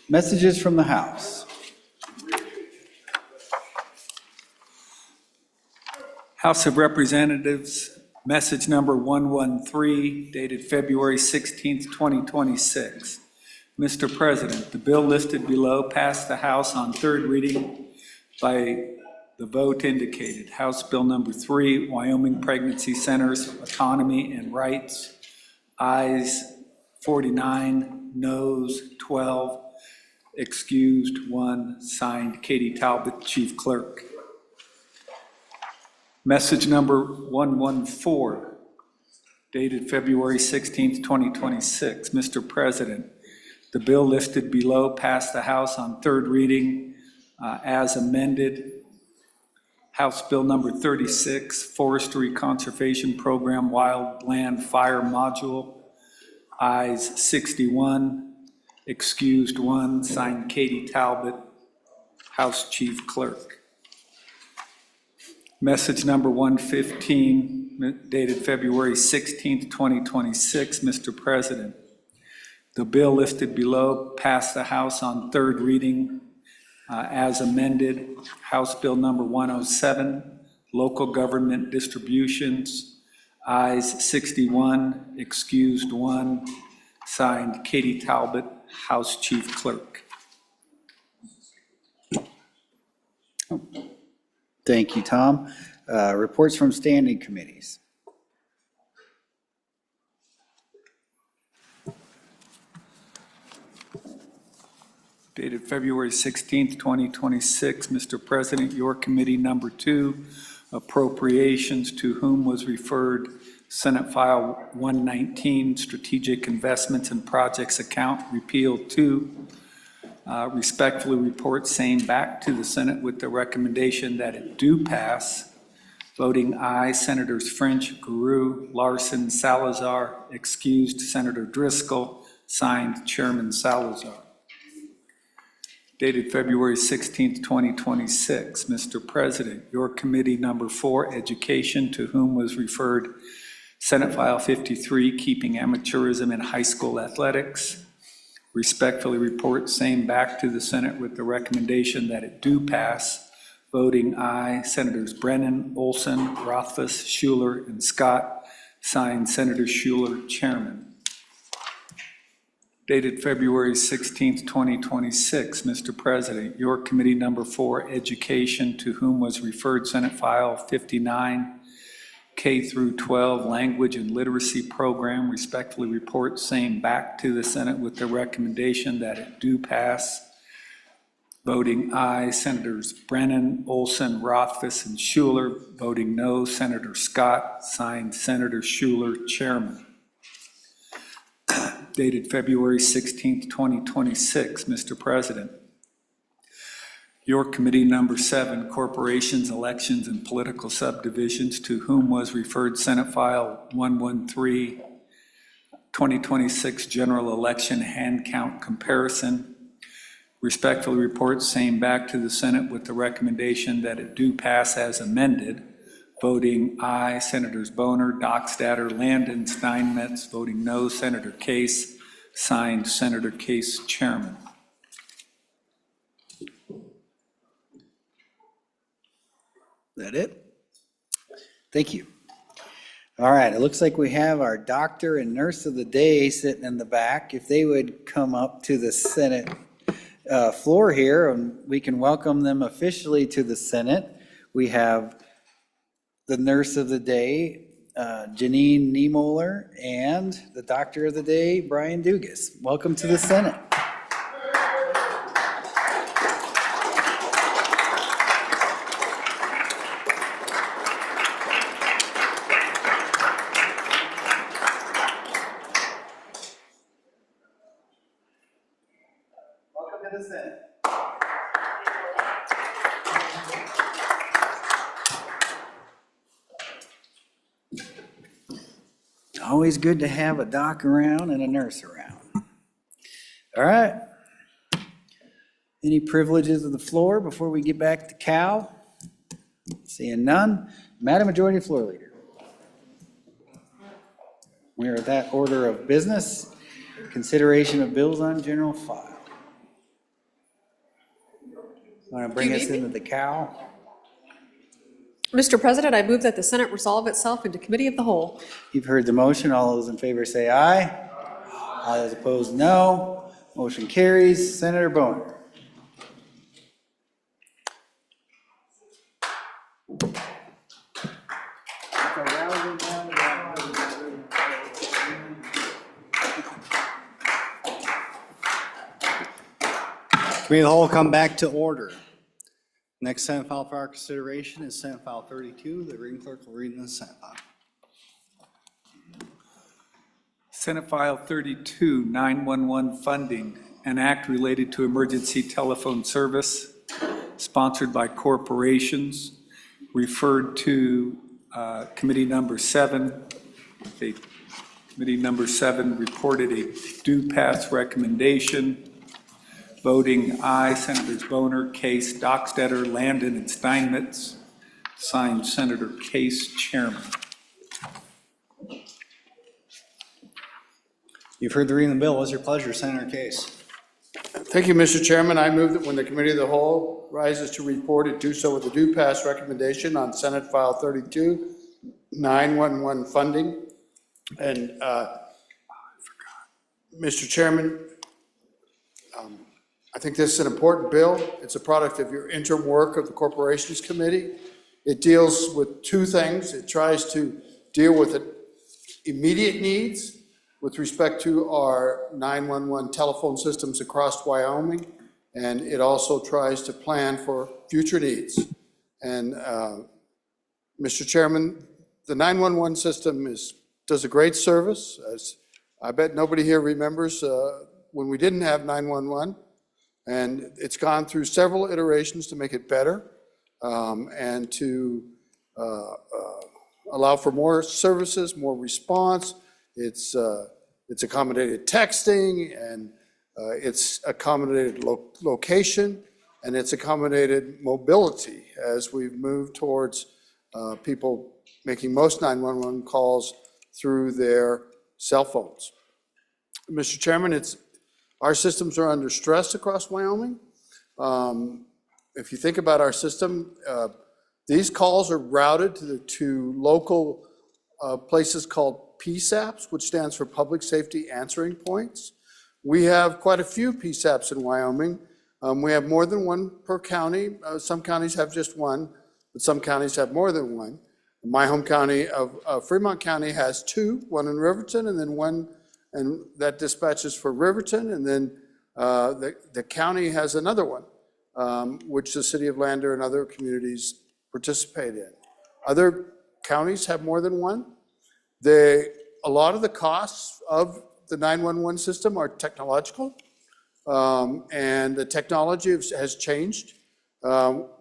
Messages from the House. House of Representatives, message number 113, dated February 16th, 2026. Mr. President, the bill listed below passed the House on third reading by the vote indicated. House Bill number 3, Wyoming Pregnancy Centers, Autonomy and Rights. Ayes 49, noes 12, excused 1, signed Katie Talbot, Chief Clerk. Message number 114, dated February 16th, 2026. Mr. President, the bill listed below passed the House on third reading as amended. House Bill number 36, Forestry Conservation Program Wildland Fire Module. Ayes 61, excused 1, signed Katie Talbot, House Chief Clerk. Message number 115, dated February 16th, 2026. Mr. President, the bill listed below passed the House on third reading as amended. House Bill number 107, Local Government Distributions. Ayes 61, excused 1, signed Katie Talbot, House Chief Clerk. Thank you, Tom. Reports from standing committees. Dated February 16th, 2026. Mr. President, your committee number 2, Appropriations, to whom was referred Senate File 119, Strategic Investments and Projects Account, Repeal 2. Respectfully report same back to the Senate with the recommendation that it do pass. Voting aye, Senators French, Guru, Larson, Salazar, excused Senator Driscoll, signed Chairman Salazar. Dated February 16th, 2026. Mr. President, your committee number 4, Education, to whom was referred Senate File 53, Keeping Amateurism in High School Athletics. Respectfully report same back to the Senate with the recommendation that it do pass. Voting aye, Senators Brennan, Olson, Rothfuss, Schuler, and Scott. Signed Senator Schuler, Chairman. Dated February 16th, 2026. Mr. President, your committee number 4, Education, to whom was referred Senate File 59, K through 12 Language and Literacy Program, respectfully report same back to the Senate with the recommendation that it do pass. Voting aye, Senators Brennan, Olson, Rothfuss, and Schuler. Voting no, Senator Scott. Signed Senator Schuler, Chairman. Dated February 16th, 2026. Mr. President, your committee number 7, Corporations, Elections, and Political Subdivisions, to whom was referred Senate File 113, 2026 General Election Hand Count Comparison. Respectfully report same back to the Senate with the recommendation that it do pass as amended. Voting aye, Senators Boner, Dockstader, Landon, Steinmetz. Voting no, Senator Case. Signed Senator Case, Chairman. That it? Thank you. All right, it looks like we have our doctor and nurse of the day sitting in the back. If they would come up to the Senate floor here, and we can welcome them officially to the Senate. We have the nurse of the day, Janine Niemoller, and the doctor of the day, Brian Dugas. Welcome to the Senate. Welcome to the Senate. Always good to have a doc around and a nurse around. All right. Any privileges of the floor before we get back to Cal? Seeing none. Madam Majority Floor Leader. We are at that order of business. Consideration of bills on general file. Want to bring us into the cow? Mr. President, I move that the Senate resolve itself into committee of the whole. You've heard the motion. All those in favor say aye. All those opposed, no. Motion carries. Senator Boner. Committee of the whole come back to order. Next Senate file for our consideration is Senate File 32. The reading clerk will read in the Senate file. Senate File 32, 911 funding, an act related to emergency telephone service, sponsored by corporations, referred to Committee Number 7. Committee Number 7 reported a due pass recommendation. Voting aye, Senators Boner, Case, Dockstetter, Landon, and Steinmetz. Signed, Senator Case, Chairman. You've heard the reading of the bill. What's your pleasure, Senator Case? Thank you, Mr. Chairman. I move that when the Committee of the Whole rises to report, it do so with a due pass recommendation on Senate File 32, 911 funding. And Mr. Chairman, I think this is an important bill. It's a product of your interim work of the Corporations Committee. It deals with two things. It tries to deal with immediate needs with respect to our 911 telephone systems across Wyoming, and it also tries to plan for future needs. And Mr. Chairman, the 911 system does a great service. As I bet nobody here remembers when we didn't have 911. And it's gone through several iterations to make it better and to allow for more services, more response. It's accommodated texting, and it's accommodated location, and it's accommodated mobility as we've moved towards people making most 911 calls through their cell phones. Mr. Chairman, our systems are under stress across Wyoming. If you think about our system, these calls are routed to local places called PSAPs, which stands for Public Safety Answering Points. We have quite a few PSAPs in Wyoming. We have more than one per county. Some counties have just one, but some counties have more than one. My home county of Fremont County has two, one in Riverton and then one, and that dispatches for Riverton, and then the county has another one, which the city of Lander and other communities participate in. Other counties have more than one. A lot of the costs of the 911 system are technological, and the technology has changed.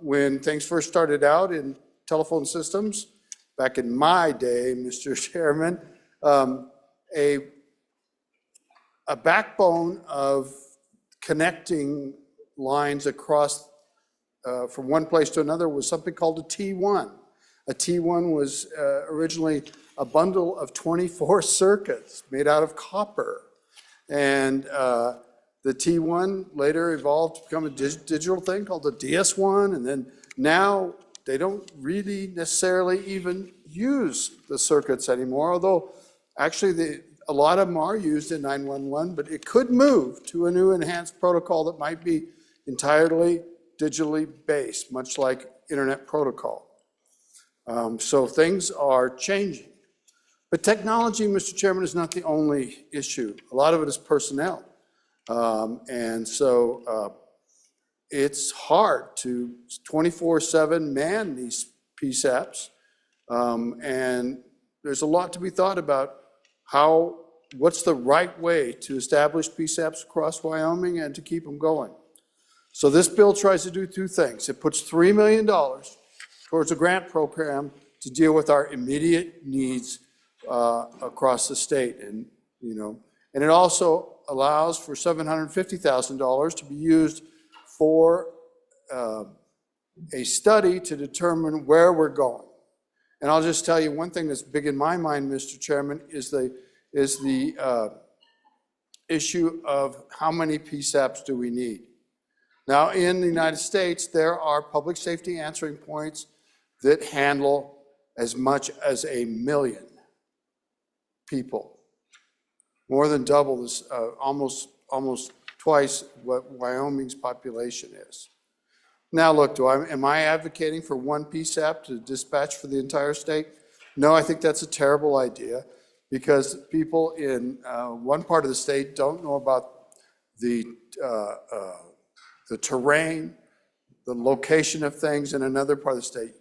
When things first started out in telephone systems, back in my day, Mr. Chairman, a backbone of connecting lines across from one place to another was something called a T1. A T1 was originally a bundle of 24 circuits made out of copper. And the T1 later evolved to become a digital thing called the DS1. And then now they don't really necessarily even use the circuits anymore, although actually a lot of them are used in 911, but it could move to a new enhanced protocol that might be entirely digitally based, much like internet protocol. So things are changing. But technology, Mr. Chairman, is not the only issue. A lot of it is personnel. And so it's hard to 24/7 man these PSAPs. And there's a lot to be thought about what's the right way to establish PSAPs across Wyoming and to keep them going. So this bill tries to do two things. It puts $3 million towards a grant program to deal with our immediate needs across the state. And it also allows for $750,000 to be used for a study to determine where we're going. And I'll just tell you one thing that's big in my mind, Mr. Chairman, is the issue of how many PSAPs do we need. Now, in the United States, there are public safety answering points that handle as much as 1 million people, more than double this, almost twice what Wyoming's population is. Now, look, am I advocating for one PSAP to dispatch for the entire state? No, I think that's a terrible idea, because people in one part of the state don't know about the terrain, the location of things in another part of the state.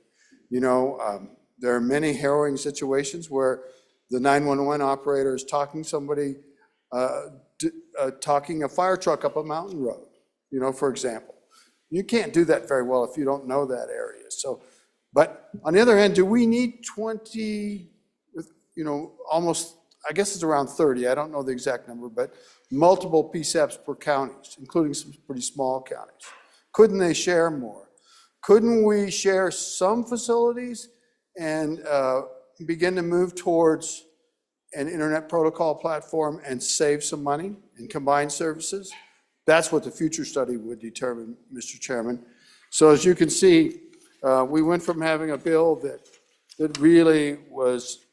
You know, there are many harrowing situations where the 911 operator is talking talking a fire truck up a mountain road, you know, for example. You can't do that very well if you don't know that area. So, but on the other hand, do we need 20, you know, almost, I guess it's around 30, I don't know the exact number, but multiple PSAPs per counties, including some pretty small counties? Couldn't they share more? Couldn't we share some facilities and begin to move towards an internet protocol platform and save some money and combine services? That's what the future study would determine, Mr. Chairman. So as you can see, we went from having a bill that really was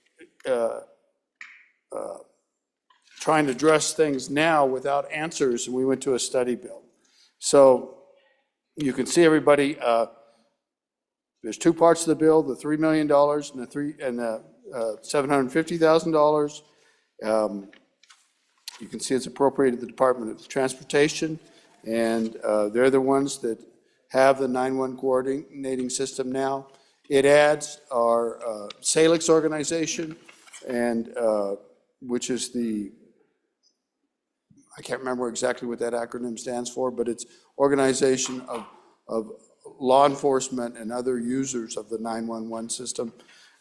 trying to address things now without answers, and we went to a study bill. So you can see, everybody, there's two parts of the bill: the $3 million and the $750,000. You can see it's appropriated to the Department of Transportation, and they're the ones that have the 911 coordinating system now. It adds our SALIX organization, and which is I can't remember exactly what that acronym stands for, but it's Organization of Law Enforcement and Other Users of the 911 system.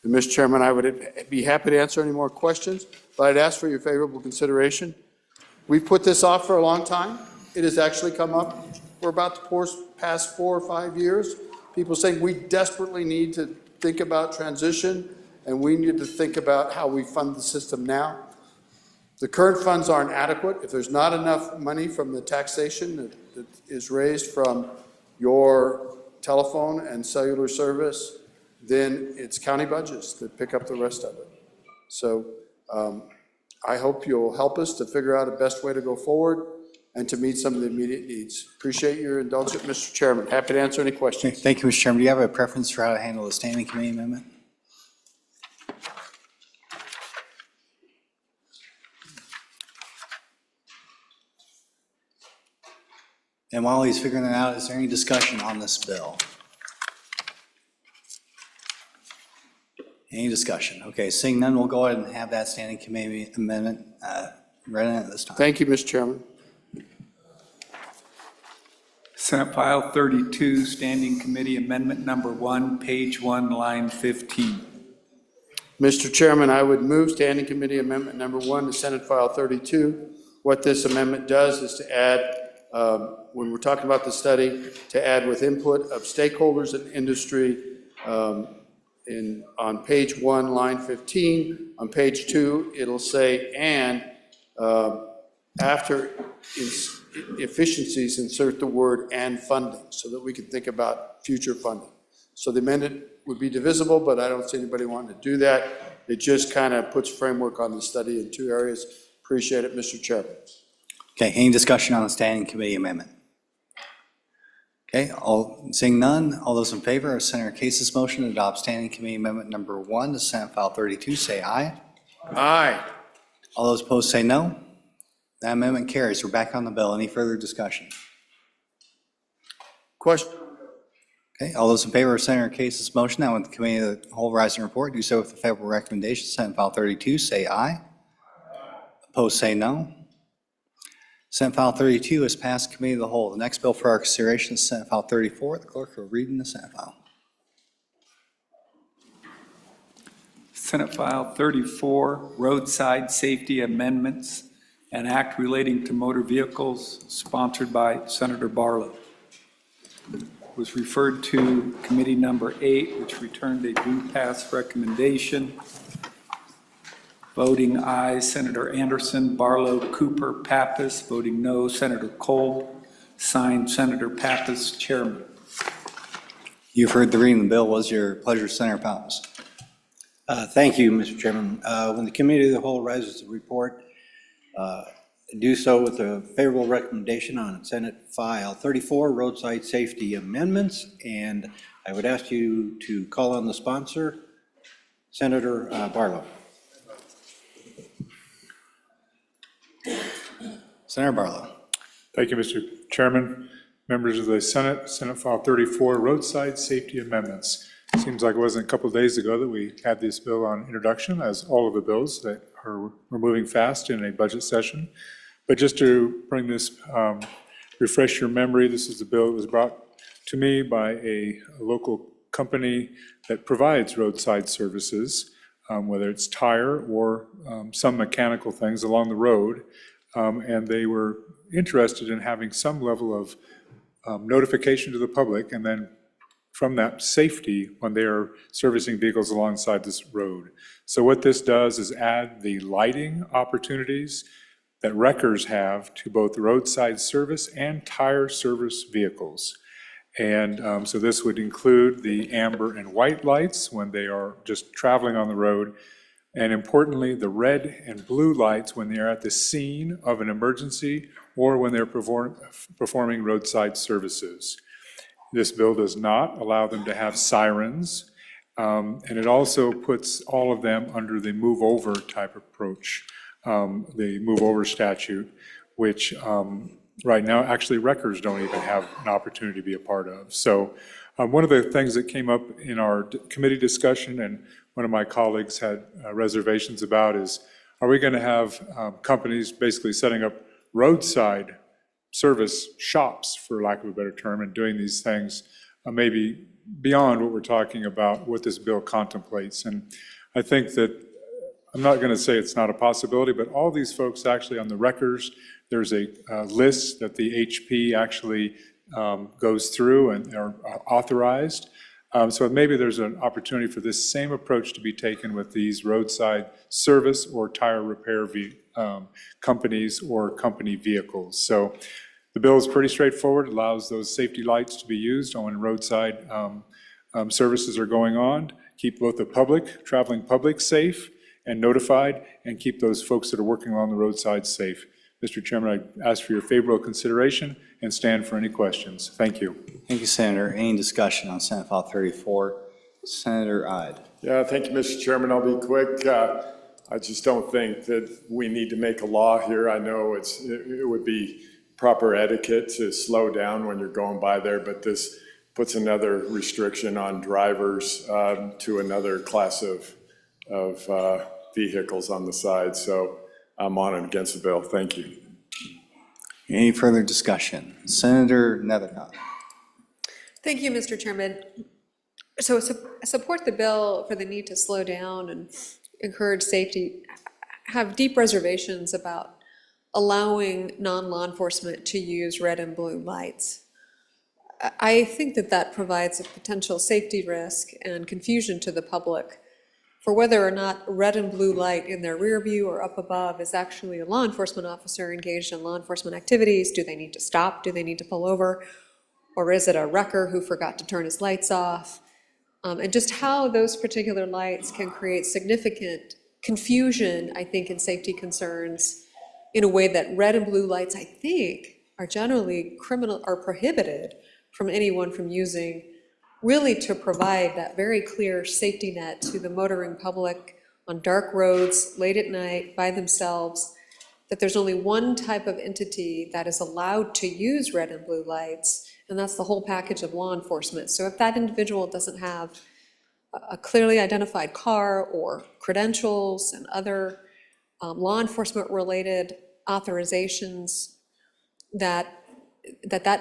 And Mr. Chairman, I would be happy to answer any more questions, but I'd ask for your favorable consideration. We've put this off for a long time. It has actually come up for about the past 4 or 5 years. People saying we desperately need to think about transition, and we need to think about how we fund the system now. The current funds aren't adequate. If there's not enough money from the taxation that is raised from your telephone and cellular service, then it's county budgets that pick up the rest of it. So I hope you'll help us to figure out a best way to go forward and to meet some of the immediate needs. Appreciate your indulgence, Mr. Chairman. Happy to answer any questions. Thank you, Mr. Chairman. Do you have a preference for how to handle the standing committee amendment? And while he's figuring that out, is there any discussion on this bill? Any discussion? Okay, seeing none, we'll go ahead and have that standing committee amendment read in at this time. Thank you, Mr. Chairman. Senate File 32, Standing Committee Amendment Number 1, page 1, line 15. Mr. Chairman, I would move Standing Committee Amendment Number 1 to Senate File 32. What this amendment does is to add, when we're talking about the study, to add with input of stakeholders and industry on page 1, line 15. On page 2, it'll say, and after efficiencies, insert the word and funding, so that we can think about future funding. So the amendment would be divisible, but I don't see anybody wanting to do that. It just kind of puts framework on the study in 2 areas. Appreciate it, Mr. Chairman. Okay, any discussion on the standing committee amendment? Okay, seeing none, all those in favor of Senator Case's motion to adopt standing committee amendment number 1 to Senate File 32, say aye. Aye. All those opposed say no. That amendment carries. We're back on the bill. Any further discussion? Question. Okay, all those in favor of Senator Case's motion, that with the committee of the whole rising report, do so with the favorable recommendation. Senate File 32, say aye. Opposed, say no. Senate File 32 is passed committee of the whole. The next bill for our consideration is Senate File 34. The clerk will read in the Senate file. Senate File 34, Roadside Safety Amendments, an act relating to motor vehicles, sponsored by Senator Barlow. Was referred to Committee Number 8, which returned a do pass recommendation. Voting aye, Senator Anderson, Barlow, Cooper, Pappas. Voting no, Senator Kolb. Signed, Senator Pappas, Chairman. You've heard the reading of the bill. What is your pleasure, Senator Pappas? Thank you, Mr. Chairman. When the Committee of the Whole rises to report, do so with a favorable recommendation on Senate File 34, Roadside Safety Amendments, and I would ask you to call on the sponsor, Senator Barlow. Senator Barlow. Thank you, Mr. Chairman. Members of the Senate, Senate File 34, Roadside Safety Amendments. Seems like it wasn't a couple of days ago that we had this bill on introduction, as all of the bills that we're moving fast in a budget session. But just to bring this, refresh your memory, this is the bill that was brought to me by a local company that provides roadside services, whether it's tire or some mechanical things along the road. And they were interested in having some level of notification to the public, and then from that, safety when they are servicing vehicles alongside this road. So what this does is add the lighting opportunities that wreckers have to both roadside service and tire service vehicles. And so this would include the amber and white lights when they are just traveling on the road, and importantly, the red and blue lights when they are at the scene of an emergency or when they're performing roadside services. This bill does not allow them to have sirens, and it also puts all of them under the move over type approach, the move over statute, which right now actually wreckers don't even have an opportunity to be a part of. So one of the things that came up in our committee discussion, and one of my colleagues had reservations about, is are we going to have companies basically setting up roadside service shops, for lack of a better term, and doing these things maybe beyond what we're talking about, what this bill contemplates. And I think that, I'm not going to say it's not a possibility, but all these folks actually on the wreckers, there's a list that the HP actually goes through and are authorized. So maybe there's an opportunity for this same approach to be taken with these roadside service or tire repair companies or company vehicles. So the bill is pretty straightforward. It allows those safety lights to be used when roadside services are going on, keep both the public, traveling public safe and notified, and keep those folks that are working along the roadside safe. Mr. Chairman, I ask for your favorable consideration and stand for any questions. Thank you. Thank you, Senator. Any discussion on Senate File 34? Senator Ide. Yeah, thank you, Mr. Chairman. I'll be quick. I just don't think that we need to make a law here. I know it would be proper etiquette to slow down when you're going by there, but this puts another restriction on drivers to another class of vehicles on the side. So I'm on and against the bill. Thank you. Any further discussion? Senator Nethercott. Thank you, Mr. Chairman. So I support the bill for the need to slow down and encourage safety. Have deep reservations about allowing non-law enforcement to use red and blue lights. I think that provides a potential safety risk and confusion to the public for whether or not red and blue light in their rear view or up above is actually a law enforcement officer engaged in law enforcement activities. Do they need to stop? Do they need to pull over? Or is it a wrecker who forgot to turn his lights off? And just how those particular lights can create significant confusion, I think, in safety concerns in a way that red and blue lights, I think, are generally prohibited from anyone from using, really to provide that very clear safety net to the motoring public on dark roads, late at night, by themselves, that there's only one type of entity that is allowed to use red and blue lights, and that's the whole package of law enforcement. So if that individual doesn't have a clearly identified car or credentials and other law enforcement related authorizations, that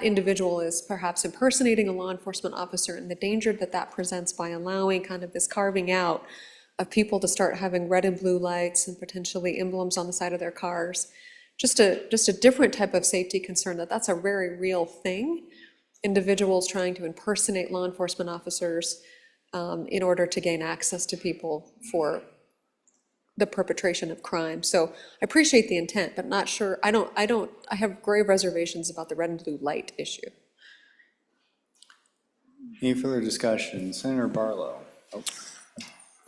individual is perhaps impersonating a law enforcement officer, and the danger that presents by allowing kind of this carving out of people to start having red and blue lights and potentially emblems on the side of their cars. Just a different type of safety concern, that's a very real thing. Individuals trying to impersonate law enforcement officers in order to gain access to people for the perpetration of crime. So I appreciate the intent, but not sure, I have grave reservations about the red and blue light issue. Any further discussion? Senator Barlow. Oh,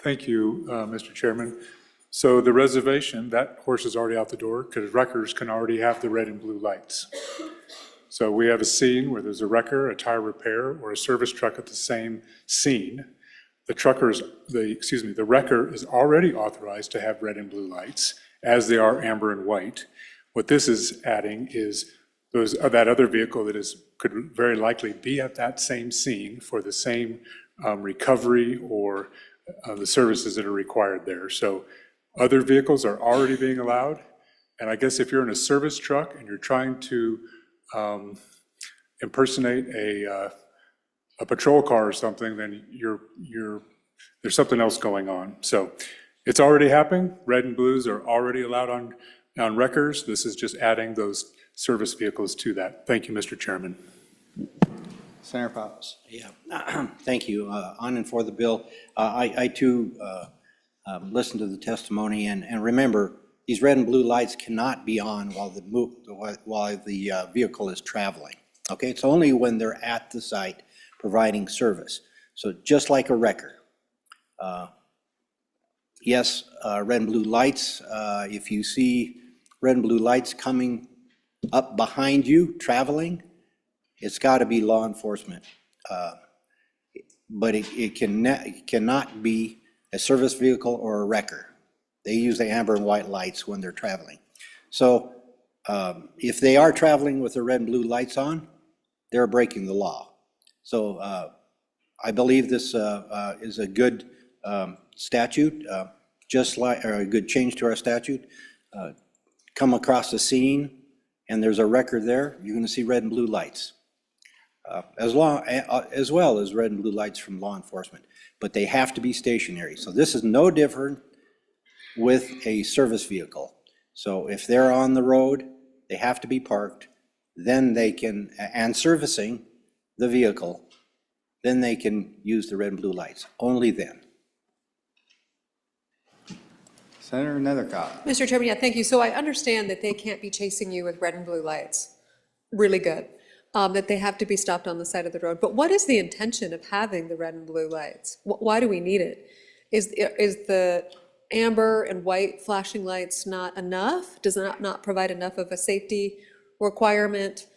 Thank you, Mr. Chairman. So the reservation, that horse is already out the door because wreckers can already have the red and blue lights. So we have a scene where there's a wrecker, a tire repair, or a service truck at the same scene. The wrecker is already authorized to have red and blue lights, as they are amber and white. What this is adding is that other vehicle that could very likely be at that same scene for the same recovery or the services that are required there. So other vehicles are already being allowed. And I guess if you're in a service truck and you're trying to impersonate a patrol car or something, then there's something else going on. So it's already happening. Red and blues are already allowed on wreckers. This is just adding those service vehicles to that. Thank you, Mr. Chairman. Senator Pappas. Yeah, thank you. On and for the bill. I too listened to the testimony, and remember, these red and blue lights cannot be on while the vehicle is traveling. Okay, it's only when they're at the site providing service. So just like a wrecker. Yes, red and blue lights, if you see red and blue lights coming up behind you traveling, it's got to be law enforcement. But it cannot be a service vehicle or a wrecker. They use the amber and white lights when they're traveling. So if they are traveling with the red and blue lights on, they're breaking the law. So I believe this is a good statute, or a good change to our statute. Come across the scene and there's a wrecker there, you're going to see red and blue lights. As well as red and blue lights from law enforcement, but they have to be stationary. So this is no different with a service vehicle. So if they're on the road, they have to be parked, then they can, and servicing the vehicle, then they can use the red and blue lights, only then. Senator Nethercott. Mr. Chairman, yeah, thank you. So I understand that they can't be chasing you with red and blue lights. Really good. That they have to be stopped on the side of the road. But what is the intention of having the red and blue lights? Why do we need it? Is the amber and white flashing lights not enough? Does it not provide enough of a safety requirement?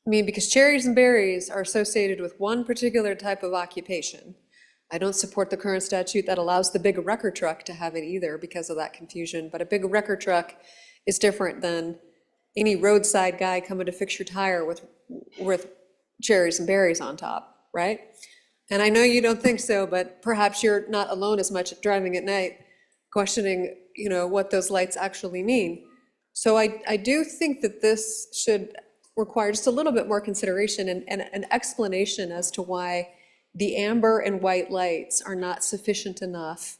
I mean, because cherries and berries are associated with one particular type of occupation. I don't support the current statute that allows the big wrecker truck to have it either because of that confusion. But a big wrecker truck is different than any roadside guy coming to fix your tire with cherries and berries on top, right? And I know you don't think so, but perhaps you're not alone as much driving at night, questioning, what those lights actually mean. So I do think that this should require just a little bit more consideration and an explanation as to why the amber and white lights are not sufficient enough.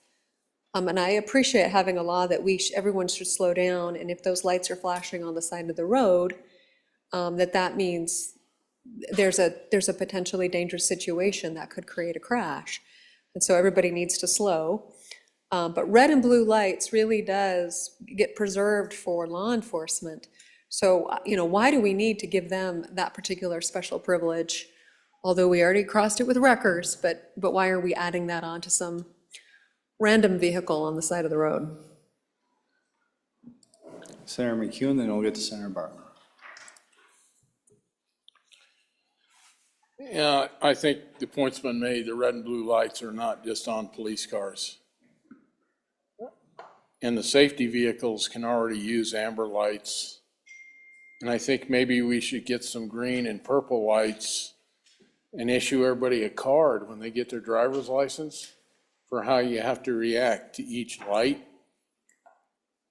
And I appreciate having a law that everyone should slow down, and if those lights are flashing on the side of the road, that means there's a potentially dangerous situation that could create a crash. And so everybody needs to slow. But red and blue lights really does get preserved for law enforcement. So, why do we need to give them that particular special privilege? Although we already crossed it with wreckers, but why are we adding that on to some random vehicle on the side of the road? Senator McEwen, then we'll get to Senator Barlow. Yeah, I think the point's been made, the red and blue lights are not just on police cars. And the safety vehicles can already use amber lights. And I think maybe we should get some green and purple lights and issue everybody a card when they get their driver's license for how you have to react to each light.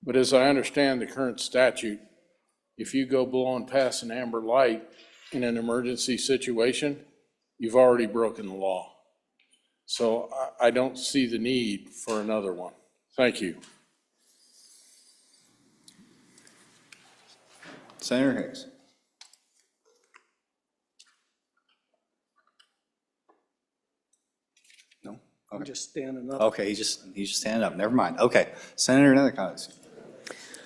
But as I understand the current statute, if you go blowing past an amber light in an emergency situation, you've already broken the law. So I don't see the need for another one. Thank you. Senator Hicks. No? I'm just standing up. Okay, he's just standing up. Never mind. Okay. Senator, another comment.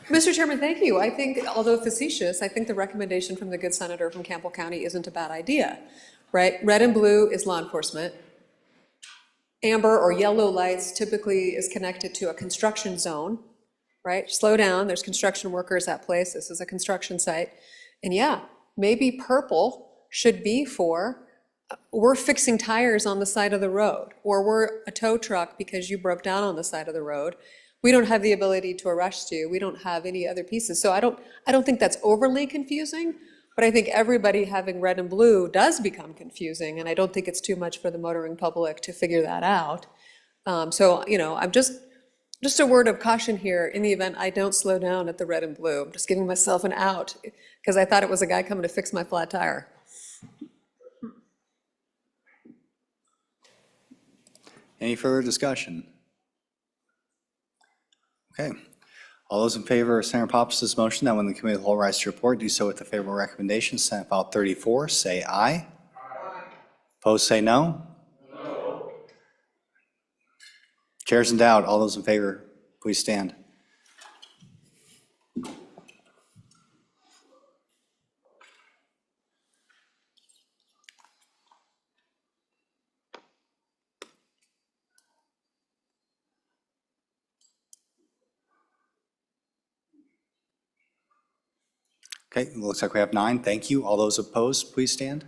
Mr. Chairman, thank you. I think, although facetious, I think the recommendation from the good senator from Campbell County isn't a bad idea, right? Red and blue is law enforcement. Amber or yellow lights typically is connected to a construction zone, right? Slow down, there's construction workers at place, this is a construction site. And yeah, maybe purple should be for, we're fixing tires on the side of the road, or we're a tow truck because you broke down on the side of the road. We don't have the ability to arrest you, we don't have any other pieces. So I don't think that's overly confusing, but I think everybody having red and blue does become confusing, and I don't think it's too much for the motoring public to figure that out. So, you know, I'm just a word of caution here in the event I don't slow down at the red and blue. I'm just giving myself an out because I thought it was a guy coming to fix my flat tire. Any further discussion? Okay. All those in favor of Senator Pappas' motion that when the committee of the whole rise to report, do so with the favorable recommendation, Senate File 34, say aye. Opposed, say no. Chairs in doubt. All those in favor, please stand. Okay, it looks like we have 9. Thank you. All those opposed, please stand.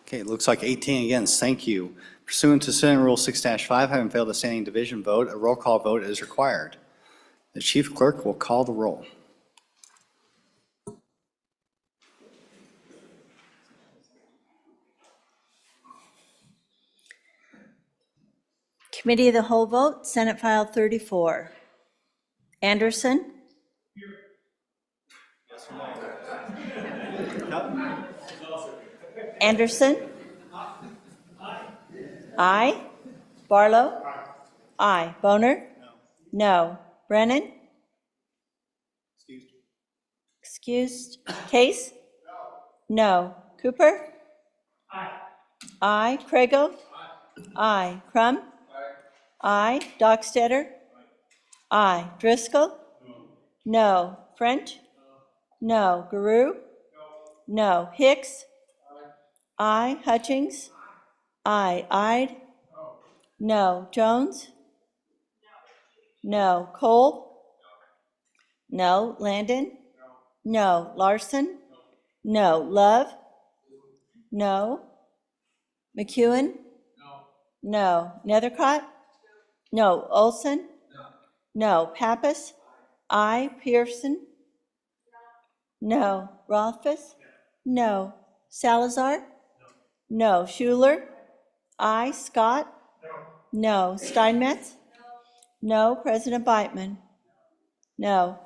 Okay, it looks like 18 against. Thank you. Pursuant to Senate Rule 6-5, having failed a standing division vote, a roll call vote is required. The chief clerk will call the roll. Committee of the whole vote, Senate File 34. Anderson? Anderson? Aye. Barlow? Aye. Boner? No. Brennan? Excused. Case? No. Cooper? Aye. Craigo? Aye. Crum? Aye. Dockstetter? Aye. Driscoll? No. French? No. Guru? No. Hicks? Aye. Hutchings? Aye. Ide? No. Jones? No. Cole? No. Landon? No. Larson? No. Love? No. McEwen? No. Nethercott? No. Olson? No. Pappas? Aye. Pearson? No. Rothfuss? No. Salazar? No. Schuler? Aye. Scott? No. Steinmetz? No. President Beitman? No.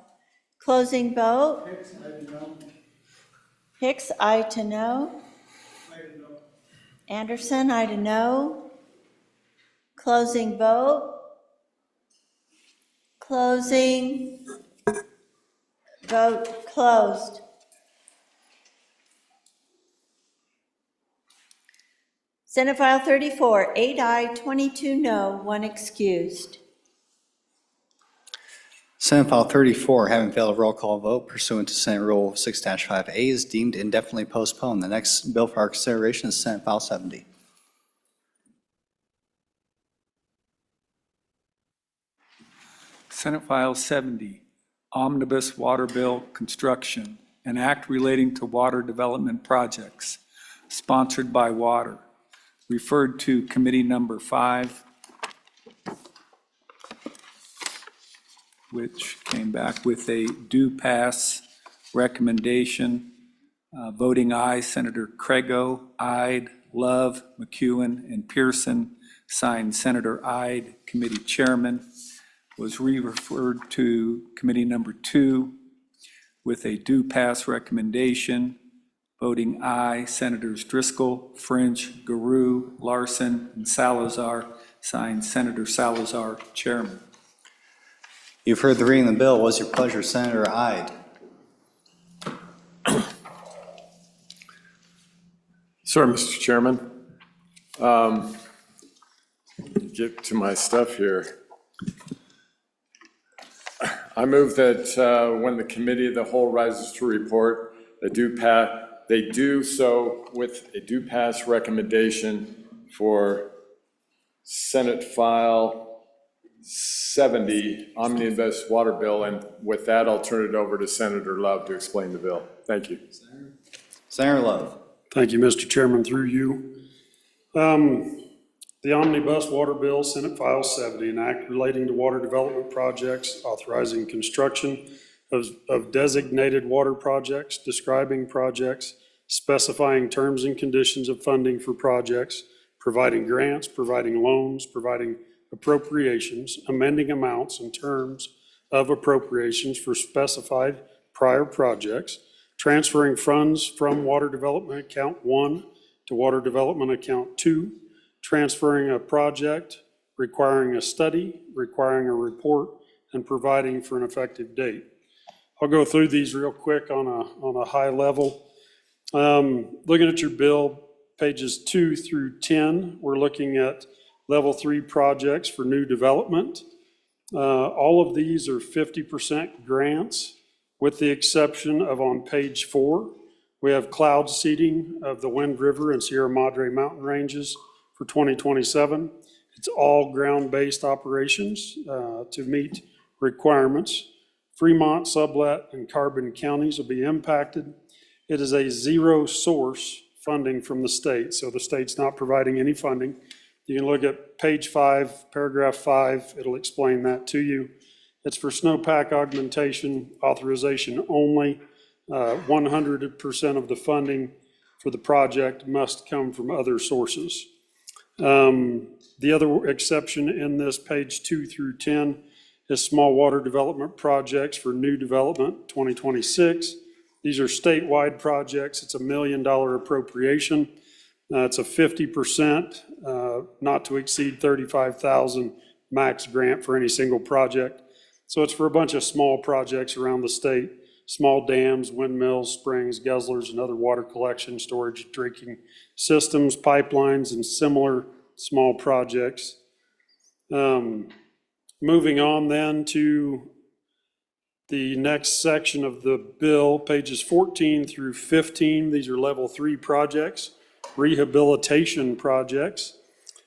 Closing vote? Hicks, aye to no. Anderson, aye to no. Closing vote? Closing. Vote closed. Senate File 34, 8 aye, 22 no, 1 excused. Senate File 34, having failed a roll call vote pursuant to Senate Rule 6-5A, is deemed indefinitely postponed. The next bill for our consideration is Senate File 70. Senate File 70, Omnibus Water Bill Construction, an act relating to water development projects, sponsored by Water, referred to Committee Number 5, which came back with a due pass recommendation. Voting aye, Senator Craigo, Ide, Love, McEwen, and Pearson. Signed, Senator Ide, Committee Chairman. Was re-referred to Committee Number 2 with a due pass recommendation. Voting aye, Senators Driscoll, French, Guru, Larson, and Salazar. Signed, Senator Salazar, Chairman. You've heard the reading of the bill. What's your pleasure, Senator Ide? Sorry, Mr. Chairman. Get to my stuff here. I move that when the committee of the whole rises to report, they do so with a do pass recommendation for Senate File 70, Omnibus Water Bill, and with that, I'll turn it over to Senator Love to explain the bill. Thank you. Senator Love. Thank you, Mr. Chairman, through you. The Omnibus Water Bill, Senate File 70, an act relating to water development projects, authorizing construction of designated water projects, describing projects, specifying terms and conditions of funding for projects, providing grants, providing loans, providing appropriations, amending amounts and terms of appropriations for specified prior projects, transferring funds from Water Development Account 1 to Water Development Account 2, transferring a project, requiring a study, requiring a report, and providing for an effective date. I'll go through these real quick on a high level. Looking at your bill, pages 2 through 10, we're looking at level 3 projects for new development. All of these are 50% grants, with the exception of on page 4. We have cloud seeding of the Wind River and Sierra Madre mountain ranges for 2027. It's all ground-based operations to meet requirements. Fremont, Sublet, and Carbon counties will be impacted. It is a zero source funding from the state, so the state's not providing any funding. You can look at page 5, paragraph 5, it'll explain that to you. It's for snowpack augmentation authorization only. 100% of the funding for the project must come from other sources. The other exception in this page 2 through 10 is small water development projects for new development 2026. These are statewide projects. It's $1 million appropriation. It's a 50%, not to exceed 35,000 max grant for any single project. So it's for a bunch of small projects around the state, small dams, windmills, springs, guzzlers, and other water collection, storage, drinking systems, pipelines, and similar small projects. Moving on then to the next section of the bill, pages 14 through 15. These are level 3 projects, rehabilitation projects.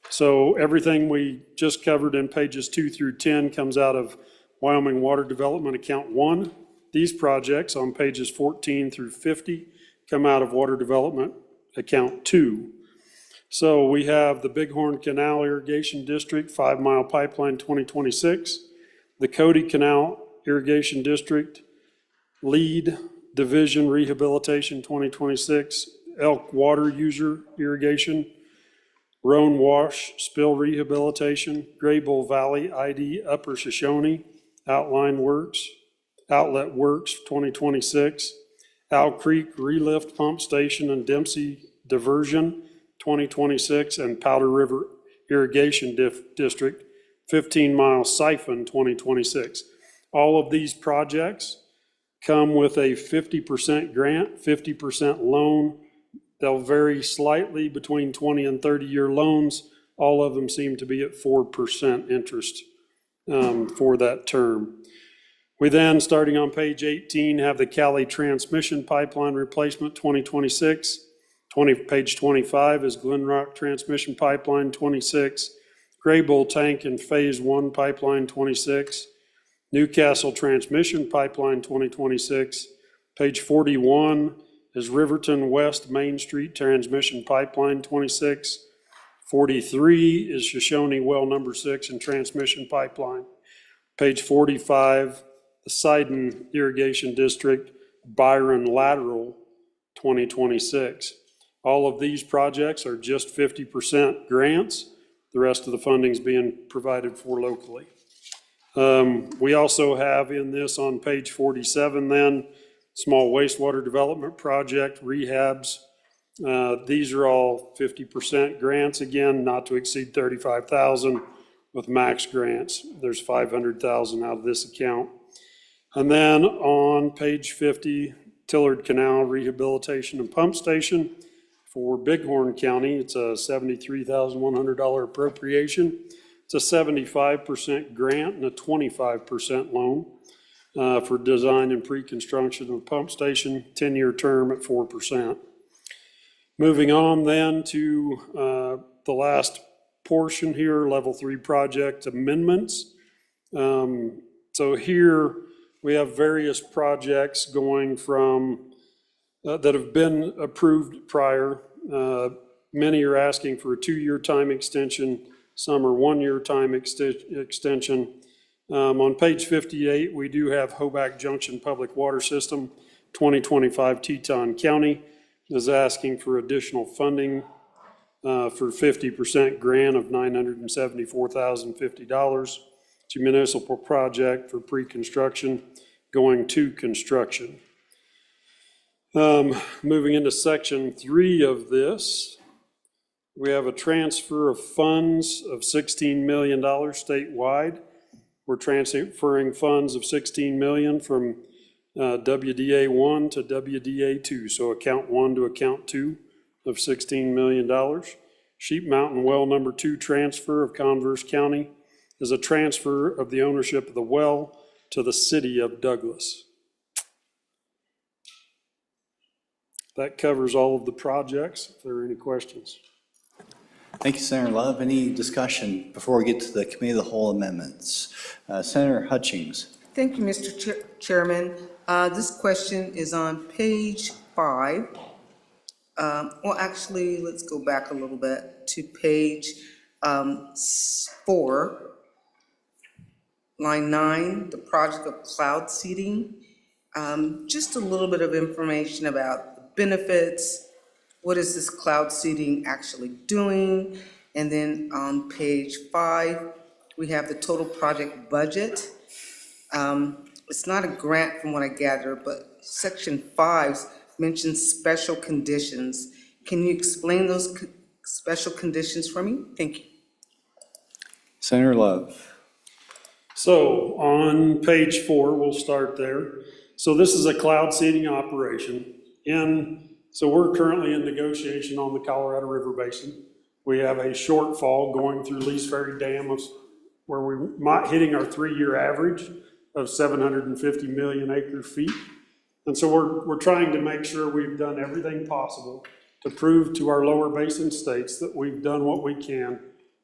So everything we just covered in pages 2 through 10 comes out of Wyoming Water Development Account 1. These projects on pages 14 through 50 come out of Water Development Account 2. So we have the Bighorn Canal Irrigation District 5-mile pipeline 2026, the Cody Canal Irrigation District Lead Division Rehabilitation 2026, Elk Water User Irrigation, Roan Wash Spill Rehabilitation, Graybull Valley ID Upper Shoshone Outlet Works 2026, Owl Creek Relift Pump Station and Dempsey Diversion 2026, and Powder River Irrigation District 15-mile siphon 2026. All of these projects come with a 50% grant, 50% loan. They'll vary slightly between 20 and 30-year loans. All of them seem to be at 4% interest for that term. We then, starting on page 18, have the Cali Transmission Pipeline Replacement 2026. Page 25 is Glen Rock Transmission Pipeline 26, Graybull Tank and Phase 1 Pipeline 26, Newcastle Transmission Pipeline 2026. Page 41 is Riverton West Main Street Transmission Pipeline 26. 43 is Shoshone Well Number 6 and Transmission Pipeline. Page 45, the Sidon Irrigation District Byron Lateral 2026. All of these projects are just 50% grants. The rest of the funding is being provided for locally. We also have in this on page 47 then, small wastewater development project, rehabs, These are all 50% grants, again, not to exceed 35,000 with max grants. There's 500,000 out of this account. And then on page 50, Tillard Canal Rehabilitation and Pump Station for Bighorn County, it's a $73,100 appropriation. It's a 75% grant and a 25% loan for design and pre-construction of the pump station, 10-year term at 4%. Moving on then to the last portion here, level 3 project amendments. So here we have various projects going from that have been approved prior. Many are asking for a 2-year time extension. Some are 1-year time extension. On page 58, we do have Hoback Junction Public Water System, 2025 Teton County is asking for additional funding for 50% grant of $974,050 to municipal project for pre-construction going to construction. Moving into section 3 of this, we have a transfer of funds of $16 million statewide. We're transferring funds of $16 million from WDA 1 to WDA 2, so account 1 to account 2 of $16 million. Sheep Mountain Well Number 2 transfer of Converse County is a transfer of the ownership of the well to the city of Douglas. That covers all of the projects, if there are any questions. Thank you, Senator Love. Any discussion before we get to the committee of the whole amendments? Senator Hutchings. Thank you, Mr. Chairman. This question is on page 5. Well, actually, let's go back a little bit to page 4, line 9, the project of cloud seeding. Just a little bit of information about the benefits. What is this cloud seeding actually doing? And then on page 5, we have the total project budget. It's not a grant from what I gather, but section 5 mentions special conditions. Can you explain those special conditions for me? Thank you. Senator Love. So on page 4, we'll start there. So this is a cloud seeding operation. So we're currently in negotiation on the Colorado River Basin. We have a shortfall going through Lee's Ferry Dam where we're hitting our 3-year average of 750 million acre feet. And so we're trying to make sure we've done everything possible to prove to our lower basin states that we've done what we can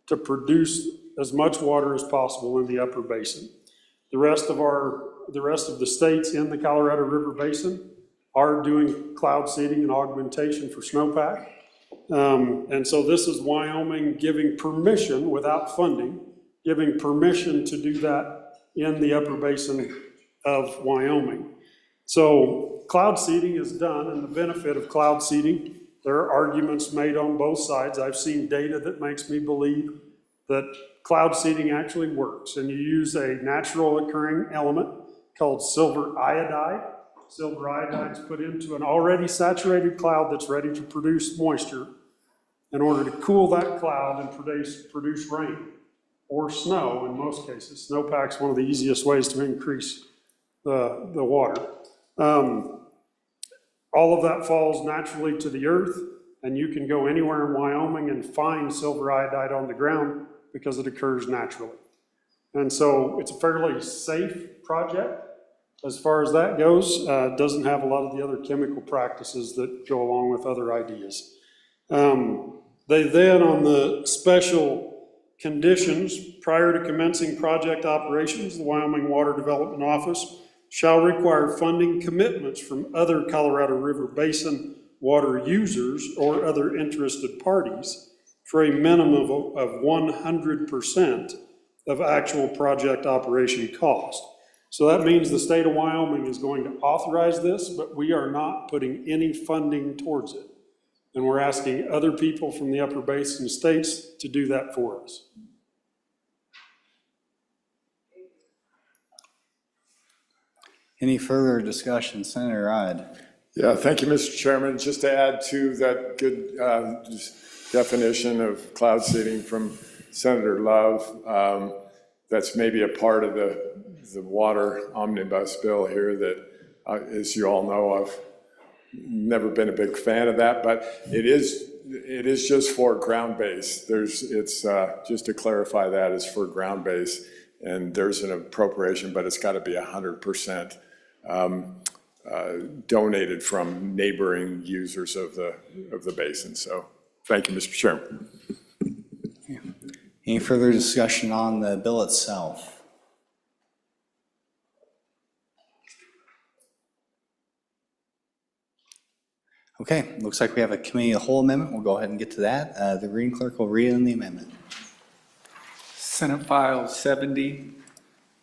to produce as much water as possible in the upper basin. The rest of the states in the Colorado River Basin are doing cloud seeding and augmentation for snowpack. And so this is Wyoming giving permission without funding, giving permission to do that in the upper basin of Wyoming. So cloud seeding is done, and the benefit of cloud seeding, there are arguments made on both sides. I've seen data that makes me believe that cloud seeding actually works, and you use a natural occurring element called silver iodide. Silver iodide is put into an already saturated cloud that's ready to produce moisture in order to cool that cloud and produce rain or snow in most cases. Snowpack's one of the easiest ways to increase the water. All of that falls naturally to the earth, and you can go anywhere in Wyoming and find silver iodide on the ground because it occurs naturally. And so it's a fairly safe project as far as that goes. It doesn't have a lot of the other chemical practices that go along with other ideas. They then, on the special conditions, prior to commencing project operations, the Wyoming Water Development Office shall require funding commitments from other Colorado River Basin water users or other interested parties for a minimum of 100% of actual project operation cost. So that means the state of Wyoming is going to authorize this, but we are not putting any funding towards it. And we're asking other people from the upper basin states to do that for us. Any further discussion? Senator Ide. Yeah, thank you, Mr. Chairman. Just to add to that good just definition of cloud seeding from Senator Love, that's maybe a part of the water omnibus bill here that, as you all know, I've never been a big fan of that, but it is just for ground base. It's just to clarify that, it's for ground base, and there's an appropriation, but it's got to be 100% donated from neighboring users of the basin. So, thank you, Mr. Chairman. Any further discussion on the bill itself? Okay, looks like we have a committee of the whole amendment. We'll go ahead and get to that. The reading clerk will read in the amendment. Senate File 70,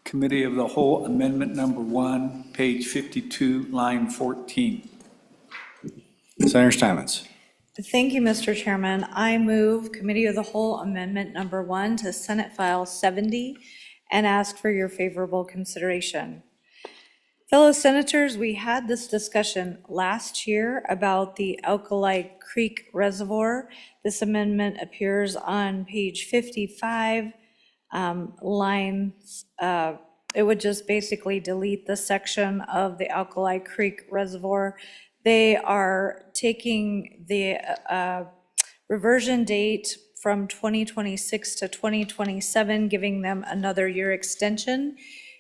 Committee of the Whole Amendment Number 1, page 52, line 14. Senator Steinmetz. Thank you, Mr. Chairman. I move Committee of the Whole Amendment Number 1 to Senate File 70 and ask for your favorable consideration. Fellow senators, we had this discussion last year about the Alkali Creek Reservoir. This amendment appears on page 55, lines. It would just basically delete the section of the Alkali Creek Reservoir. They are taking the reversion date from 2026 to 2027, giving them another year extension.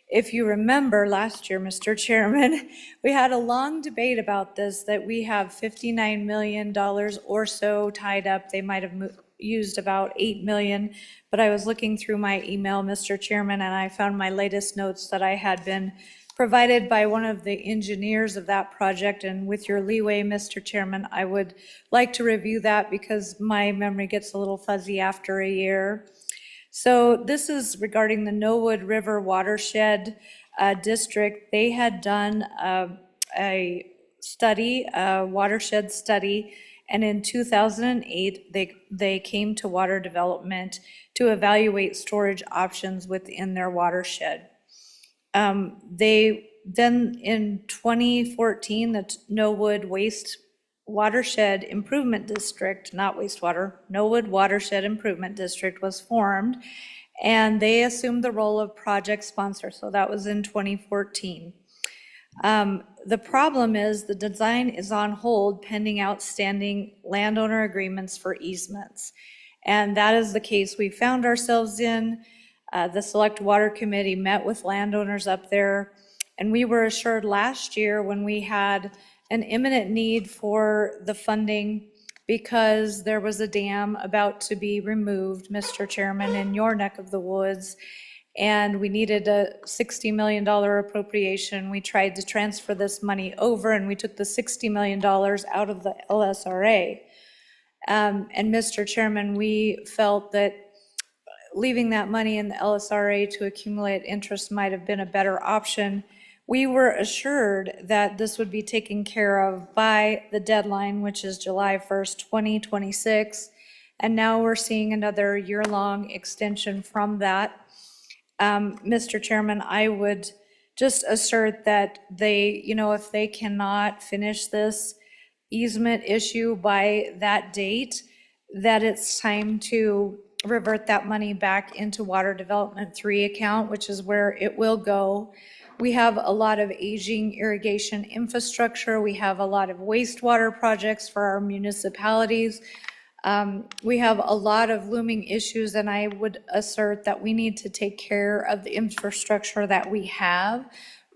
If you remember last year, Mr. Chairman, we had a long debate about this, that we have $59 million or so tied up. They might have used about $8 million, but I was looking through my email, Mr. Chairman, and I found my latest notes that I had been provided by one of the engineers of that project, and with your leeway, Mr. Chairman, I would like to review that because my memory gets a little fuzzy after a year. So this is regarding the Nowood River Watershed District. They had done a study, a watershed study, and in 2008, they came to water development to evaluate storage options within their watershed. They then in 2014, the Nowood Watershed Improvement District, not wastewater, Nowood Watershed Improvement District was formed, and they assumed the role of project sponsor. So that was in 2014. The problem is the design is on hold pending outstanding landowner agreements for easements. And that is the case we found ourselves in. The Select Water Committee met with landowners up there, and we were assured last year when we had an imminent need for the funding because there was a dam about to be removed, Mr. Chairman, in your neck of the woods, and we needed a $60 million appropriation. We tried to transfer this money over, and we took the $60 million out of the LSRA. And Mr. Chairman, we felt that leaving that money in the LSRA to accumulate interest might have been a better option. We were assured that this would be taken care of by the deadline, which is July 1st, 2026. And now we're seeing another year-long extension from that. Mr. Chairman, I would just assert that they, if they cannot finish this easement issue by that date, that it's time to revert that money back into Water Development 3 account, which is where it will go. We have a lot of aging irrigation infrastructure. We have a lot of wastewater projects for our municipalities. We have a lot of looming issues, and I would assert that we need to take care of the infrastructure that we have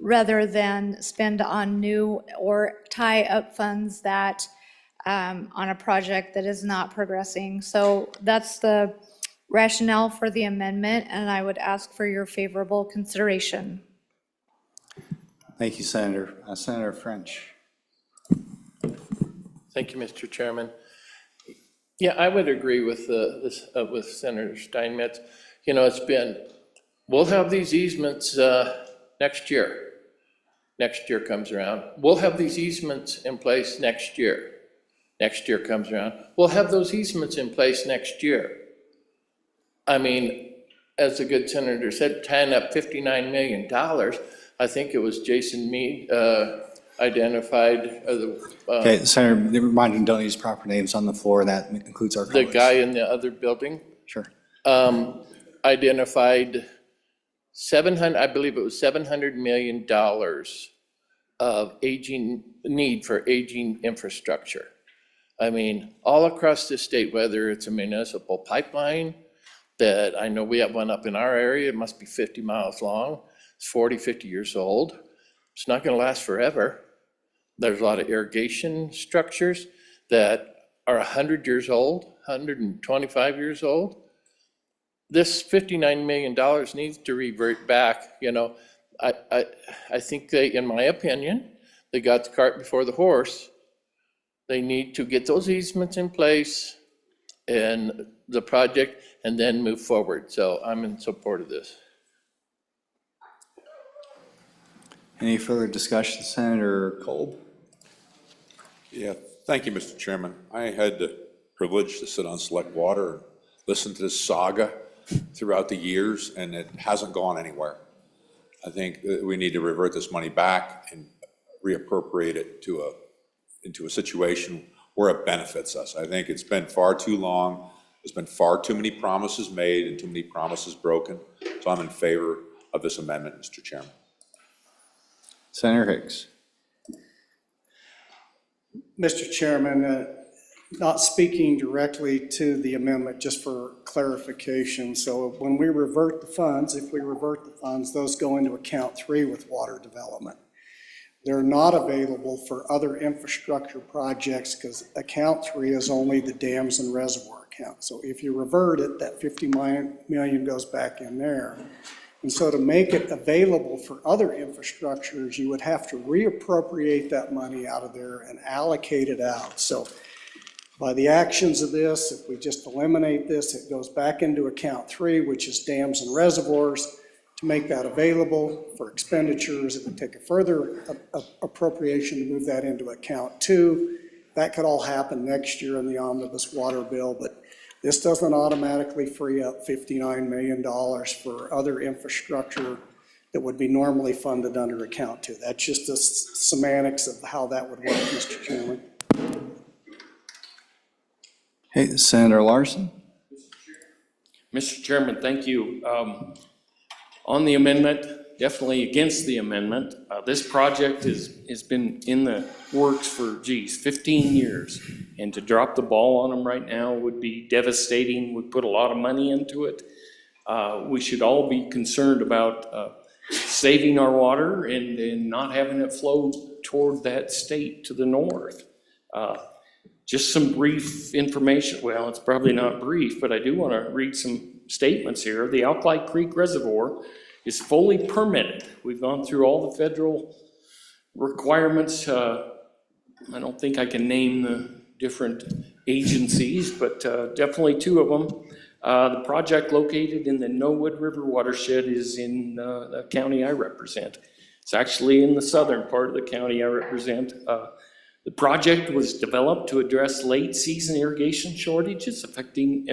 rather than spend on new or tie up funds that on a project that is not progressing. So that's the rationale for the amendment, and I would ask for your favorable consideration. Thank you, Senator. Senator French. Thank you, Mr. Chairman. Yeah, I would agree with with Senator Steinmetz. It's been, we'll have these easements next year. Next year comes around. We'll have these easements in place next year. Next year comes around. We'll have those easements in place next year. I mean, as the good senator said, tying up $59 million. I think it was Jason Mead identified Okay, Senator, remind you, don't use proper names on the floor. That includes our the colleagues. guy in the other building, Sure. identified 700, I believe it was $700 million of need for aging infrastructure. I mean, all across the state, whether it's a municipal pipeline, that I know we have one up in our area, it must be 50 miles long, it's 40, 50 years old. It's not gonna last forever. There's a lot of irrigation structures that are 100 years old, 125 years old. This $59 million needs to revert back, you know. I think they, in my opinion, they got the cart before the horse. They need to get those easements in place and the project and then move forward. So I'm in support of this. Any further discussion, Senator Kolb? Yeah, thank you, Mr. Chairman. I had the privilege to sit on Select Water and listen to this saga throughout the years, and it hasn't gone anywhere. I think that we need to revert this money back and reappropriate it into a situation where it benefits us. I think it's been far too long. There's been far too many promises made and too many promises broken. So I'm in favor of this amendment, Mr. Chairman. Senator Higgs. Mr. Chairman, not speaking directly to the amendment, just for clarification. So when we revert the funds, if we revert the funds, those go into account 3 with water development. They're not available for other infrastructure projects because account 3 is only the dams and reservoir account. So if you revert it, that $50 million goes back in there. And so to make it available for other infrastructures, you would have to reappropriate that money out of there and allocate it out. So by the actions of this, if we just eliminate this, it goes back into account 3, which is dams and reservoirs. To make that available for expenditures, it would take a further appropriation to move that into account 2. That could all happen next year in the omnibus water bill, but this doesn't automatically free up $59 million for other infrastructure that would be normally funded under account 2. That's just the semantics of how that would work, Mr. Chairman. Hey, Senator Larson. Mr. Chairman, thank you. On the amendment, definitely against the amendment. This project has been in the works for, 15 years. And to drop the ball on them right now would be devastating, would put a lot of money into it. We should all be concerned about saving our water and not having it flow toward that state to the north. Just some brief information. Well, it's probably not brief, but I do want to read some statements here. The Alkali Creek Reservoir is fully permitted. We've gone through all the federal requirements. I don't think I can name the different agencies, but definitely 2 of them. The project located in the Nowood River watershed is in the county I represent. It's actually in the southern part of the county I represent. The project was developed to address late season irrigation shortages affecting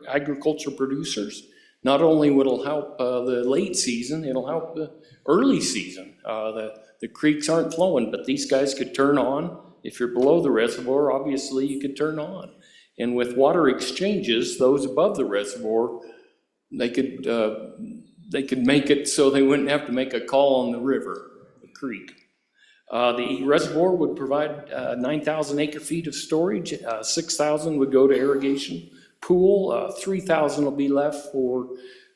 agriculture producers. Not only will it help the late season, it'll help the early season. The creeks aren't flowing, but these guys could turn on. If you're below the reservoir, obviously you could turn on. And with water exchanges, those above the reservoir, they could make it so they wouldn't have to make a call on the river, the creek. The reservoir would provide 9,000 acre feet of storage. 6,000 would go to irrigation pool. 3,000 will be left for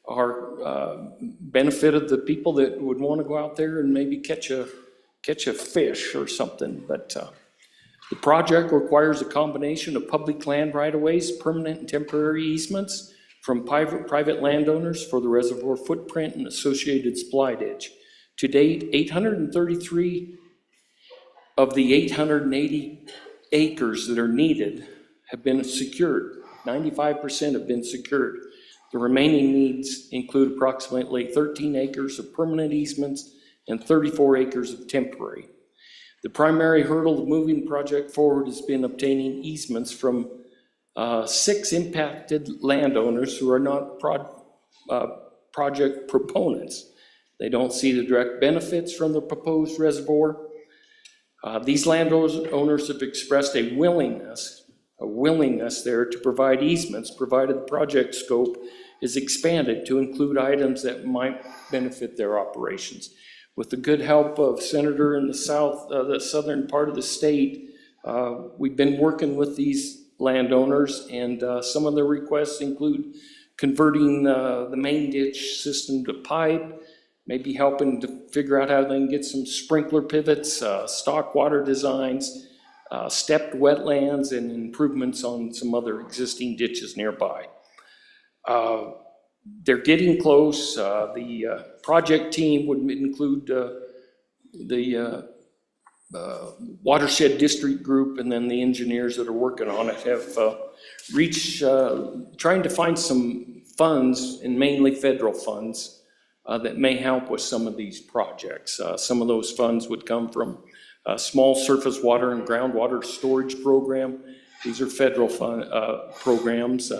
our benefit of the people that would want to go out there and maybe catch a fish or something. But the project requires a combination of public land right-of-ways, permanent and temporary easements from private landowners for the reservoir footprint and associated supply ditch. To date, 833 of the 880 acres that are needed have been secured. 95% have been secured. The remaining needs include approximately 13 acres of permanent easements and 34 acres of temporary. The primary hurdle to moving the project forward has been obtaining easements from 6 impacted landowners who are not project proponents. They don't see the direct benefits from the proposed reservoir. These landowners have expressed a willingness there to provide easements, provided the project scope is expanded to include items that might benefit their operations. With the good help of Senator in the southern part of the state, we've been working with these landowners, and some of the requests include converting the main ditch system to pipe, maybe helping to figure out how they can get some sprinkler pivots, stock water designs, stepped wetlands, and improvements on some other existing ditches nearby. They're getting close. The project team would include the watershed district group, and then the engineers that are working on it have reached, trying to find some funds, and mainly federal funds, that may help with some of these projects. Some of those funds would come from a small surface water and groundwater storage program. These are federal programs.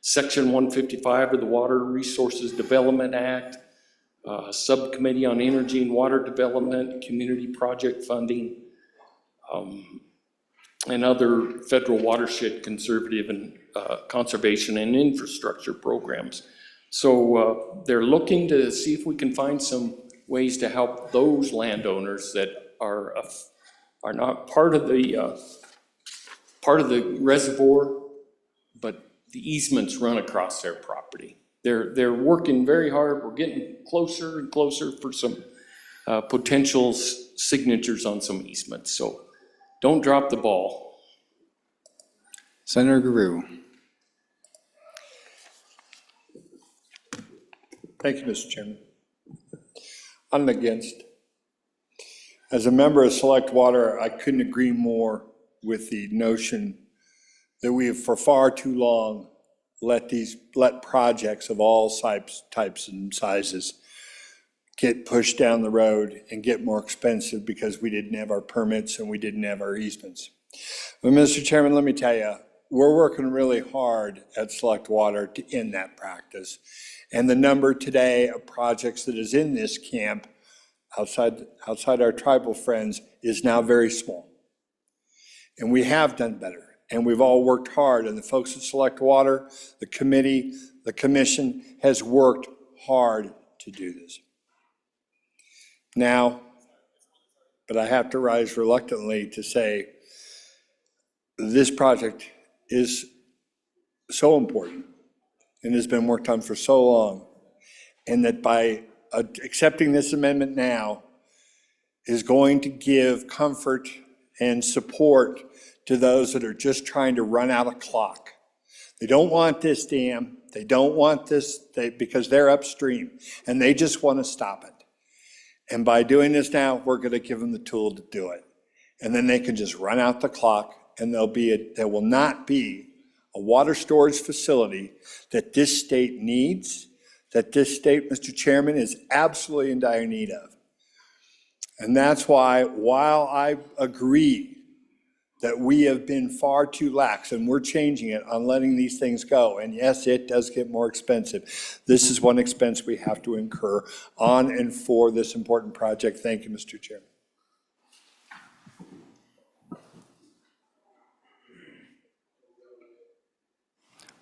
Section 155 of the Water Resources Development Act, Subcommittee on Energy and Water Development, Community Project Funding, and other federal watershed conservative and conservation and infrastructure programs. So they're looking to see if we can find some ways to help those landowners that are not part of the reservoir, but the easements run across their property. They're working very hard. We're getting closer and closer for some potential signatures on some easements. So don't drop the ball. Senator Guru. Thank you, Mr. Chairman. I'm against. As a member of Select Water, I couldn't agree more with the notion that we have for far too long let projects of all types and sizes get pushed down the road and get more expensive because we didn't have our permits and we didn't have our easements. But Mr. Chairman, let me tell you, we're working really hard at Select Water to end that practice. And the number today of projects that is in this camp outside our tribal friends is now very small. And we have done better. And we've all worked hard, and the folks at Select Water, the committee, the commission has worked hard to do this. Now, but I have to rise reluctantly to say this project is so important and has been worked on for so long, and that by accepting this amendment now is going to give comfort and support to those that are just trying to run out of clock. They don't want this dam. They don't want this because they're upstream and they just want to stop it. And by doing this now, we're going to give them the tool to do it. And then they can just run out the clock, and there will not be a water storage facility that this state needs, that this state, Mr. Chairman, is absolutely in dire need of. And that's why, while I agree that we have been far too lax, and we're changing it on letting these things go. And yes, it does get more expensive. This is one expense we have to incur on and for this important project. Thank you, Mr. Chairman.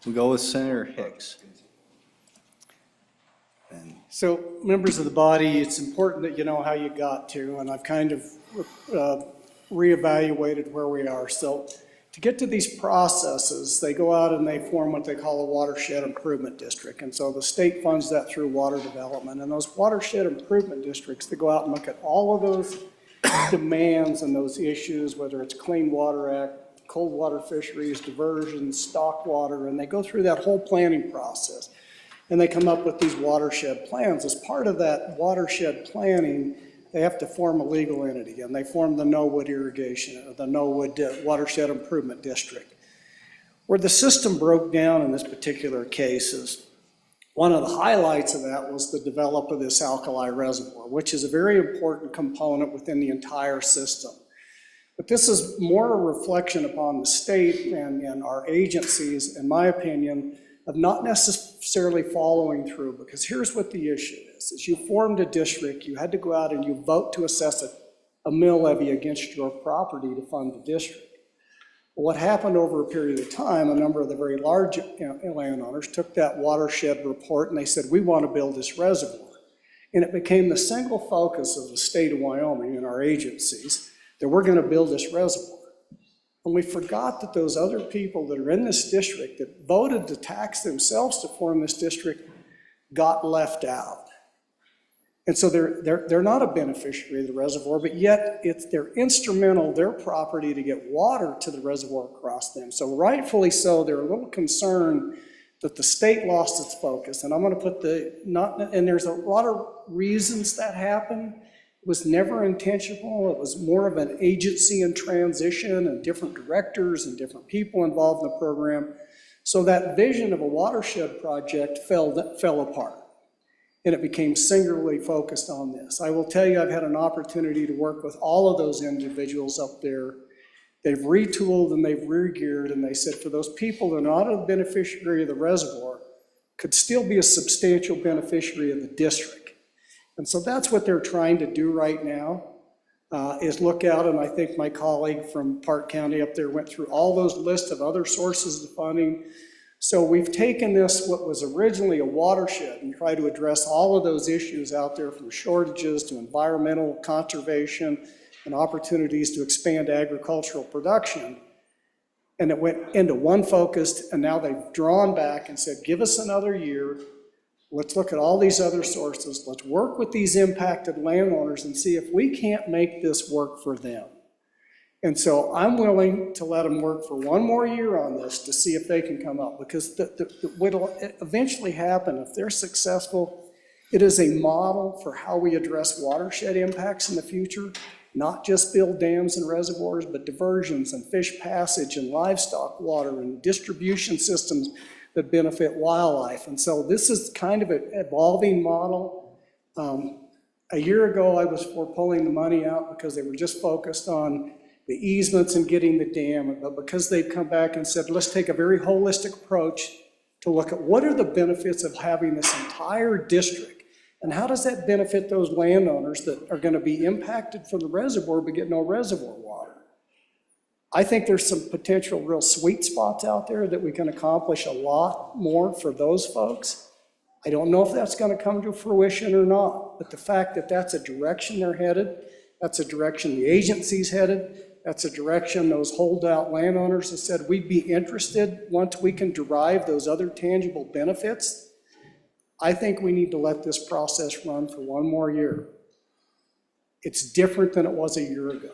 We go with Senator Hicks. So, members of the body, it's important that you know how you got to, and I've kind of reevaluated where we are. So to get to these processes, they go out and they form what they call a watershed improvement district. And so the state funds that through water development. And those watershed improvement districts, they go out and look at all of those demands and those issues, whether it's Clean Water Act, cold water fisheries, diversion, stock water, and they go through that whole planning process. And they come up with these watershed plans. As part of that watershed planning, they have to form a legal entity, and they form the Norwood Irrigation, or the Norwood Watershed Improvement District. Where the system broke down in this particular case is, one of the highlights of that was the development of this alkali reservoir, which is a very important component within the entire system. But this is more a reflection upon the state and our agencies, in my opinion, of not necessarily following through, because here's what the issue is you formed a district, you had to go out and you vote to assess a mill levy against your property to fund the district. What happened over a period of time, a number of the very large landowners took that watershed report and they said, we want to build this reservoir. And it became the single focus of the state of Wyoming and our agencies that we're going to build this reservoir. And we forgot that those other people that are in this district that voted to tax themselves to form this district got left out. And so they're not a beneficiary of the reservoir, but yet they're instrumental, their property, to get water to the reservoir across them. So rightfully so, they're a little concerned that the state lost its focus. And I'm going to put and there's a lot of reasons that happened. It was never intentional. It was more of an agency in transition and different directors and different people involved in the program. So that vision of a watershed project fell apart. And it became singularly focused on this. I will tell you, I've had an opportunity to work with all of those individuals up there. They've retooled and they've re-geared, and they said for those people that are not a beneficiary of the reservoir could still be a substantial beneficiary of the district. And so that's what they're trying to do right now, is look out, and I think my colleague from Park County up there went through all those lists of other sources of funding. So we've taken this, what was originally a watershed, and tried to address all of those issues out there, from shortages to environmental conservation and opportunities to expand agricultural production. And it went into one focused, and now they've drawn back and said, give us another year. Let's look at all these other sources. Let's work with these impacted landowners and see if we can't make this work for them. And so I'm willing to let them work for one more year on this to see if they can come up, because what'll eventually happen, if they're successful, it is a model for how we address watershed impacts in the future, not just build dams and reservoirs, but diversions and fish passage and livestock water and distribution systems that benefit wildlife. And so this is kind of an evolving model. A year ago, I was for pulling the money out because they were just focused on the easements and getting the dam, but because they've come back and said, let's take a very holistic approach to look at what are the benefits of having this entire district, and how does that benefit those landowners that are going to be impacted from the reservoir but get no reservoir water. I think there's some potential real sweet spots out there that we can accomplish a lot more for those folks. I don't know if that's going to come to fruition or not, but the fact that that's a direction they're headed, that's a direction the agency's headed, that's a direction those holdout landowners have said we'd be interested once we can derive those other tangible benefits. I think we need to let this process run for one more year. It's different than it was a year ago.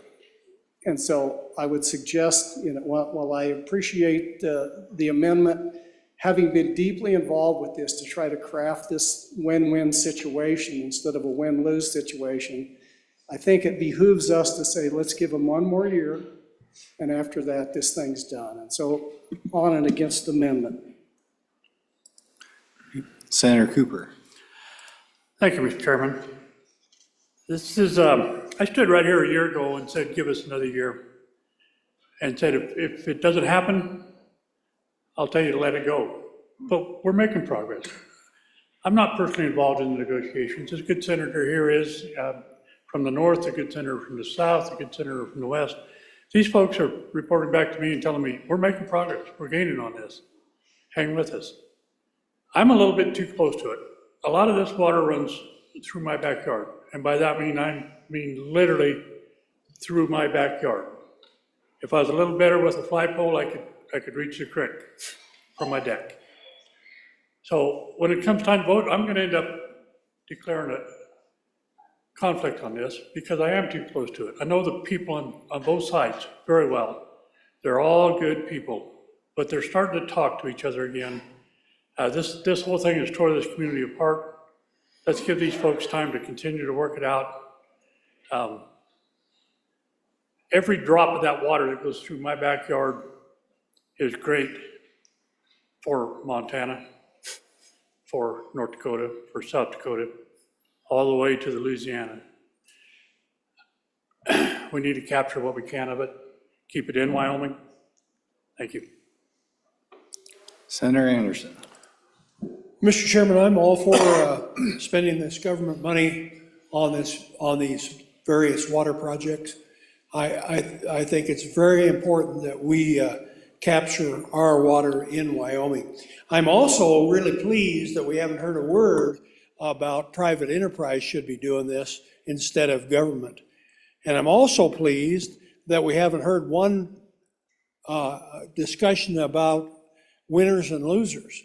And so I would suggest, while I appreciate the amendment, having been deeply involved with this to try to craft this win-win situation instead of a win-lose situation, I think it behooves us to say, let's give them one more year, and after that, this thing's done. And so on and against the amendment. Senator Cooper. Thank you, Mr. Chairman. This is, I stood right here a year ago and said, give us another year. And said, if it doesn't happen, I'll tell you to let it go. But we're making progress. I'm not personally involved in the negotiations. This good senator here is from the north, a good senator from the south, a good senator from the west. These folks are reporting back to me and telling me, we're making progress, we're gaining on this. Hang with us. I'm a little bit too close to it. A lot of this water runs through my backyard. And by that I mean literally through my backyard. If I was a little better with a flagpole, I could reach the creek from my deck. So when it comes time to vote, I'm gonna end up declaring a conflict on this because I am too close to it. I know the people on both sides very well. They're all good people, but they're starting to talk to each other again. This whole thing has tore this community apart. Let's give these folks time to continue to work it out. Every drop of that water that goes through my backyard is great for Montana, for North Dakota, for South Dakota, all the way to the Louisiana. We need to capture what we can of it, keep it in Wyoming. Thank you. Senator Anderson. Mr. Chairman, I'm all for spending this government money on these various water projects. I think it's very important that we capture our water in Wyoming. I'm also really pleased that we haven't heard a word about private enterprise should be doing this instead of government. And I'm also pleased that we haven't heard one discussion about winners and losers.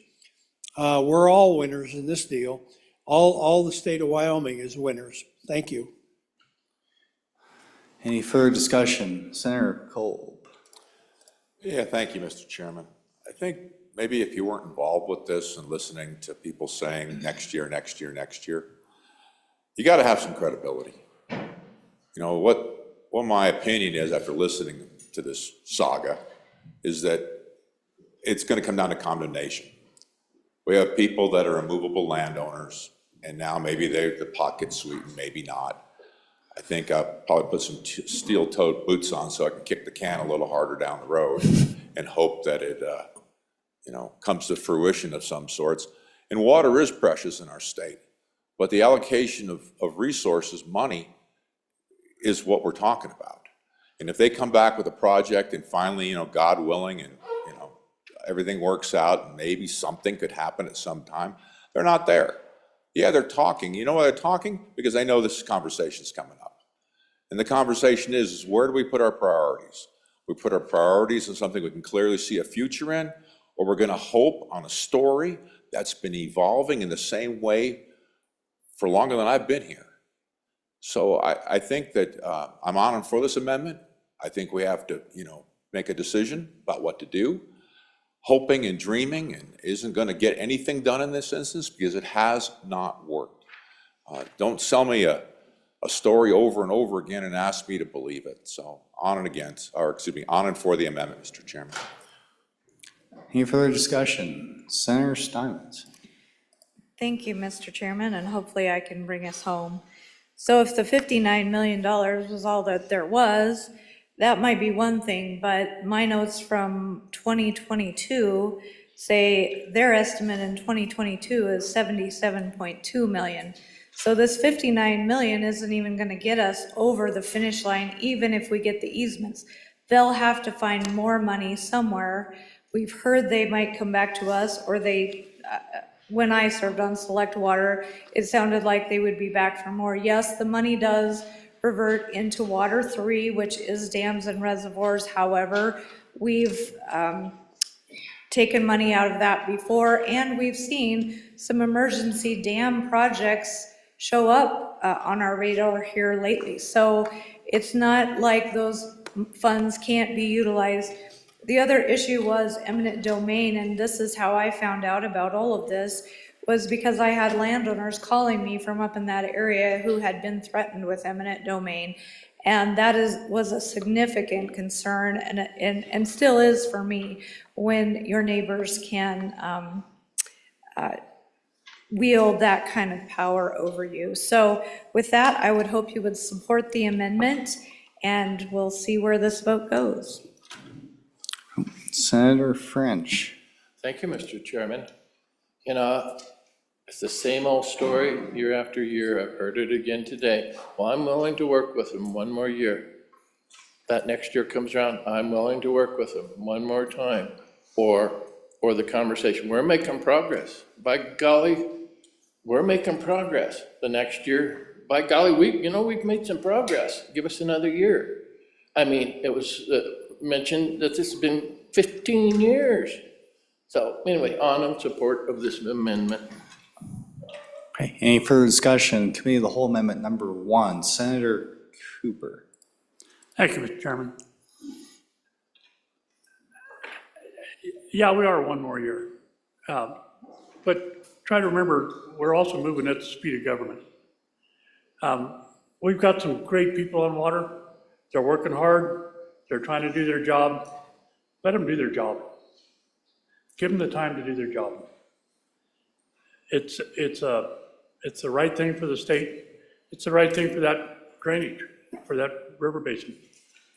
We're all winners in this deal. All the state of Wyoming is winners. Thank you. Any further discussion? Senator Kolb. Yeah, thank you, Mr. Chairman. I think maybe if you weren't involved with this and listening to people saying next year, next year, next year, you got to have some credibility. You know, what my opinion is after listening to this saga is that it's going to come down to condemnation. We have people that are immovable landowners, and now maybe they're the pocket sweetened, maybe not. I think I'll probably put some steel-toed boots on so I can kick the can a little harder down the road and hope that it, comes to fruition of some sorts. And water is precious in our state, but the allocation of resources, money, is what we're talking about. And if they come back with a project and finally, God willing, and everything works out and maybe something could happen at some time, they're not there. Yeah, they're talking. You know why they're talking? Because they know this conversation's coming up. And the conversation is where do we put our priorities? We put our priorities in something we can clearly see a future in, or we're going to hope on a story that's been evolving in the same way for longer than I've been here. So I think that I'm on and for this amendment. I think we have to, make a decision about what to do. Hoping and dreaming and isn't going to get anything done in this instance because it has not worked. Don't sell me a story over and over again and ask me to believe it. So on and for the amendment, Mr. Chairman. Any further discussion? Senator Steinmetz. Thank you, Mr. Chairman, and hopefully I can bring us home. So if the $59 million was all that there was, that might be one thing, but my notes from 2022 say their estimate in 2022 is 77.2 million. So this 59 million isn't even going to get us over the finish line, even if we get the easements. They'll have to find more money somewhere. We've heard they might come back to us, or when I served on Select Water, it sounded like they would be back for more. Yes, the money does revert into Water 3, which is dams and reservoirs. However, we've taken money out of that before, and we've seen some emergency dam projects show up on our radar here lately. So it's not like those funds can't be utilized. The other issue was eminent domain, and this is how I found out about all of this, was because I had landowners calling me from up in that area who had been threatened with eminent domain. And that was a significant concern, and still is for me, when your neighbors can wield that kind of power over you. So with that, I would hope you would support the amendment, and we'll see where this vote goes. Senator French. Thank you, Mr. Chairman. It's the same old story year after year. I've heard it again today. Well, I'm willing to work with them one more year. That next year comes around, I'm willing to work with them one more time. Or the conversation, we're making progress. By golly, we're making progress. The next year, by golly, we've made some progress. Give us another year. I mean, it was mentioned that this has been 15 years. So anyway, on in support of this amendment. Okay, any further discussion? Committee of the Whole Amendment number 1, Senator Cooper. Thank you, Mr. Chairman. Yeah, we are one more year. But try to remember, we're also moving at the speed of government. We've got some great people on water. They're working hard. They're trying to do their job. Let them do their job. Give them the time to do their job. It's the right thing for the state. It's the right thing for that drainage, for that river basin.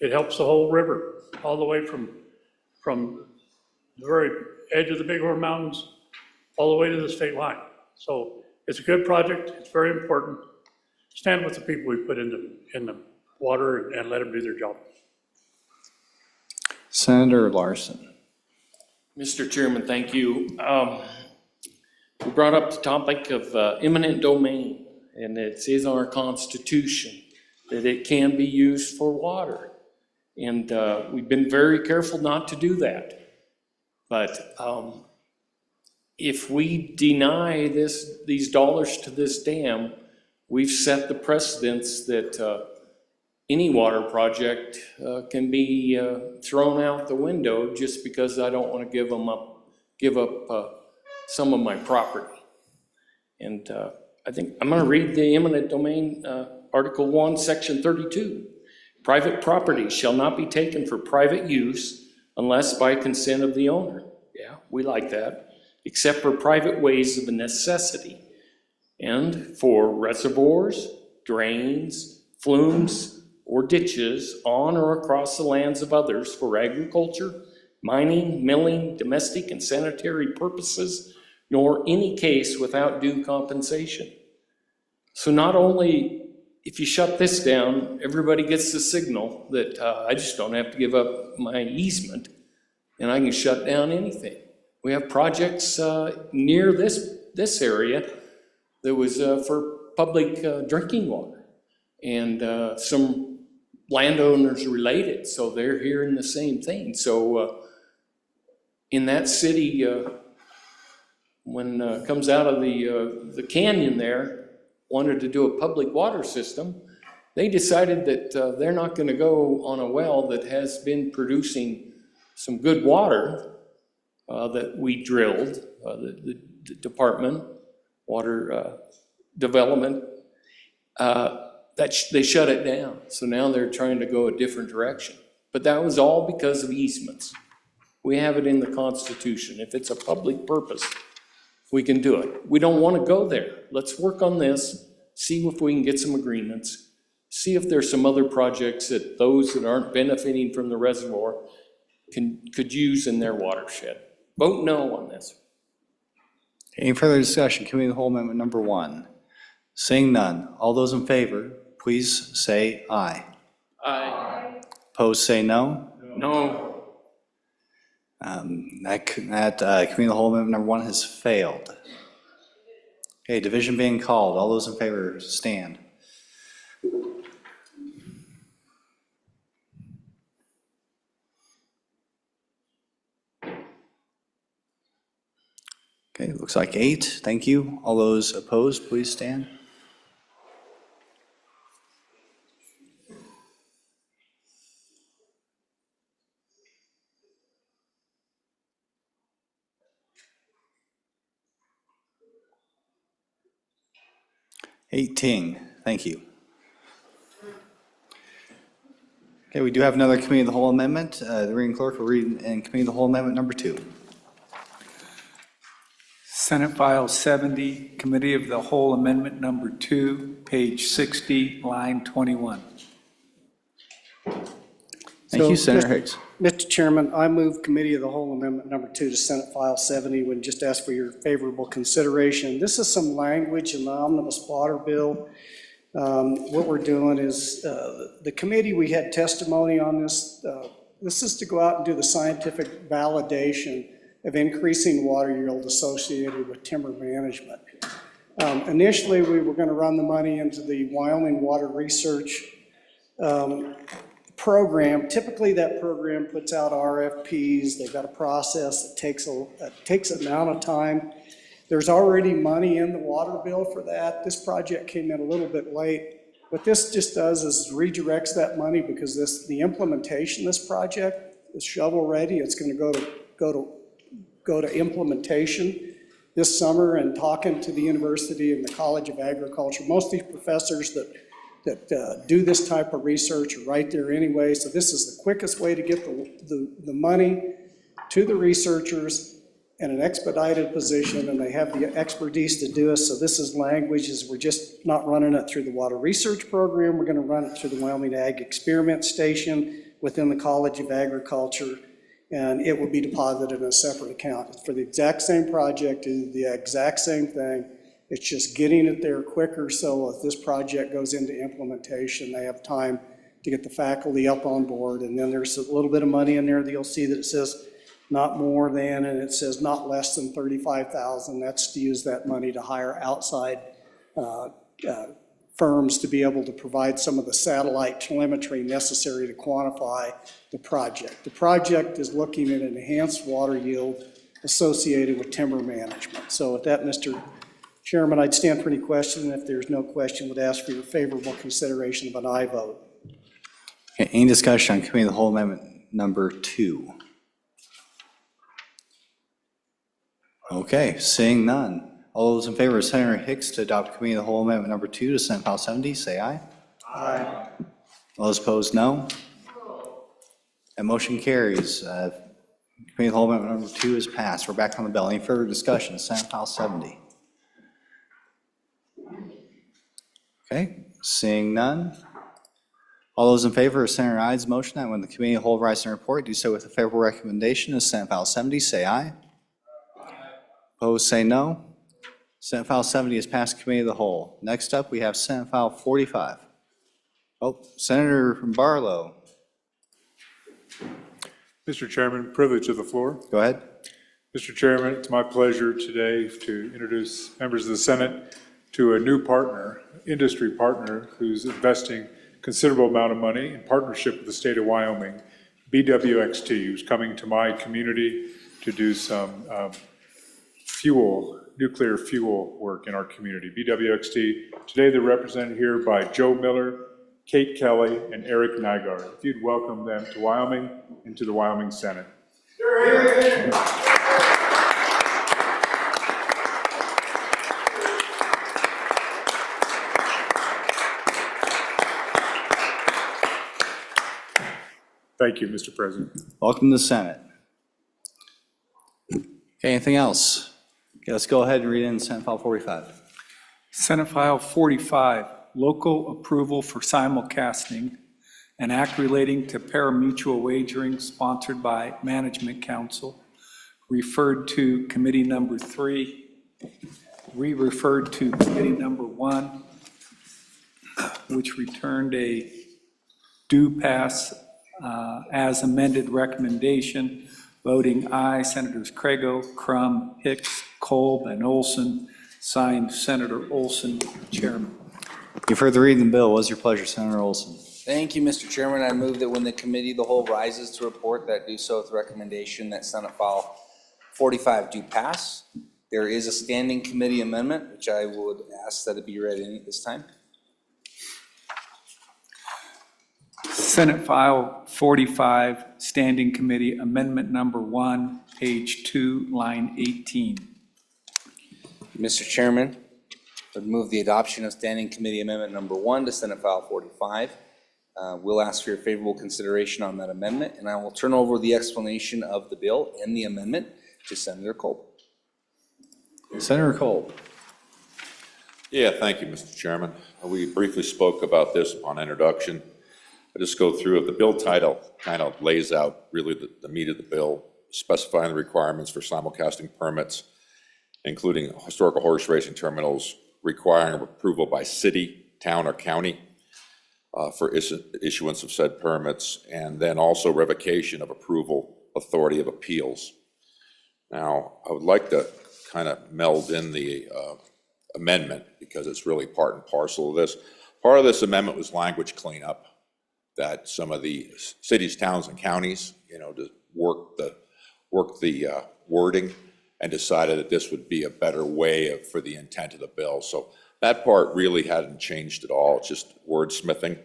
It helps the whole river, all the way from the very edge of the Bighorn Mountains all the way to the state line. So it's a good project. It's very important. stand with the people we put in the water and let them do their job. Senator Larson. Mr. Chairman, thank you. We brought up the topic of eminent domain, and it says in our Constitution that it can be used for water. And we've been very careful not to do that. But if we deny these dollars to this dam, we've set the precedence that any water project can be thrown out the window just because I don't want to give up some of my property. And I think I'm going to read the eminent domain, Article 1, Section 32. Private property shall not be taken for private use unless by consent of the owner. Yeah, we like that. Except for private ways of a necessity, and for reservoirs, drains, flumes, or ditches on or across the lands of others for agriculture, mining, milling, domestic and sanitary purposes, nor any case without due compensation. So not only, if you shut this down, everybody gets the signal that I just don't have to give up my easement and I can shut down anything. We have projects near this area that was for public drinking water, and some landowners related, so they're hearing the same thing. So in that city, when comes out of the canyon there, wanted to do a public water system, they decided that they're not going to go on a well that has been producing some good water that we drilled, the department, water development, that they shut it down. So now they're trying to go a different direction. But that was all because of easements. We have it in the Constitution. If it's a public purpose, we can do it. We don't want to go there. Let's work on this, see if we can get some agreements, see if there's some other projects that those that aren't benefiting from the reservoir could use in their watershed. Vote no on this. Any further discussion? Committee of the Whole Amendment number 1. Seeing none, all those in favor, please say aye. Aye. Opposed, say no. No. That Committee of the Whole Amendment number 1 has failed. Okay, division being called. All those in favor stand. Okay, looks like 8. Thank you. All those opposed, please stand. Thank you. Okay, we do have another Committee of the Whole Amendment. The reading clerk will read in Committee of the Whole Amendment number 2. Senate File 70, Committee of the Whole Amendment number 2, page 60, line 21. Thank you, Senator Higgs. Mr. Chairman, I move Committee of the Whole Amendment number 2 to Senate File 70. Would just ask for your favorable consideration. This is some language in the omnibus water bill. What we're doing is, the committee, we had testimony on this. This is to go out and do the scientific validation of increasing water yield associated with timber management. Initially, we were going to run the money into the Wyoming Water Research program. Typically, that program puts out RFPs. They've got a process that takes an amount of time. There's already money in the water bill for that. This project came in a little bit late. What this just does is redirects that money, because the implementation of this project is shovel ready. It's going to go to implementation this summer, and talking to the university and the College of Agriculture. Most of these professors that do this type of research are right there anyway. So this is the quickest way to get the money to the researchers in an expedited position, and they have the expertise to do it. So this is language, we're just not running it through the water research program. We're going to run it through the Wyoming Ag Experiment Station within the College of Agriculture, and it will be deposited in a separate account. It's for the exact same project, do the exact same thing, It's just getting it there quicker, so if this project goes into implementation, they have time to get the faculty up on board. And then there's a little bit of money in there that you'll see that it says not more than, and it says not less than $35,000. That's to use that money to hire outside firms to be able to provide some of the satellite telemetry necessary to quantify the project. The project is looking at an enhanced water yield associated with timber management. So with that, Mr. Chairman, I'd stand for any question, and if there's no question, would ask for your favorable consideration of an aye vote. Okay, any discussion on committee of the whole amendment number 2? Okay, seeing none. All those in favor of Senator Hicks to adopt committee of the whole amendment number 2 to Senate File 70, say aye. Aye. All those opposed, no. That motion carries. Committee of the whole amendment number 2 is passed. We're back on the bill. Any further discussion? Senate File 70. Okay, seeing none. All those in favor of Senator Ide's motion that when the committee of the whole rise and report, do so with a favorable recommendation of Senate File 70, say aye. Opposed, say no. Senate File 70 is passed committee of the whole. Next up, we have Senate File 45. Oh, Senator Barlow. Mr. Chairman, privilege of the floor. Go ahead. Mr. Chairman, it's my pleasure today to introduce members of the Senate to a new partner, industry partner, who's investing considerable amount of money in partnership with the state of Wyoming, BWXT, who's coming to my community to do some nuclear fuel work in our community. BWXT, today they're represented here by Joe Miller, Kate Kelly, and Eric Nygaard. If you'd welcome them to Wyoming and to the Wyoming Senate. Thank you, Mr. President. Welcome to the Senate. Okay, anything else? Okay, let's go ahead and read in Senate File 45. Senate File 45, local approval for simulcasting, an act relating to parimutuel wagering sponsored by Management Council, referred to committee number 3, re-referred to committee number 1, which returned a due pass as amended recommendation, voting aye, Senators Craigo, Crum, Hicks, Kolb, and Olson, signed Senator Olson, Chairman. You've heard the reading of the bill. What is your pleasure, Senator Olson? Thank you, Mr. Chairman. I move that when the committee of the whole rises to report, that do so with recommendation that Senate File 45 do pass. There is a standing committee amendment, which I would ask that it be read in at this time. Senate File 45, Standing Committee Amendment Number 1, page 2, line 18. Mr. Chairman, I would move the adoption of Standing Committee Amendment Number 1 to Senate File 45. We'll ask for your favorable consideration on that amendment, and I will turn over the explanation of the bill and the amendment to Senator Kolb. Senator Kolb. Yeah, thank you, Mr. Chairman. We briefly spoke about this upon introduction. I just go through it. The bill title kind of lays out really the meat of the bill, specifying the requirements for simulcasting permits, including historical horse racing terminals, requiring approval by city, town, or county for issuance of said permits, and then also revocation of approval authority of appeals. Now, I would like to kind of meld in the amendment because it's really part and parcel of this. Part of this amendment was language cleanup, that some of the cities, towns, and counties, to work the wording and decided that this would be a better way for the intent of the bill. So that part really hadn't changed at all. It's just wordsmithing.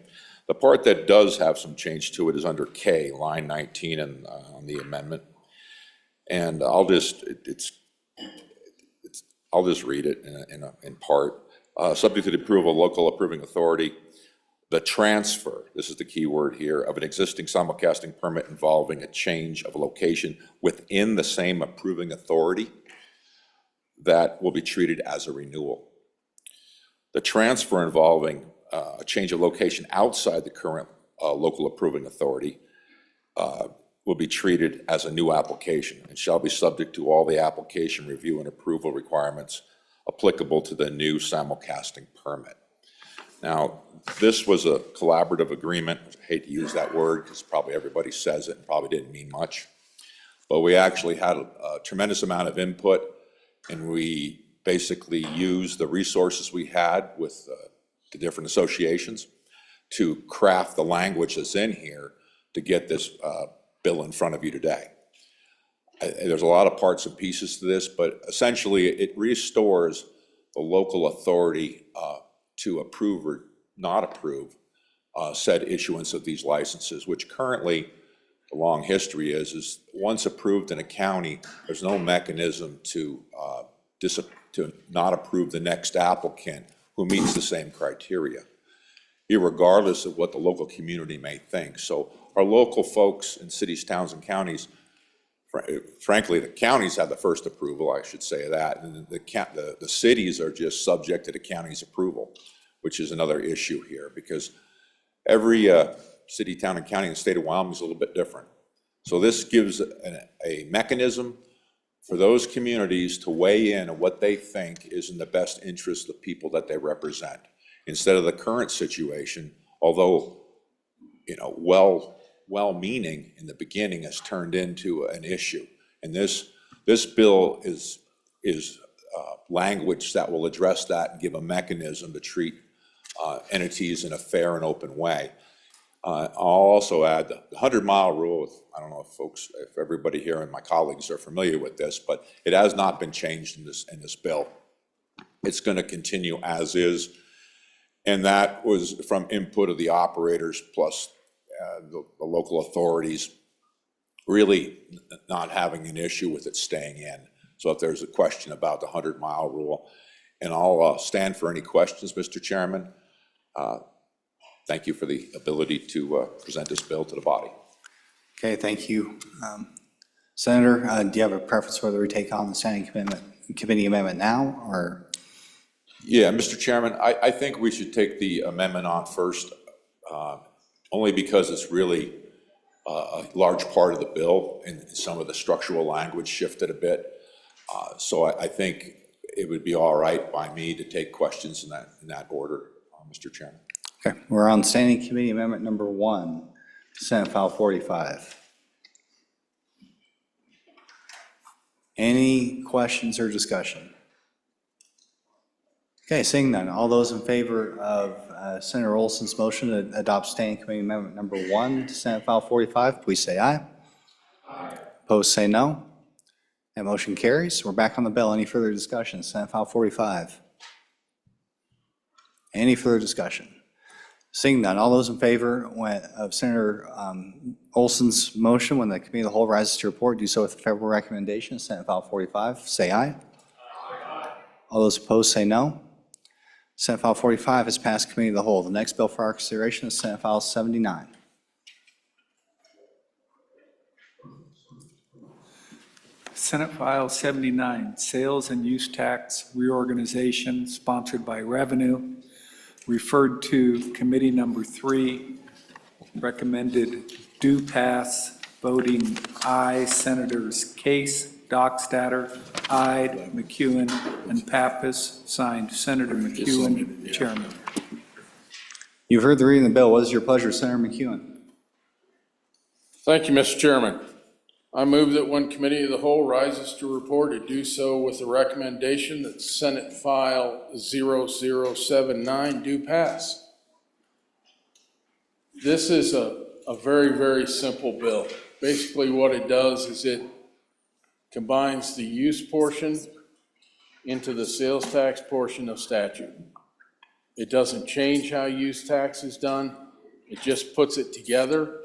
The part that does have some change to it is under K, line 19 on the amendment. And I'll just read it in part. Subject to the approval of local approving authority, the transfer, this is the key word here, of an existing simulcasting permit involving a change of location within the same approving authority, that will be treated as a renewal. The transfer involving a change of location outside the current local approving authority will be treated as a new application and shall be subject to all the application review and approval requirements applicable to the new simulcasting permit. Now, this was a collaborative agreement. I hate to use that word because probably everybody says it and probably didn't mean much. But we actually had a tremendous amount of input, and we basically used the resources we had with the different associations to craft the language that's in here to get this bill in front of you today. There's a lot of parts and pieces to this, but essentially it restores the local authority to approve or not approve said issuance of these licenses, which currently the long history is once approved in a county, there's no mechanism to not approve the next applicant who meets the same criteria, irregardless of what the local community may think. So our local folks in cities, towns, and counties, frankly, the counties have the first approval, I should say that, and the cities are just subject to the county's approval, which is another issue here, because every city, town, and county in the state of Wyoming is a little bit different. So this gives a mechanism for those communities to weigh in on what they think is in the best interest of the people that they represent, instead of the current situation, although, you know, well-meaning in the beginning, has turned into an issue. And this bill is language that will address that and give a mechanism to treat entities in a fair and open way. I'll also add the 100-mile rule. I don't know if everybody here and my colleagues are familiar with this, but it has not been changed in this bill. It's going to continue as is, and that was from input of the operators plus the local authorities really not having an issue with it staying in. So if there's a question about the 100-mile rule, and I'll stand for any questions, Mr. Chairman. Thank you for the ability to present this bill to the body. Okay, thank you. Senator, do you have a preference whether we take on the standing committee amendment now, or? Yeah, Mr. Chairman, I think we should take the amendment on first, only because it's really a large part of the bill, and some of the structural language shifted a bit. So I think it would be all right by me to take questions in that order, Mr. Chairman. Okay, we're on standing committee amendment number 1, Senate File 45. Any questions or discussion? Okay, seeing none, all those in favor of Senator Olson's motion to adopt standing committee amendment number 1 to Senate File 45, please say aye. Aye. Opposed, say no. That motion carries. We're back on the bill. Any further discussion? Senate File 45. Any further discussion? Seeing none, all those in favor of Senator Olson's motion when the committee of the whole rises to report, do so with the favorable recommendation, Senate File 45, say aye. Aye. All those opposed, say no. Senate File 45 has passed committee of the whole. The next bill for our consideration is Senate File 79. Senate File 79, Sales and Use Tax Reorganization, sponsored by Revenue, referred to Committee Number 3, recommended do pass, voting aye, Senators Case, Dockstader, Ide, McEwen, and Pappas, signed Senator McEwen, Chairman. You've heard the reading of the bill. What is your pleasure, Senator McEwen? Thank you, Mr. Chairman. I move that when committee of the whole rises to report, it do so with the recommendation that Senate File 0079 do pass. This is a very, very simple bill. Basically what it does is it combines the use portion into the sales tax portion of statute. It doesn't change how use tax is done. It just puts it together,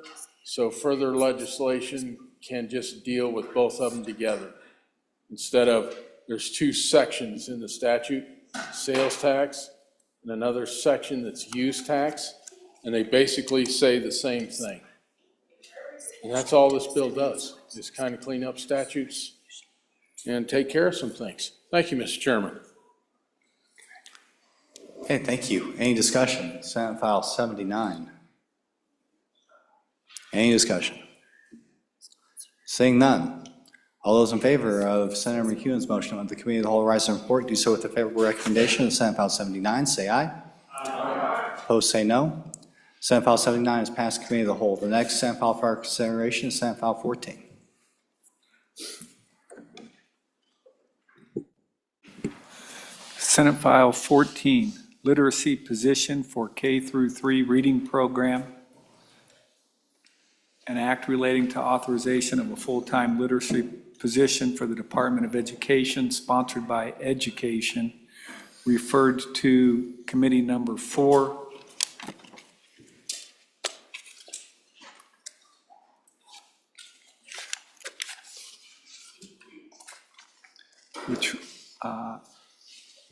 so further legislation can just deal with both of them together. Instead of, there's 2 sections in the statute, sales tax, and another section that's use tax, and they basically say the same thing. And that's all this bill does, is kind of clean up statutes and take care of some things. Thank you, Mr. Chairman. Okay, thank you. Any discussion? Senate File 79. Any discussion? Seeing none. All those in favor of Senator McEwen's motion on the Committee of the Whole Rise and Report, do so with the favorable recommendation of Senate File 79, say aye. Aye. Opposed, say no. Senate File 79 is passed Committee of the Whole. The next Senate File for our consideration is Senate File 14. Senate File 14, Literacy Position for K through 3 Reading Program. An act relating to authorization of a full-time literacy position for the Department of Education, sponsored by Education, referred to Committee Number 4. Which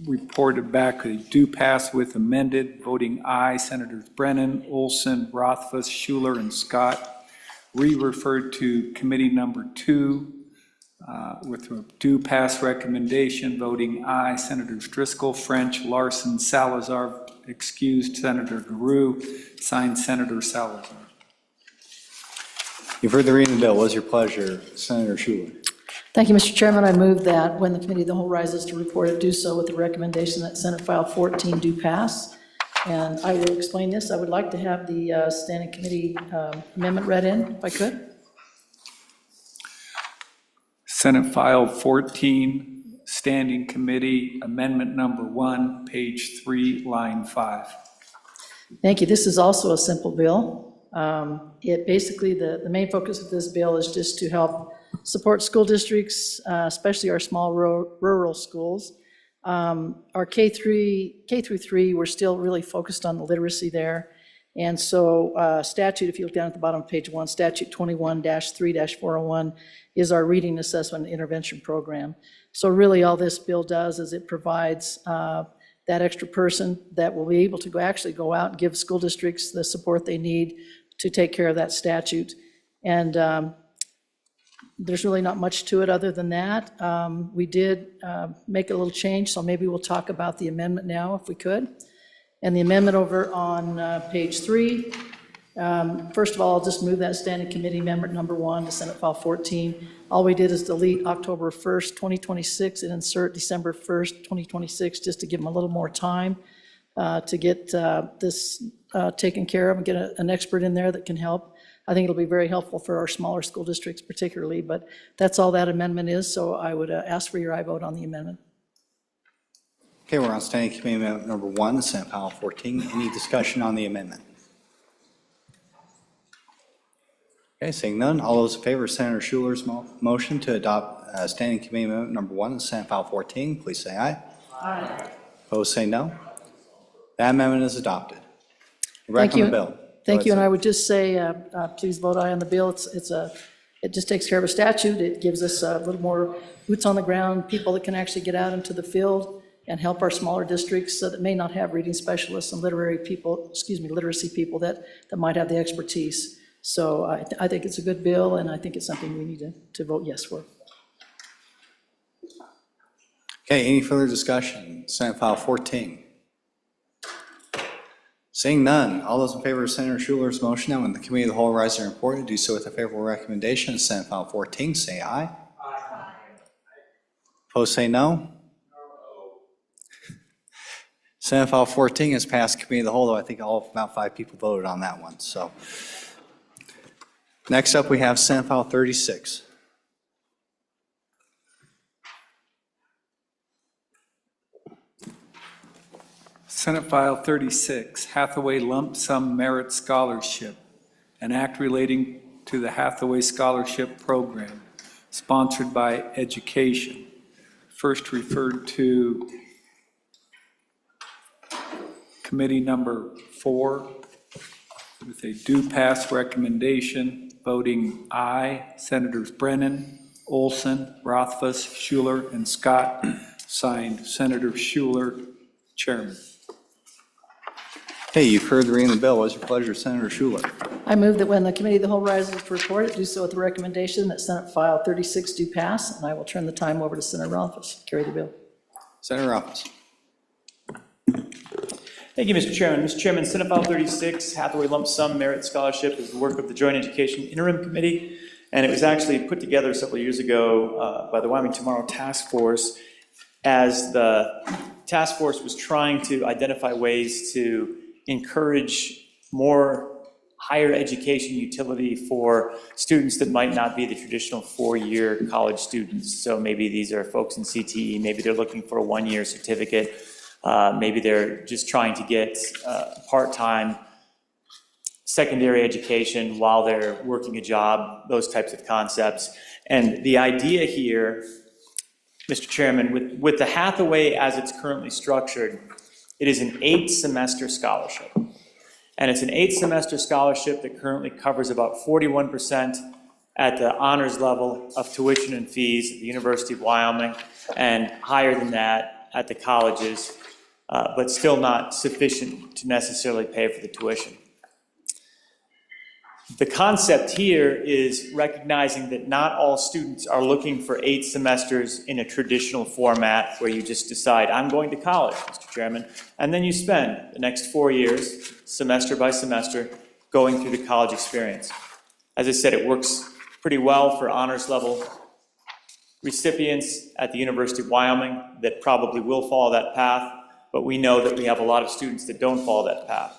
reported back they do pass with amended, voting aye, Senators Brennan, Olson, Rothfuss, Schuler, and Scott. Re-referred to Committee Number 2 with a do pass recommendation, voting aye, Senators Driscoll, French, Larson, Salazar, excused Senator Garou, signed Senator Salazar. You've heard the reading of the bill. What is your pleasure, Senator Schuler? Thank you, Mr. Chairman. I move that when the Committee of the Whole rises to report it, do so with the recommendation that Senate File 14 do pass. And I will explain this. I would like to have the Standing Committee amendment read in, if I could. Senate File 14, Standing Committee Amendment Number 1, page 3, line 5. Thank you. This is also a simple bill. It basically, the main focus of this bill is just to help support school districts, especially our small rural schools. Our K through 3, we're still really focused on the literacy there. And so statute, if you look down at the bottom of page 1, statute 21-3-401 is our reading assessment and intervention program. So really all this bill does is it provides that extra person that will be able to actually go out and give school districts the support they need to take care of that statute. And there's really not much to it other than that. We did make a little change, so maybe we'll talk about the amendment now if we could. And the amendment over on page 3, first of all, I'll just move that Standing Committee Amendment Number 1 to Senate File 14. All we did is delete October 1st, 2026 and insert December 1st, 2026, just to give them a little more time to get this taken care of and get an expert in there that can help. I think it'll be very helpful for our smaller school districts particularly, but that's all that amendment is, so I would ask for your aye vote on the amendment. Okay, we're on Standing Committee Amendment Number 1, Senate File 14. Any discussion on the amendment? Okay, seeing none, all those in favor of Senator Schuler's motion to adopt Standing Committee Amendment Number 1, Senate File 14, please say aye. Aye. Opposed, say no. That amendment is adopted. Thank you. On the bill. Thank you, and I would just say, please vote aye on the bill. It just takes care of a statute. It gives us a little more boots on the ground, people that can actually get out into the field and help our smaller districts that may not have reading specialists and literacy people that might have the expertise. So I think it's a good bill, and I think it's something we need to vote yes for. Okay, any further discussion? Senate File 14. Seeing none, all those in favor of Senator Schuler's motion and when the Committee of the Whole rise and report, do so with a favorable recommendation. Senate File 14, say aye. Aye. Opposed, say no. Senate File 14 has passed Committee of the Whole, though I think about 5 people voted on that one. So next up, we have Senate File 36. Senate File 36, Hathaway Lump Sum Merit Scholarship, an act relating to the Hathaway Scholarship Program, sponsored by Education. First referred to Committee Number 4 with a do pass recommendation, voting aye, Senators Brennan, Olson, Rothfuss, Schuler, and Scott, signed Senator Schuler, Chairman. Okay, you've heard the reading of the bill. What is your pleasure, Senator Schuler? I move that when the Committee of the Whole rises to report it, do so with the recommendation that Senate File 36 do pass, and I will turn the time over to Senator Rothfuss to carry the bill. Senator Rothfuss. Thank you, Mr. Chairman. Mr. Chairman, Senate File 36, Hathaway Lump Sum Merit Scholarship, is the work of the Joint Education Interim Committee And it was actually put together several years ago by the Wyoming Tomorrow Task Force, as the task force was trying to identify ways to encourage more higher education utility for students that might not be the traditional four-year college students. So maybe these are folks in CTE, maybe they're looking for a one-year certificate, maybe they're just trying to get part-time secondary education while they're working a job, those types of concepts. And the idea here, Mr. Chairman, with the Hathaway as it's currently structured, it is an 8-semester scholarship. And it's an 8-semester scholarship that currently covers about 41% at the honors level of tuition and fees at the University of Wyoming, and higher than that at the colleges, but still not sufficient to necessarily pay for the tuition. The concept here is recognizing that not all students are looking for 8 semesters in a traditional format where you just decide, I'm going to college, Mr. Chairman, and then you spend the next 4 years, semester by semester, going through the college experience. As I said, it works pretty well for honors level recipients at the University of Wyoming that probably will follow that path, but we know that we have a lot of students that don't follow that path.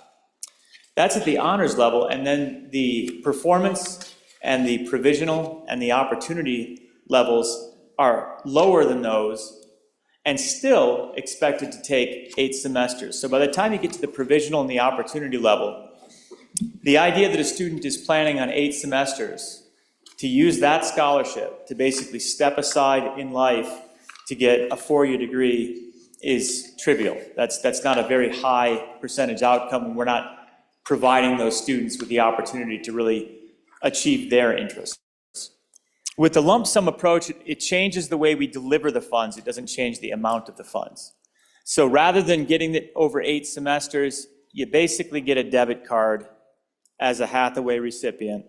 That's at the honors level, and then the performance and the provisional and the opportunity levels are lower than those and still expected to take 8 semesters. So by the time you get to the provisional and the opportunity level, the idea that a student is planning on 8 semesters to use that scholarship to basically step aside in life to get a 4-year degree is trivial. That's not a very high percentage outcome, and we're not providing those students with the opportunity to really achieve their interests. With the lump sum approach, it changes the way we deliver the funds. It doesn't change the amount of the funds. So rather than getting it over 8 semesters, you basically get a debit card as a Hathaway recipient.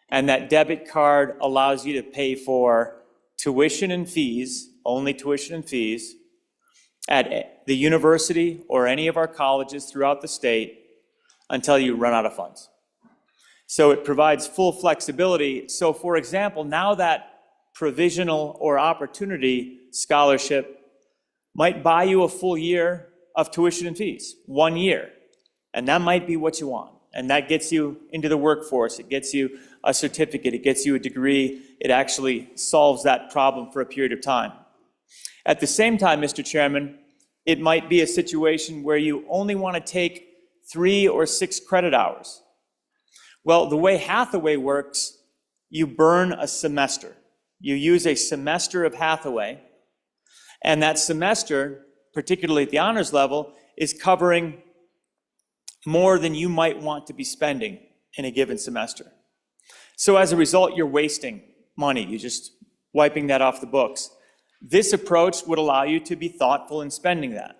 And that debit card allows you to pay for tuition and fees, only tuition and fees, at the university or any of our colleges throughout the state until you run out of funds. So it provides full flexibility. So for example, now that provisional or opportunity scholarship might buy you a full year of tuition and fees, 1 year. And that might be what you want. And that gets you into the workforce. It gets you a certificate. It gets you a degree. It actually solves that problem for a period of time. At the same time, Mr. Chairman, it might be a situation where you only want to take 3 or 6 credit hours. Well, the way Hathaway works, you burn a semester. You use a semester of Hathaway, and that semester, particularly at the honors level, is covering more than you might want to be spending in a given semester. So as a result, you're wasting money. You're just wiping that off the books. This approach would allow you to be thoughtful in spending that.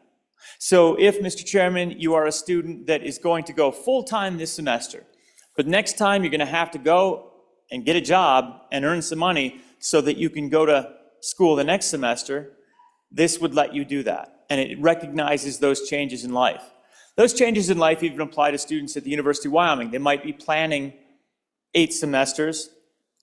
So if, Mr. Chairman, you are a student that is going to go full-time this semester, but next time you're going to have to go and get a job and earn some money so that you can go to school the next semester, this would let you do that. And it recognizes those changes in life. Those changes in life even apply to students at the University of Wyoming. They might be planning 8 semesters.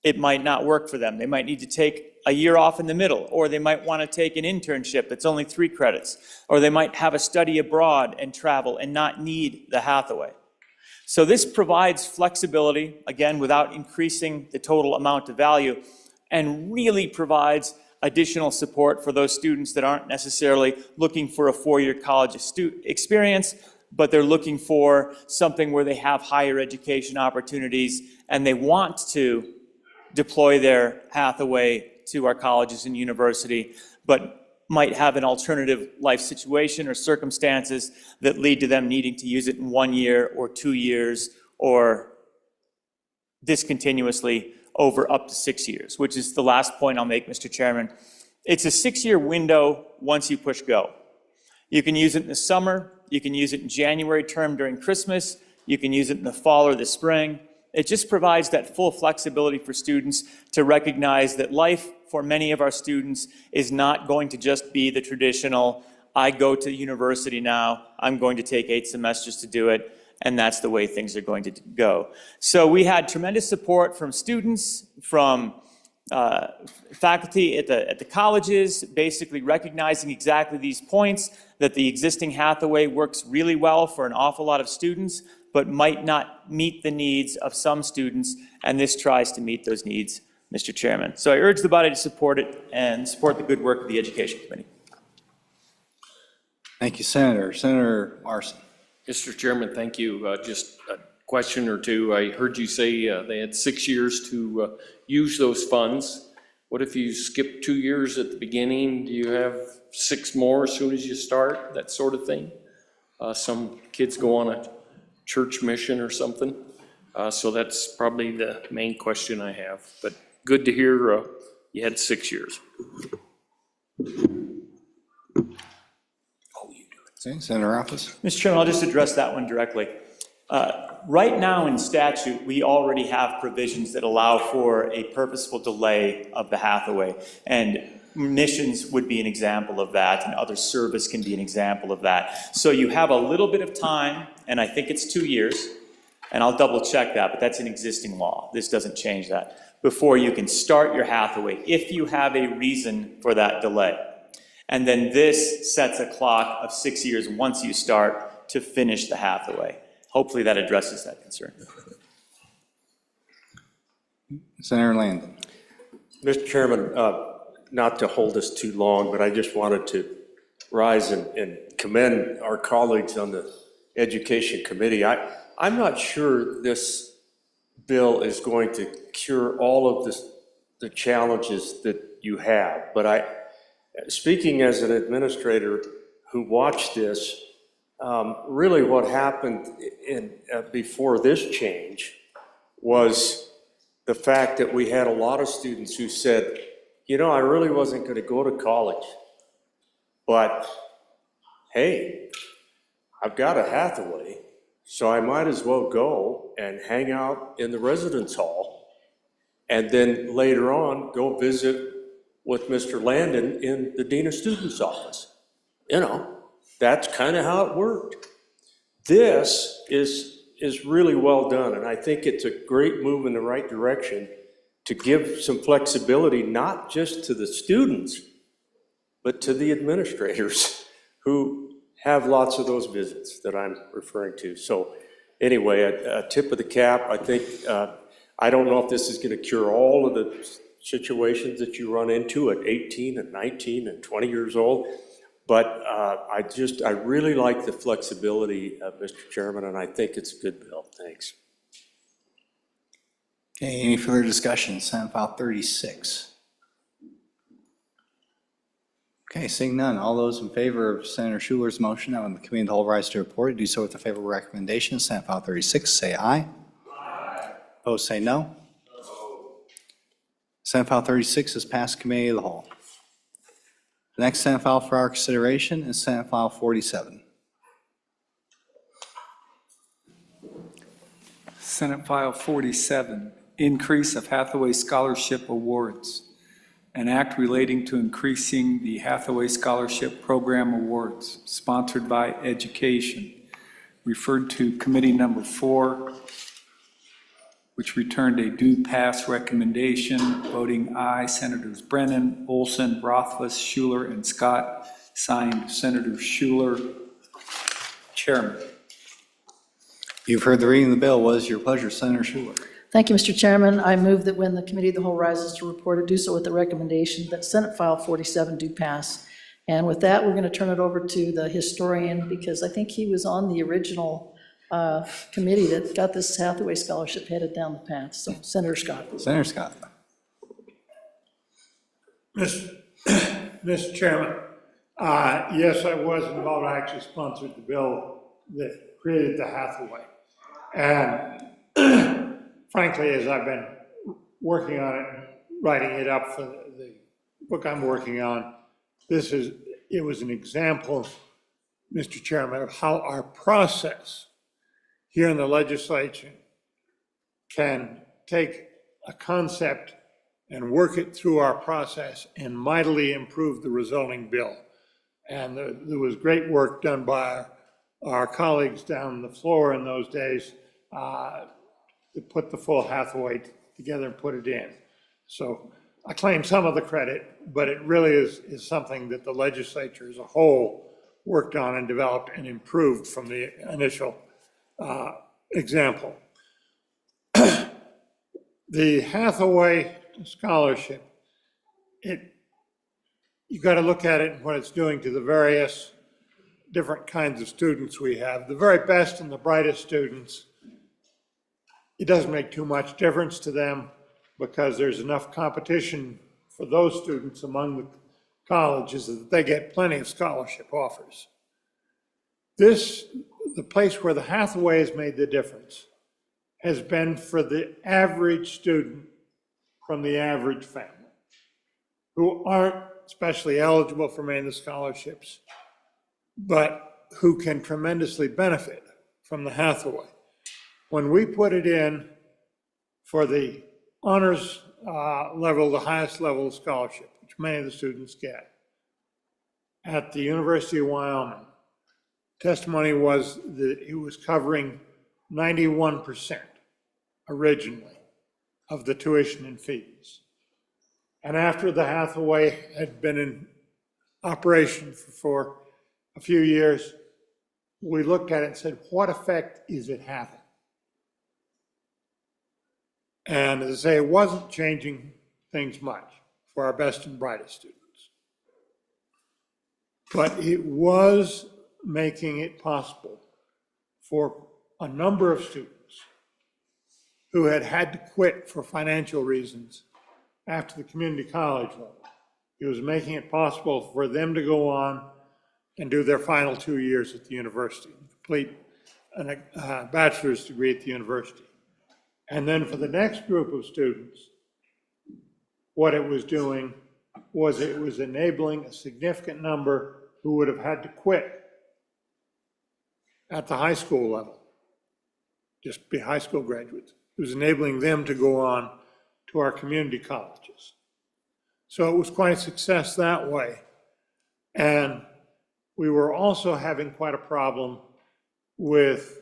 It might not work for them. They might need to take a year off in the middle, or they might want to take an internship that's only 3 credits, or they might have a study abroad and travel and not need the Hathaway. So this provides flexibility, again, without increasing the total amount of value, and really provides additional support for those students that aren't necessarily looking for a 4-year college experience, but they're looking for something where they have higher education opportunities and they want to deploy their Hathaway to our colleges and university, but might have an alternative life situation or circumstances that lead to them needing to use it in 1 year or 2 years or discontinuously over up to 6 years, which is the last point I'll make, Mr. Chairman. It's a 6-year window once you push go. You can use it in the summer, you can use it in January term during Christmas, you can use it in the fall or the spring. It just provides that full flexibility for students to recognize that life for many of our students is not going to just be the traditional, I go to university now, I'm going to take 8 semesters to do it. and that's the way things are going to go. So we had tremendous support from students, from faculty at the colleges, basically recognizing exactly these points, that the existing Hathaway works really well for an awful lot of students, but might not meet the needs of some students, and this tries to meet those needs, Mr. Chairman. So I urge the body to support it and support the good work of the Education Committee. Thank you, Senator. Senator Marson. Mr. Chairman, thank you. Just a question or two. I heard you say they had 6 years to use those funds. What if you skip 2 years at the beginning? Do you have 6 more as soon as you start? That sort of thing? Some kids go on a church mission or something. So that's probably the main question I have. But good to hear you had 6 years. Okay, Senator Office. Mr. Chairman, I'll just address that one directly. Right now in statute, we already have provisions that allow for a purposeful delay of the Hathaway. And missions would be an example of that, and other service can be an example of that. So you have a little bit of time, and I think it's 2 years, and I'll double check that, but that's an existing law. This doesn't change that. Before you can start your Hathaway, if you have a reason for that delay. And then this sets a clock of 6 years once you start to finish the Hathaway. Hopefully that addresses that concern. Senator Landon. Mr. Chairman, not to hold us too long, but I just wanted to rise and commend our colleagues on the Education Committee. I'm not sure this bill is going to cure all of the challenges that you have, but speaking as an administrator who watched this, really what happened before this change was the fact that we had a lot of students who said, you know, I really wasn't going to go to college, but hey, I've got a Hathaway, so I might as well go and hang out in the residence hall, and then later on go visit with Mr. Landon in the Dean of Students office. You know, that's kind of how it worked. This is really well done, and I think it's a great move in the right direction to give some flexibility, not just to the students, but to the administrators who have lots of those visits that I'm referring to. So anyway, a tip of the cap. I think, I don't know if this is going to cure all of the situations that you run into at 18 and 19 and 20 years old, but I really like the flexibility, Mr. Chairman, and I think it's a good bill. Thanks. Okay, any further discussion? Senate File 36. Okay, seeing none. All those in favor of Senator Schuler's motion that when the committee of the whole rise to report, do so with the favorable recommendation. Senate File 36, say aye. Aye. Opposed, say no. Senate File 36 is passed committee of the whole. The next Senate file for our consideration is Senate File 47. Senate File 47, increase of Hathaway Scholarship Awards. An act relating to increasing the Hathaway Scholarship Program Awards, sponsored by Education, referred to Committee Number 4, which returned a due pass recommendation, voting aye, Senators Brennan, Olson, Rothfuss, Schuler, and Scott, signed Senator Schuler, Chairman. You've heard the reading of the bill. What is your pleasure, Senator Schuler? Thank you, Mr. Chairman. I move that when the Committee of the Whole rises to report it, do so with the recommendation that Senate File 47 do pass. And with that, we're going to turn it over to the historian, because I think he was on the original committee that got this Hathaway Scholarship headed down the path. So, Senator Scott. Senator Scott. Mr. Chairman, yes, I was involved. I actually sponsored the bill that created the Hathaway. And frankly, as I've been working on it, writing it up for the book I'm working on, it was an example, Mr. Chairman, of how our process here in the legislature can take a concept and work it through our process and mightily improve the resulting bill. And there was great work done by our colleagues down the floor in those days to put the full Hathaway together and put it in. So I claim some of the credit, but it really is something that the legislature as a whole worked on and developed and improved from the initial example. The Hathaway Scholarship, you got to look at it and what it's doing to the various different kinds of students we have. The very best and the brightest students, it doesn't make too much difference to them because there's enough competition for those students among the colleges that they get plenty of scholarship offers. The place where the Hathaway has made the difference has been for the average student from the average family who aren't especially eligible for many of the scholarships, but who can tremendously benefit from the Hathaway. When we put it in for the honors level, the highest level of scholarship, which many of the students get, at the University of Wyoming, testimony was that it was covering 91% originally of the tuition and fees. And after the Hathaway had been in operation for a few years, we looked at it and said, what effect is it having? And as I say, it wasn't changing things much for our best and brightest students. But it was making it possible for a number of students who had to quit for financial reasons after the community college level. It was making it possible for them to go on and do their final 2 years at the university, complete a bachelor's degree at the university. And then for the next group of students, what it was doing was it was enabling a significant number who would have had to quit at the high school level, just be high school graduates. It was enabling them to go on to our community colleges. So it was quite a success that way. And we were also having quite a problem with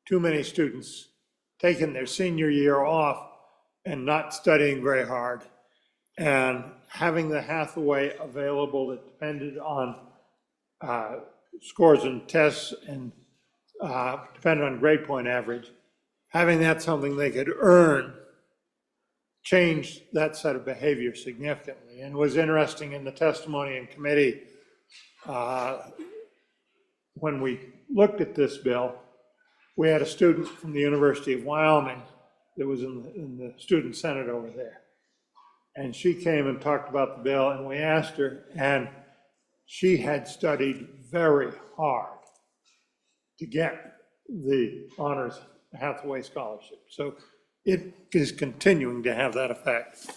too many students taking their senior year off and not studying very hard, and having the Hathaway available that depended on scores and tests and depended on grade point average, having that something they could earn changed that set of behavior significantly. And it was interesting in the testimony in committee, when we looked at this bill, we had a student from the University of Wyoming that was in the student senate over there. And she came and talked about the bill, and we asked her, and she had studied very hard to get the honors Hathaway scholarship. So it is continuing to have that effect.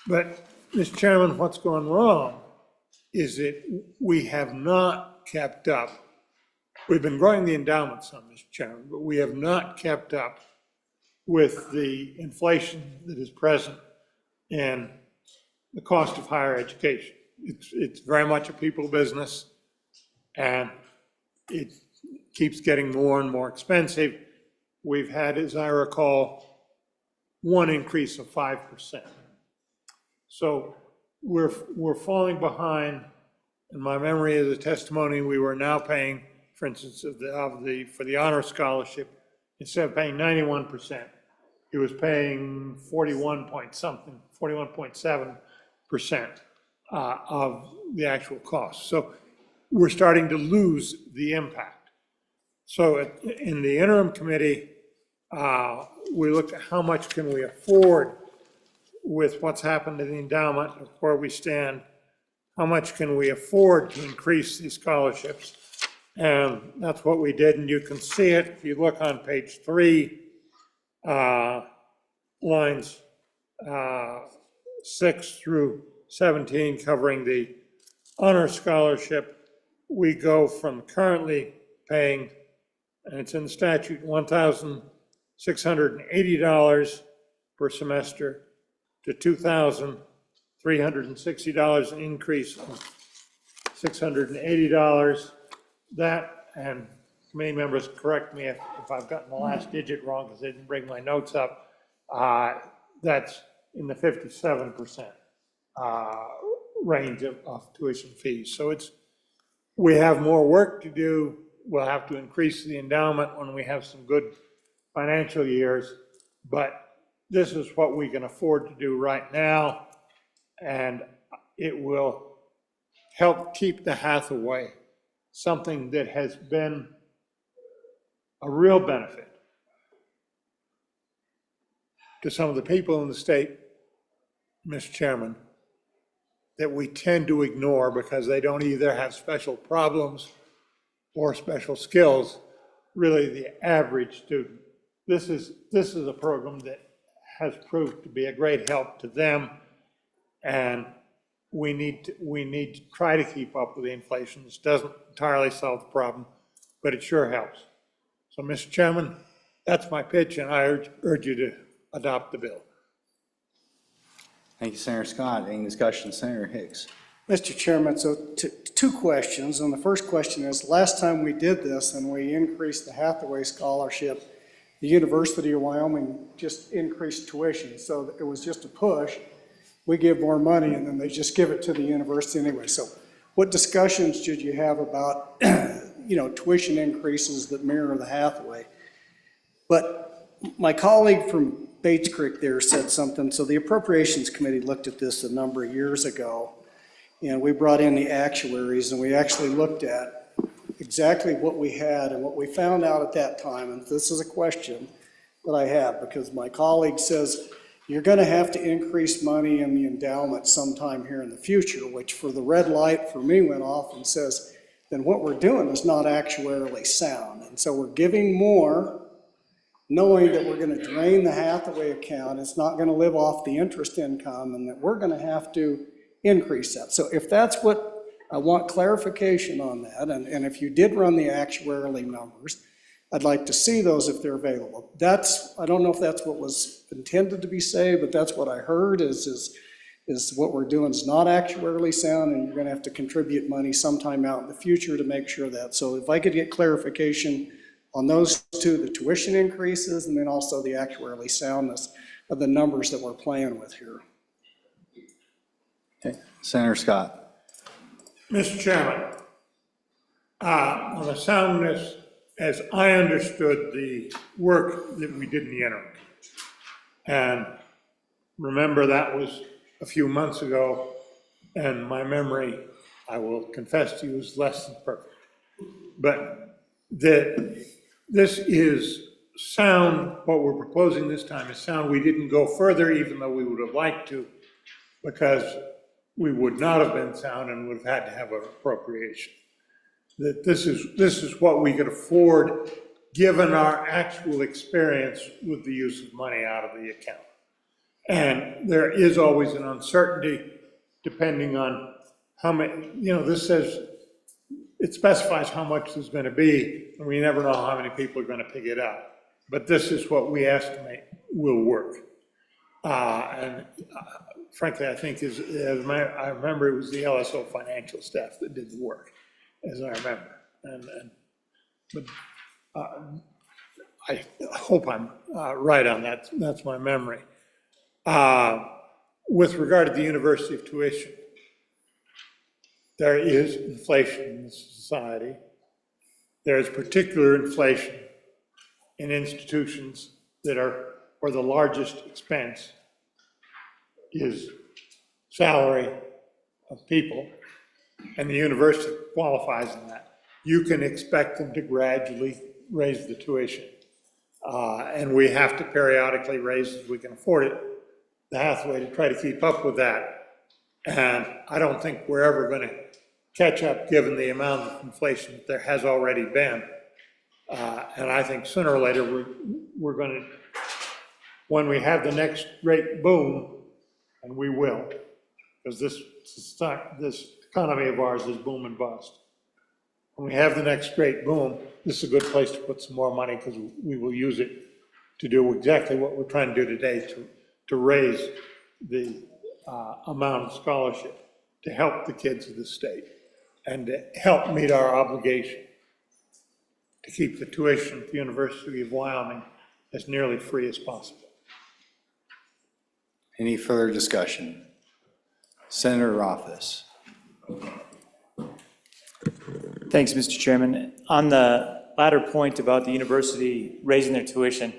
But, Mr. Chairman, what's gone wrong is that we have not kept up. We've been growing the endowment some, Mr. Chairman, but we have not kept up with the inflation that is present in the cost of higher education. It's very much a people business, and it keeps getting more and more expensive. We've had, as I recall, one increase of 5%. So we're falling behind. In my memory of the testimony, we were now paying, for instance, for the honor scholarship, instead of paying 91%, it was paying 41.7% of the actual cost. So we're starting to lose the impact. So in the interim committee, we looked at how much can we afford with what's happened to the endowment, of where we stand, how much can we afford to increase these scholarships? And that's what we did, and you can see it if you look on page 3, lines 6 through 17, covering the honor scholarship. We go from currently paying, and it's in the statute, $1,680 per semester to $2,360, an increase of $680. That, and committee members correct me if I've gotten the last digit wrong, because I didn't bring my notes up. That's in the 57% range of tuition fees. So we have more work to do. We'll have to increase the endowment when we have some good financial years, but this is what we can afford to do right now, and it will help keep the Hathaway something that has been a real benefit to some of the people in the state, Mr. Chairman, that we tend to ignore because they don't either have special problems or special skills, really the average student. This is a program that has proved to be a great help to them, and we need to try to keep up with the inflation. This doesn't entirely solve the problem, but it sure helps. So, Mr. Chairman, that's my pitch, and I urge you to adopt the bill. Thank you, Senator Scott. Any discussion? Senator Higgs. Mr. Chairman, so two questions. And the first question is, last time we did this and we increased the Hathaway scholarship, the University of Wyoming just increased tuition. So it was just a push. We give more money and then they just give it to the university anyway. So what discussions did you have about, tuition increases that mirror the Hathaway? But my colleague from Bates Creek there said something. So the Appropriations Committee looked at this a number of years ago, and we brought in the actuaries, and we actually looked at exactly what we had, and what we found out at that time, and this is a question that I have, because my colleague says, you're gonna have to increase money in the endowment sometime here in the future, which for the red light for me went off and says, then what we're doing is not actuarially sound. And so we're giving more, knowing that we're gonna drain the Hathaway account, it's not gonna live off the interest income, and that we're gonna have to increase that. So if that's what, I want clarification on that, and if you did run the actuarially numbers, I'd like to see those if they're available. I don't know if that's what was intended to be said, but that's what I heard is what we're doing is not actuarially sound, and you're gonna have to contribute money sometime out in the future to make sure that. So if I could get clarification on those two, the tuition increases, and then also the actuarially soundness of the numbers that we're playing with here. Okay. Senator Scott. Mr. Chairman, on the soundness, as I understood the work that we did in the interim, and remember that was a few months ago, and my memory, I will confess to you, is less than perfect. But this is sound. What we're proposing this time is sound. We didn't go further, even though we would have liked to, because we would not have been sound and would have had to have an appropriation. That this is what we could afford, given our actual experience with the use of money out of the account. And there is always an uncertainty depending on how many, this says, it specifies how much there's going to be, and we never know how many people are going to pick it up. But this is what we estimate will work. Frankly, I think I remember it was the LSO financial staff that did the work, as I remember. But I hope I'm right on that. That's my memory. With regard to the University of Tuition, there is inflation in this society. There is particular inflation in institutions that are, where the largest expense is salary of people, and the university qualifies in that. You can expect them to gradually raise the tuition. And we have to periodically raise as we can afford it, the Hathaway, to try to keep up with that. And I don't think we're ever going to catch up given the amount of inflation that there has already been. And I think sooner or later we're going to, when we have the next great boom, and we will, because this economy of ours is boom and bust. When we have the next great boom, this is a good place to put some more money, because we will use it to do exactly what we're trying to do today, to raise the amount of scholarship, to help the kids of the state, and to help meet our obligation to keep the tuition at the University of Wyoming as nearly free as possible. Any further discussion? Senator Office. Thanks, Mr. Chairman. On the latter point about the university raising their tuition,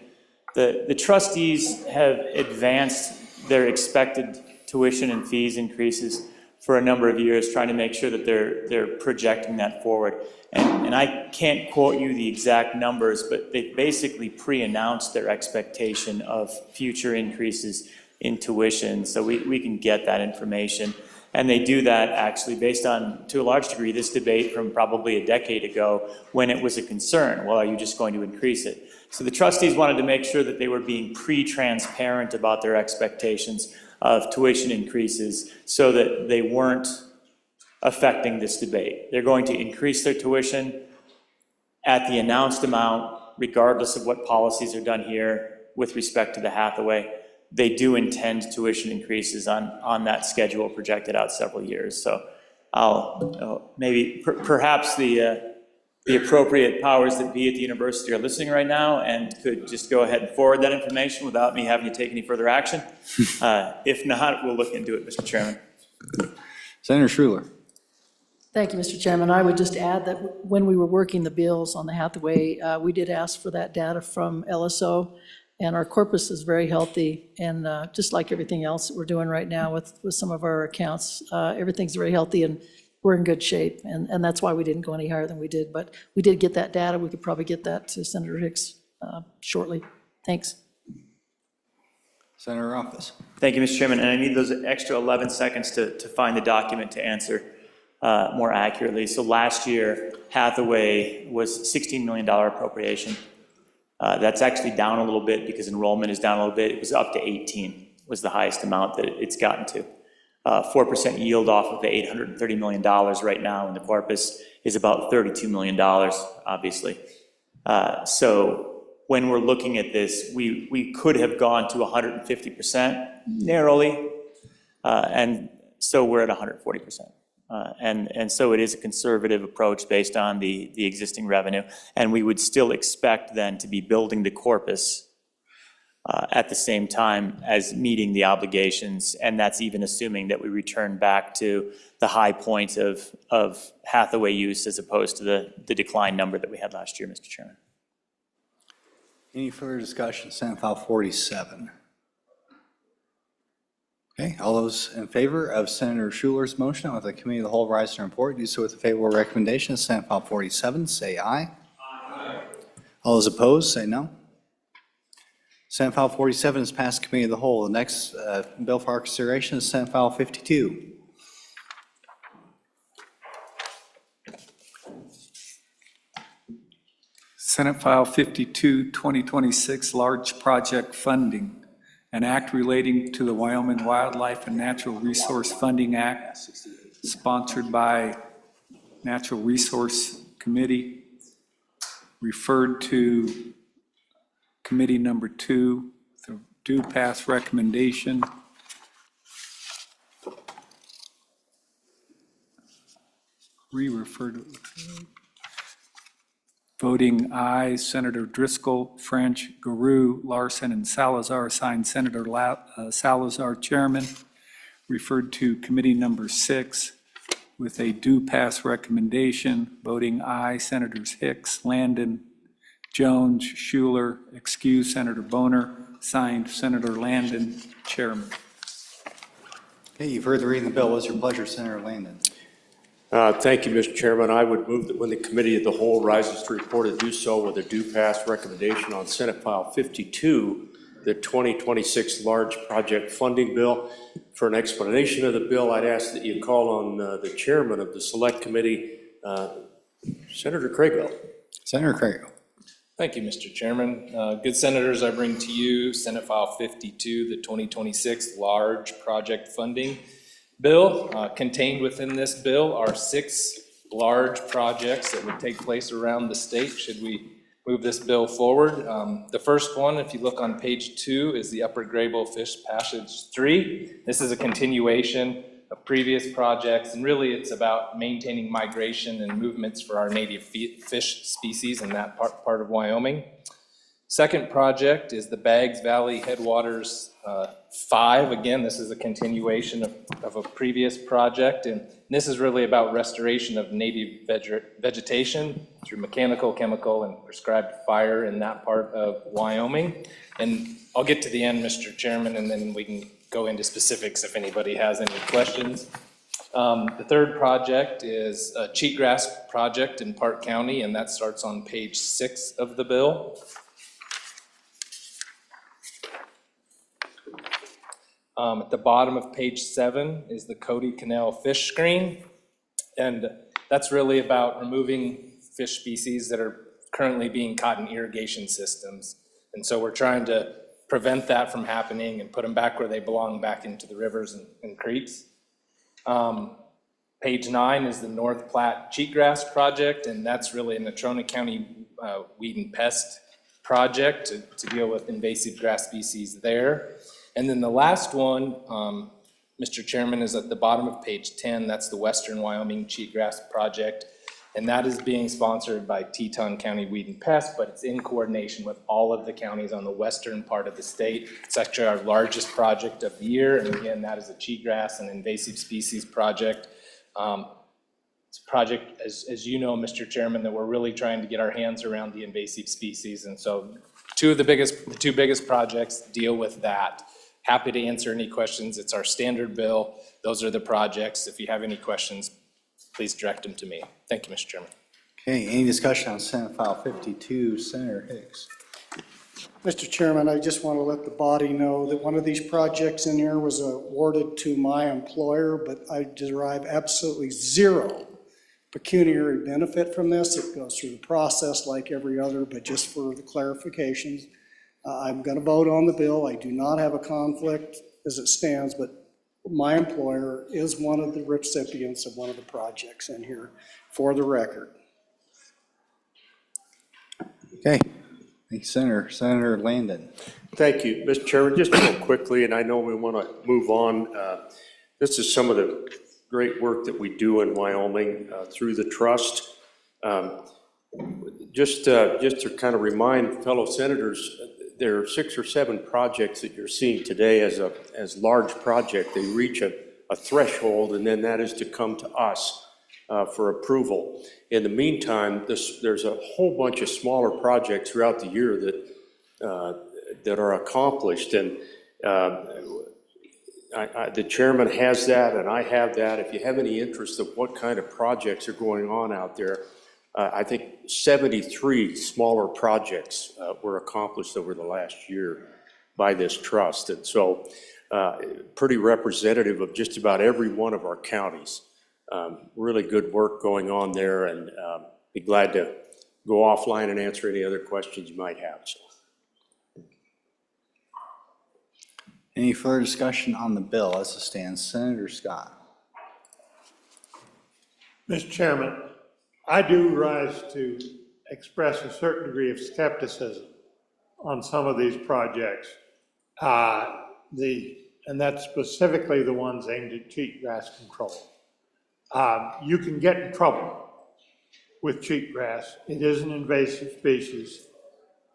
the trustees have advanced their expected tuition and fees increases for a number of years, trying to make sure that they're projecting that forward. And I can't quote you the exact numbers, but they basically pre-announced their expectation of future increases in tuition, so we can get that information. And they do that actually based on, to a large degree, this debate from probably a decade ago when it was a concern. Well, are you just going to increase it? So the trustees wanted to make sure that they were being pre-transparent about their expectations of tuition increases so that they weren't affecting this debate. They're going to increase their tuition at the announced amount, regardless of what policies are done here with respect to the Hathaway. They do intend tuition increases on that schedule projected out several years. So I'll maybe perhaps the appropriate powers that be at the university are listening right now and could just go ahead and forward that information without me having to take any further action. If not, we'll look into it, Mr. Chairman. Senator Schuler. Thank you, Mr. Chairman. I would just add that when we were working the bills on the Hathaway, we did ask for that data from LSO, and our corpus is very healthy, and just like everything else that we're doing right now with some of our accounts, everything's very healthy and we're in good shape, and that's why we didn't go any higher than we did. But we did get that data. We could probably get that to Senator Hicks shortly. Thanks. Senator Office. Thank you, Mr. Chairman, and I need those extra 11 seconds to find the document to answer more accurately. So last year, Hathaway was $16 million appropriation. That's actually down a little bit because enrollment is down a little bit. It was up to 18, was the highest amount that it's gotten to. 4% yield off of the $830 million right now in the corpus is about $32 million, obviously. So when we're looking at this, we could have gone to 150% narrowly, and so we're at 140%. And so it is a conservative approach based on the existing revenue, and we would still expect then to be building the corpus at the same time as meeting the obligations, and that's even assuming that we return back to the high point of Hathaway use as opposed to the decline number that we had last year, Mr. Chairman. Any further discussion? Senate File 47. Okay, all those in favor of Senator Schuler's motion with the Committee of the Whole rise and report, do so with a favorable recommendation. Senate File 47, say aye. Aye. All those opposed, say no. Senate File 47 is passed Committee of the Whole. The next bill for our consideration is Senate File 52. Senate File 52, 2026, large project funding. An act relating to the Wyoming Wildlife and Natural Resource Funding Act, sponsored by Natural Resource Committee, referred to Committee Number 2, the due pass recommendation. Re-referred. Voting aye, Senator Driscoll, French, Garou, Larson, and Salazar. Signed, Senator Salazar, Chairman. Referred to Committee Number 6 with a due pass recommendation. Voting aye, Senators Hicks, Landon, Jones, Schuler, excuse Senator Boner. Signed, Senator Landon, Chairman. Okay, you've heard the reading of the bill. What's your pleasure, Senator Landon? Thank you, Mr. Chairman. I would move that when the Committee of the Whole rises to report to do so with a due pass recommendation on Senate File 52, the 2026 large project funding bill. For an explanation of the bill, I'd ask that you call on the chairman of the Select Committee, Senator Craigill. Senator Craigill. Thank you, Mr. Chairman. Good senators, I bring to you Senate File 52, the 2026 large project funding bill. Contained within this bill are 6 large projects that would take place around the state should we move this bill forward. The first one, if you look on page 2, is the Upper Graybull Fish Passage 3. This is a continuation of previous projects, and really it's about maintaining migration and movements for our native fish species in that part of Wyoming. Second project is the Baggs Valley Headwaters 5. Again, this is a continuation of a previous project, and this is really about restoration of native vegetation through mechanical, chemical, and prescribed fire in that part of Wyoming. And I'll get to the end, Mr. Chairman, and then we can go into specifics if anybody has any questions. The third project is a cheatgrass project in Park County, and that starts on page 6 of the bill. At the bottom of page 7 is the Cody Canal fish screen, and that's really about removing fish species that are currently being caught in irrigation systems. And so we're trying to prevent that from happening and put them back where they belong, back into the rivers and creeks. Page 9 is the North Platte Cheatgrass Project, and that's really a Natrona County weed and pest project to deal with invasive grass species there. And then the last one, Mr. Chairman, is at the bottom of page 10. That's the Western Wyoming Cheatgrass Project. And that is being sponsored by Teton County Weed and Pest, but it's in coordination with all of the counties on the western part of the state. It's actually our largest project of the year. And again, that is a cheatgrass and invasive species project. It's a project, as you know, Mr. Chairman, that we're really trying to get our hands around the invasive species. And so the two biggest projects deal with that. Happy to answer any questions. It's our standard bill. Those are the projects. If you have any questions, please direct them to me. Thank you, Mr. Chairman. Okay, any discussion on Senate File 52, Senator Hicks? Mr. Chairman, I just want to let the body know that one of these projects in here was awarded to my employer, but I derive absolutely zero pecuniary benefit from this. It goes through the process like every other, but just for the clarifications, I'm going to vote on the bill. I do not have a conflict as it stands, but my employer is one of the recipients of one of the projects in here, for the record. Okay, thank you, Senator. Senator Landon. Thank you, Mr. Chairman. Just real quickly, and I know we want to move on. This is some of the great work that we do in Wyoming through the trust. Just to kind of remind fellow senators, there are 6 or 7 projects that you're seeing today as large project. They reach a threshold, and then that is to come to us for approval. In the meantime, there's a whole bunch of smaller projects throughout the year that are accomplished, and the chairman has that, and I have that. If you have any interest of what kind of projects are going on out there, I think 73 smaller projects were accomplished over the last year by this trust. And so pretty representative of just about every one of our counties. Really good work going on there, and be glad to go offline and answer any other questions you might have. So. Any further discussion on the bill as it stands? Senator Scott. Mr. Chairman, I do rise to express a certain degree of skepticism on some of these projects. And that's specifically the ones aimed at cheatgrass control. You can get in trouble with cheatgrass. It is an invasive species.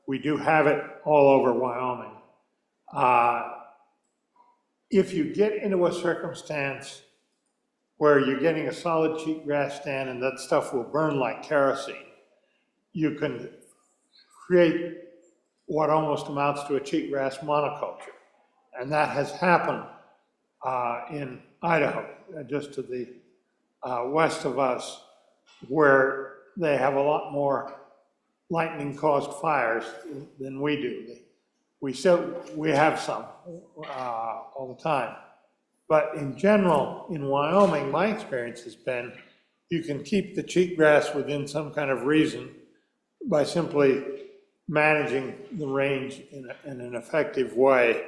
We do have it all over Wyoming. If you get into a circumstance where you're getting a solid cheatgrass stand and that stuff will burn like kerosene, you can create what almost amounts to a cheatgrass monoculture. And that has happened in Idaho, just to the west of us, where they have a lot more lightning-caused fires than we do. We have some all the time. But in general, in Wyoming, my experience has been you can keep the cheatgrass within some kind of reason by simply managing the range in an effective way.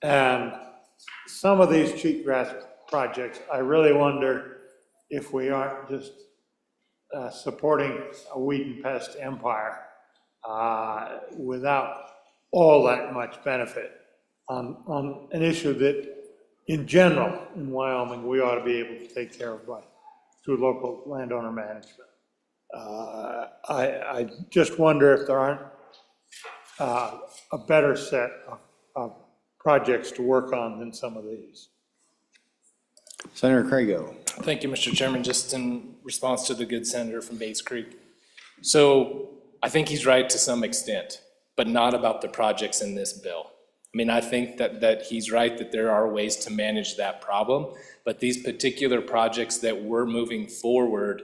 And some of these cheatgrass projects, I really wonder if we aren't just supporting a weed and pest empire without all that much benefit on an issue that in general, in Wyoming, we ought to be able to take care of through local landowner management. I just wonder if there aren't a better set of projects to work on than some of these. Senator Crago. Thank you, Mr. Chairman. Just in response to the good senator from Bates Creek. So I think he's right to some extent, but not about the projects in this bill. I mean, I think that he's right that there are ways to manage that problem, but these particular projects that we're moving forward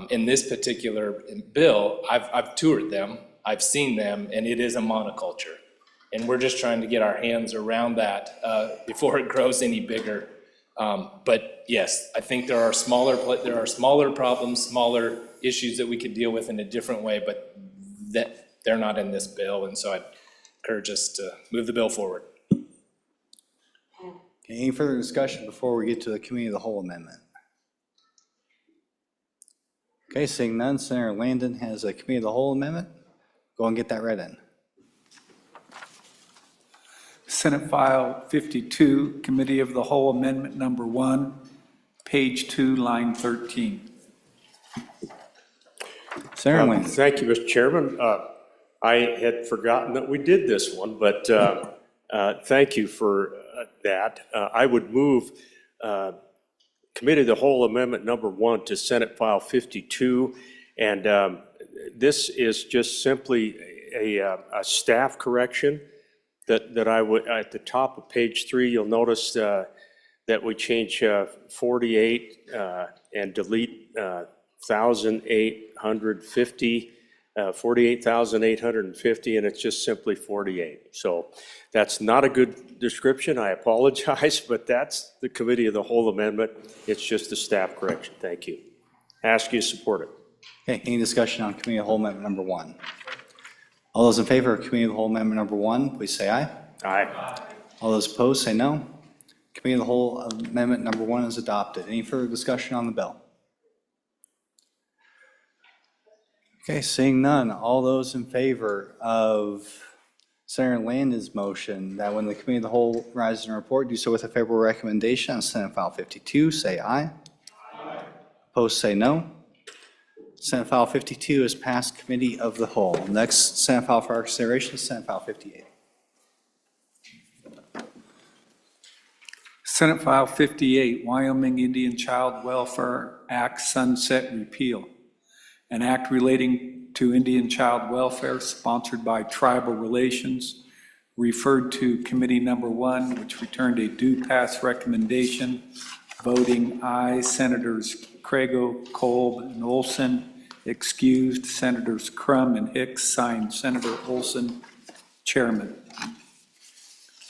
in this particular bill, I've toured them, I've seen them, and it is a monoculture. And we're just trying to get our hands around that before it grows any bigger. But yes, I think there are smaller problems, smaller issues that we could deal with in a different way, but that they're not in this bill, and so I'd encourage us to move the bill forward. Any further discussion before we get to the Committee of the Whole amendment? Okay, seeing none, Senator Landon has a Committee of the Whole amendment. Go and get that read in. Senate File 52, Committee of the Whole Amendment Number 1, page 2, line 13. Senator Landon. Thank you, Mr. Chairman. I had forgotten that we did this one, but thank you for that. I would move Committee of the Whole Amendment Number 1 to Senate File 52, and this is just simply a staff correction that I would, at the top of page 3, you'll notice that we change 48 and delete 1,850, 48,850, and it's just simply 48. So that's not a good description, I apologize, but that's the Committee of the Whole amendment. It's just a staff correction. Thank you. Ask you to support it. Okay, any discussion on Committee of the Whole amendment number 1? All those in favor of Committee of the Whole amendment number 1, please say aye. Aye. All those opposed, say no. Committee of the Whole amendment number 1 is adopted. Any further discussion on the bill? Okay, seeing none, all those in favor of Senator Landon's motion that when the Committee of the Whole rises and report, do so with a favorable recommendation on Senate File 52, say aye. Aye. Opposed, say no. Senate File 52 is passed Committee of the Whole. Next Senate File for our consideration is Senate File 58. Senate File 58, Wyoming Indian Child Welfare Act Sunset Repeal. An act relating to Indian child welfare sponsored by Tribal Relations, referred to Committee Number 1, which returned a due pass recommendation, voting aye, Senators Crago, Kolb, and Olson. Excused, Senators Crum and Hicks. Signed, Senator Olson, Chairman.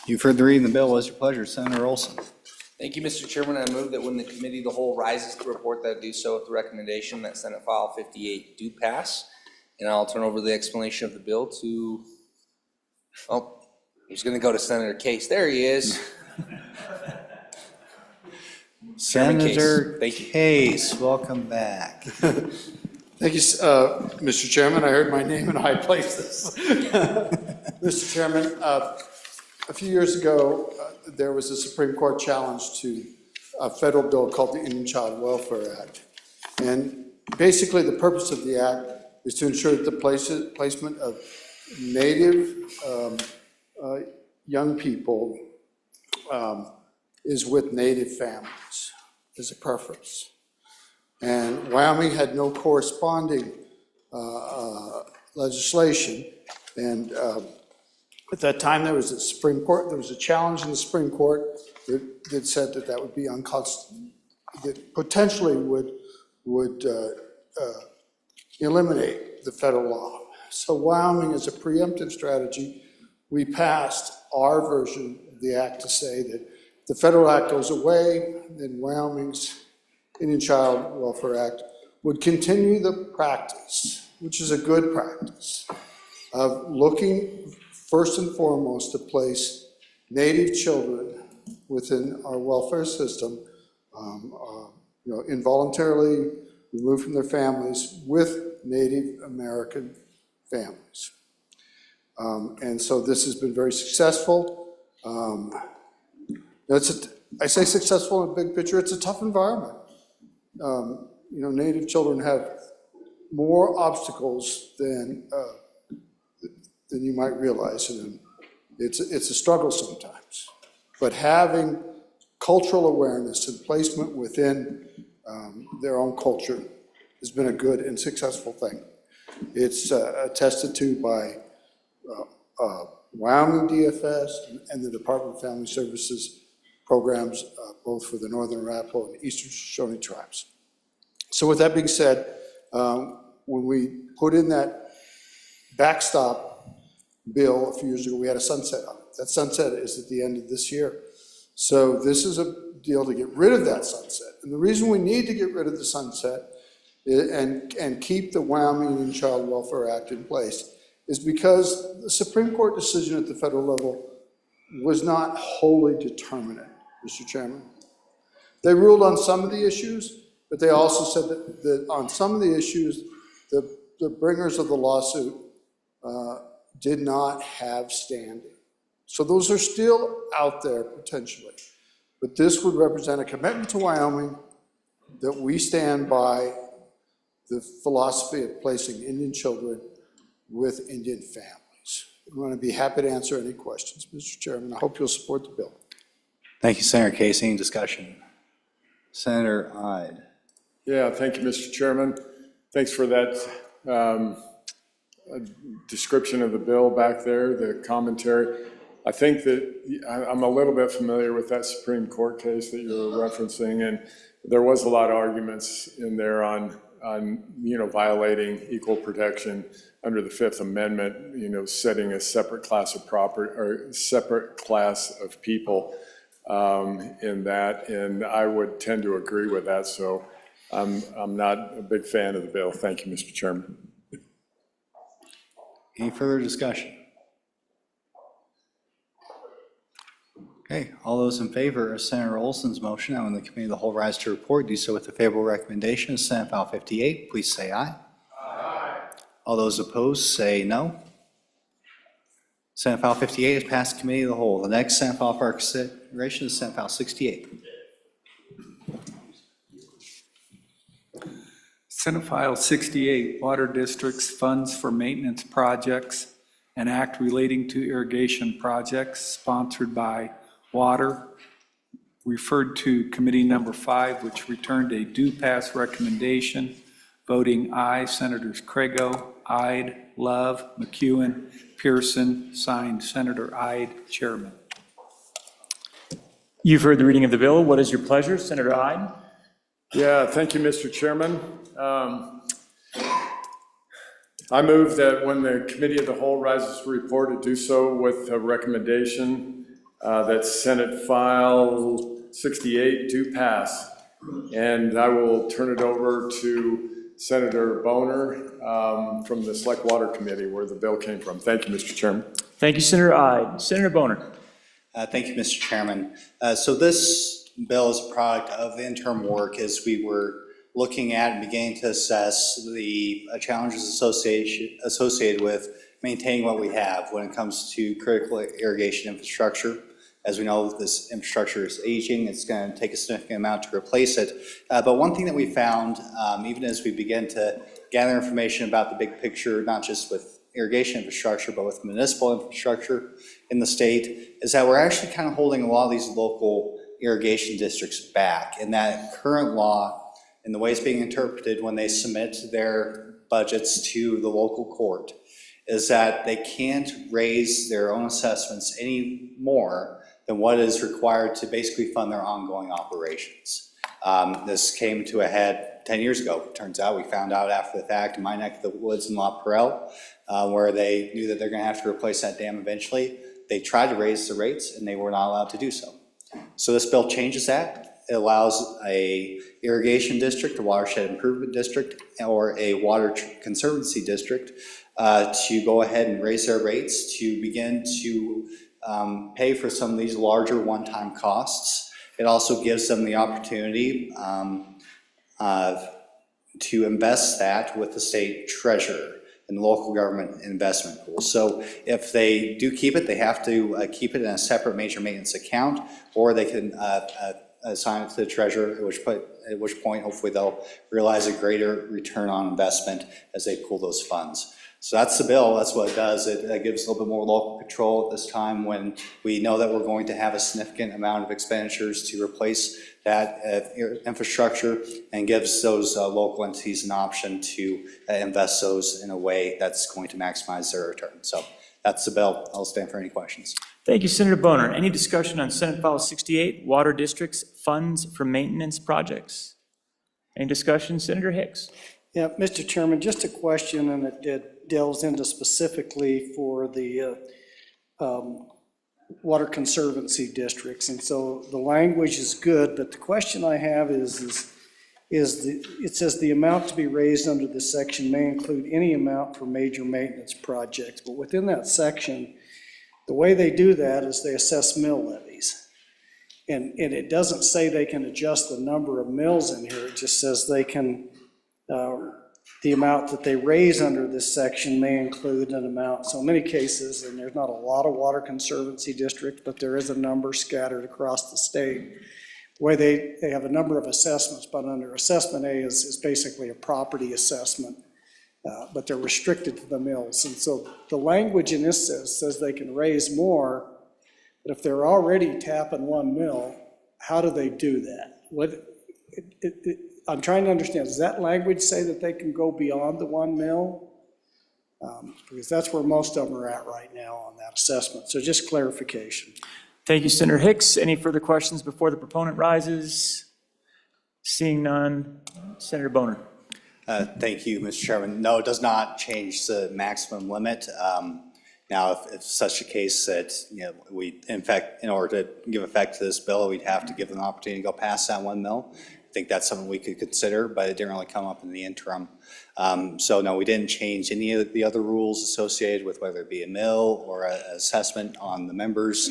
You've heard the reading of the bill. What is your pleasure, Senator Olson? Thank you, Mr. Chairman. I move that when the Committee of the Whole rises to report, that do so with the recommendation that Senate File 58 do pass. And I'll turn over the explanation of the bill to, oh, he's going to go to Senator Case. There he is. Senator Case, welcome back. Thank you, Mr. Chairman. I heard my name in high places. Mr. Chairman, a few years ago, there was a Supreme Court challenge to a federal bill called the Indian Child Welfare Act. And basically, the purpose of the act is to ensure that the placement of Native young people is with Native families as a preference. And Wyoming had no corresponding legislation. And at that time, there was a Supreme Court, there was a challenge in the Supreme Court that said that would be unconstitutional, that potentially would eliminate the federal law. So Wyoming, as a preemptive strategy, we passed our version of the act to say that if the federal act goes away, then Wyoming's Indian Child Welfare Act would continue the practice, which is a good practice, of looking first and foremost to place Native children within our welfare system, involuntarily removed from their families with Native American families. And so this has been very successful. I say successful in the big picture, it's a tough environment. Native children have more obstacles than you might realize, and it's a struggle sometimes. But having cultural awareness and placement within their own culture has been a good and successful thing. It's attested to by Wyoming DFS and the Department of Family Services programs, both for the Northern Arapaho and Eastern Shoshone tribes. So with that being said, when we put in that backstop bill a few years ago, we had a sunset on it. That sunset is at the end of this year. So this is a deal to get rid of that sunset. And the reason we need to get rid of the sunset and keep the Wyoming Indian Child Welfare Act in place is because the Supreme Court decision at the federal level was not wholly determinate, Mr. Chairman. They ruled on some of the issues, but they also said that on some of the issues, the bringers of the lawsuit did not have standing. So those are still out there potentially. But this would represent a commitment to Wyoming that we stand by the philosophy of placing Indian children with Indian families. I'm going to be happy to answer any questions, Mr. Chairman. I hope you'll support the bill. Thank you, Senator Casey. Any discussion? Senator Ide. Yeah, thank you, Mr. Chairman. Thanks for that description of the bill back there, the commentary. I think that I'm a little bit familiar with that Supreme Court case that you're referencing, and there was a lot of arguments in there on violating equal protection under the Fifth Amendment, setting a separate class of property or separate class of people in that, and I would tend to agree with that. So I'm not a big fan of the bill. Thank you, Mr. Chairman. Any further discussion? Okay, all those in favor of Senator Olson's motion, now in the committee of the whole rise to report, do so with the favorable recommendation of Senate File 58. Please say aye. Aye. All those opposed say no. Senate File 58 is passed committee of the whole. The next Senate File for our consideration is Senate File 68. Senate File 68, Water Districts Funds for Maintenance Projects, an act relating to irrigation projects, sponsored by Water, referred to Committee Number 5, which returned a do-pass recommendation, voting aye, Senators Crago, Ide, Love, McEwen, Pearson, signed Senator Ide, Chairman. You've heard the reading of the bill. What is your pleasure, Senator Ide? Yeah, thank you, Mr. Chairman. I move that when the Committee of the Whole rises to report, to do so with a recommendation that Senate File 68 do pass. And I will turn it over to Senator Boner from the Select Water Committee, where the bill came from. Thank you, Mr. Chairman. Thank you, Senator Ide. Senator Boner. Thank you, Mr. Chairman. So this bill is a product of interim work as we were looking at and beginning to assess the challenges associated with maintaining what we have when it comes to critical irrigation infrastructure. As we know, this infrastructure is aging. It's going to take a significant amount to replace it. But one thing that we found, even as we begin to gather information about the big picture, not just with irrigation infrastructure, but with municipal infrastructure in the state, is that we're actually kind of holding a lot of these local irrigation districts back. And that current law, and the way it's being interpreted when they submit their budgets to the local court, is that they can't raise their own assessments any more than what is required to basically fund their ongoing operations. This came to a head 10 years ago. It turns out we found out after the fact in my neck of the woods in La Perelle, where they knew that they're going to have to replace that dam eventually. They tried to raise the rates and they were not allowed to do so. So this bill changes that. It allows a irrigation district, a watershed improvement district, or a water conservancy district to go ahead and raise their rates to begin to pay for some of these larger one-time costs. It also gives them the opportunity to invest that with the state treasurer. in the local government investment pool. So if they do keep it, they have to keep it in a separate major maintenance account, or they can assign it to the treasurer, at which point hopefully they'll realize a greater return on investment as they pool those funds. So that's the bill. That's what it does. It gives a little bit more local control at this time when we know that we're going to have a significant amount of expenditures to replace that infrastructure, and gives those local entities an option to invest those in a way that's going to maximize their return. So that's the bill. I'll stand for any questions. Thank you, Senator Boner. Any discussion on Senate File 68, Water Districts Funds for Maintenance Projects? Any discussion? Senator Hicks. Yeah, Mr. Chairman, just a question, and it delves into specifically for the water conservancy districts. And so the language is good, but the question I have is it says the amount to be raised under this section may include any amount for major maintenance projects. But within that section, the way they do that is they assess mill levies. And it doesn't say they can adjust the number of mills in here. It just says they can, the amount that they raise under this section may include an amount. So in many cases, and there's not a lot of water conservancy districts, but there is a number scattered across the state, where they have a number of assessments, but under assessment A is basically a property assessment, but they're restricted to the mills. And so the language in this says they can raise more, but if they're already tapping one mill, how do they do that? I'm trying to understand, does that language say that they can go beyond the 1 mil? Because that's where most of them are at right now on that assessment. So just clarification. Thank you, Senator Hicks. Any further questions before the proponent rises? Seeing none, Senator Boner. Thank you, Mr. Chairman. No, it does not change the maximum limit. Now, if such a case that, we, in fact, in order to give effect to this bill, we'd have to give them an opportunity to go past that 1 mil. I think that's something we could consider, but it didn't really come up in the interim. So no, we didn't change any of the other rules associated with whether it be a mill or an assessment on the members.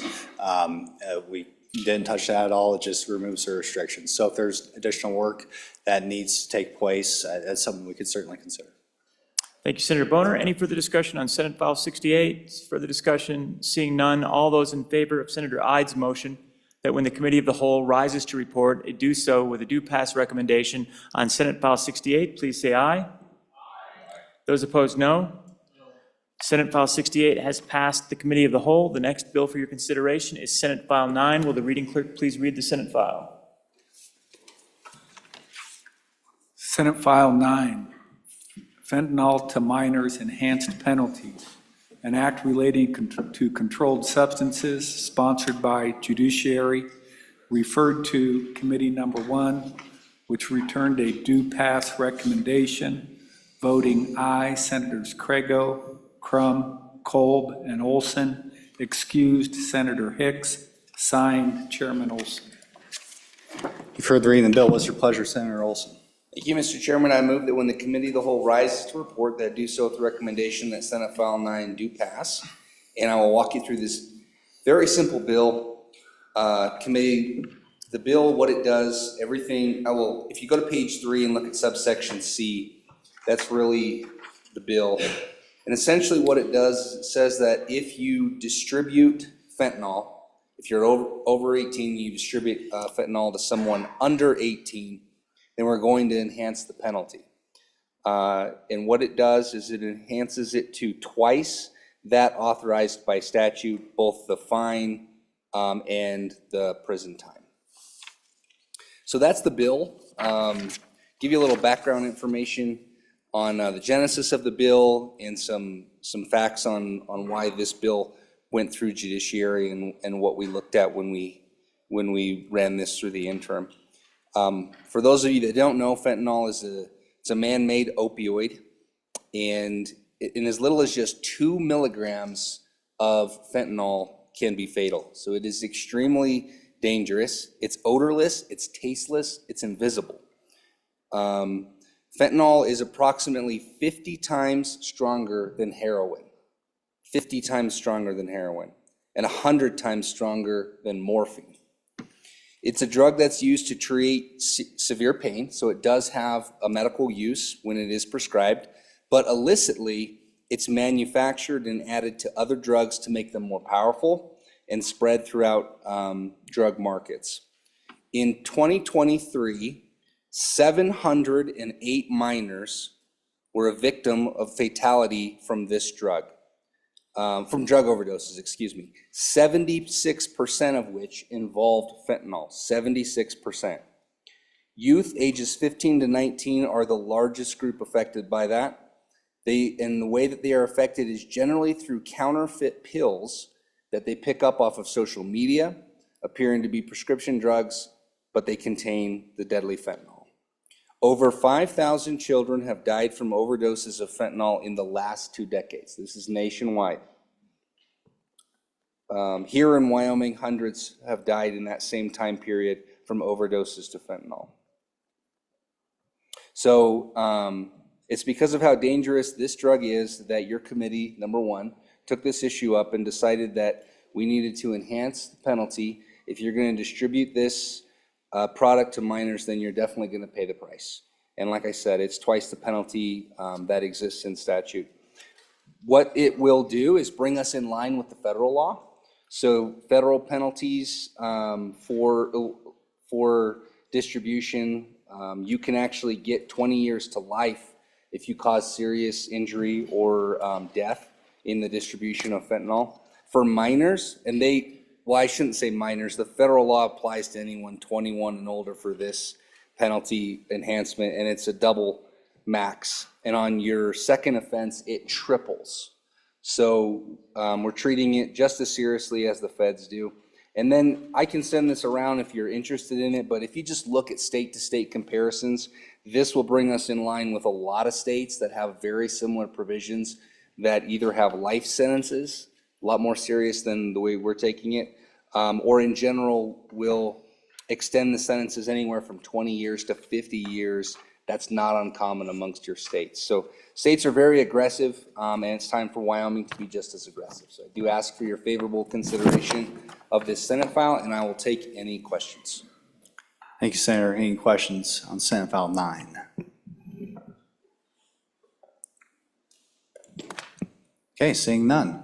We didn't touch that at all. It just removes the restrictions. So if there's additional work that needs to take place, that's something we could certainly consider. Thank you, Senator Boner. Any further discussion on Senate File 68? Further discussion? Seeing none, all those in favor of Senator Ide's motion that when the Committee of the Whole rises to report, it do so with a due pass recommendation on Senate File 68, please say aye. Those opposed, no. Senate File 68 has passed the Committee of the Whole. The next bill for your consideration is Senate File 9. Will the reading clerk please read the Senate file? Senate File 9, Fentanyl to Minors Enhanced Penalties, an act relating to controlled substances sponsored by Judiciary, referred to Committee Number 1, which returned a due pass recommendation, voting aye, Senators Crego, Crum, Kolb, and Olson, excused Senator Hicks, signed Chairman Olson. You've heard the reading of the bill. What's your pleasure, Senator Olson? Thank you, Mr. Chairman. I move that when the Committee of the Whole rises to report, that do so with the recommendation that Senate File 9 do pass. And I will walk you through this very simple bill. Committee, the bill, what it does, everything, if you go to page 3 and look at subsection C, that's really the bill. And essentially what it does is it says that if you distribute fentanyl, if you're over 18, you distribute fentanyl to someone under 18, then we're going to enhance the penalty. And what it does is it enhances it to twice that authorized by statute, both the fine and the prison time. So that's the bill. Give you a little background information on the genesis of the bill and some facts on why this bill went through judiciary and what we looked at when we ran this through the interim. For those of you that don't know, fentanyl is a man-made opioid, and in as little as just 2 milligrams of fentanyl can be fatal. So it is extremely dangerous. It's odorless, it's tasteless, it's invisible. Fentanyl is approximately 50 times stronger than heroin, 50 times stronger than heroin, and 100 times stronger than morphine. It's a drug that's used to treat severe pain, so it does have a medical use when it is prescribed, but illicitly, It's manufactured and added to other drugs to make them more powerful and spread throughout drug markets. In 2023, 708 minors were a victim of fatality from this drug, from drug overdoses, excuse me. 76% of which involved fentanyl, 76%. Youth ages 15 to 19 are the largest group affected by that. And the way that they are affected is generally through counterfeit pills that they pick up off of social media, appearing to be prescription drugs, but they contain the deadly fentanyl. Over 5,000 children have died from overdoses of fentanyl in the last 2 decades. This is nationwide. Here in Wyoming, hundreds have died in that same time period from overdoses to fentanyl. So it's because of how dangerous this drug is that your committee, number one, took this issue up and decided that we needed to enhance the penalty. If you're going to distribute this product to minors, then you're definitely going to pay the price. And like I said, it's twice the penalty that exists in statute. What it will do is bring us in line with the federal law. So federal penalties for distribution, you can actually get 20 years to life if you cause serious injury or death in the distribution of fentanyl. For minors, and I shouldn't say minors, the federal law applies to anyone 21 and older for this penalty enhancement, and it's a double max. And on your second offense, it triples. So we're treating it just as seriously as the feds do. And then I can send this around if you're interested in it, but if you just look at state-to-state comparisons, this will bring us in line with a lot of states that have very similar provisions that either have life sentences, a lot more serious than the way we're taking it, or in general will extend the sentences anywhere from 20 years to 50 years. That's not uncommon amongst your states. So states are very aggressive, and it's time for Wyoming to be just as aggressive. So I do ask for your favorable consideration of this Senate file, and I will take any questions. Thank you, Senator. Any questions on Senate File 9? Okay, seeing none.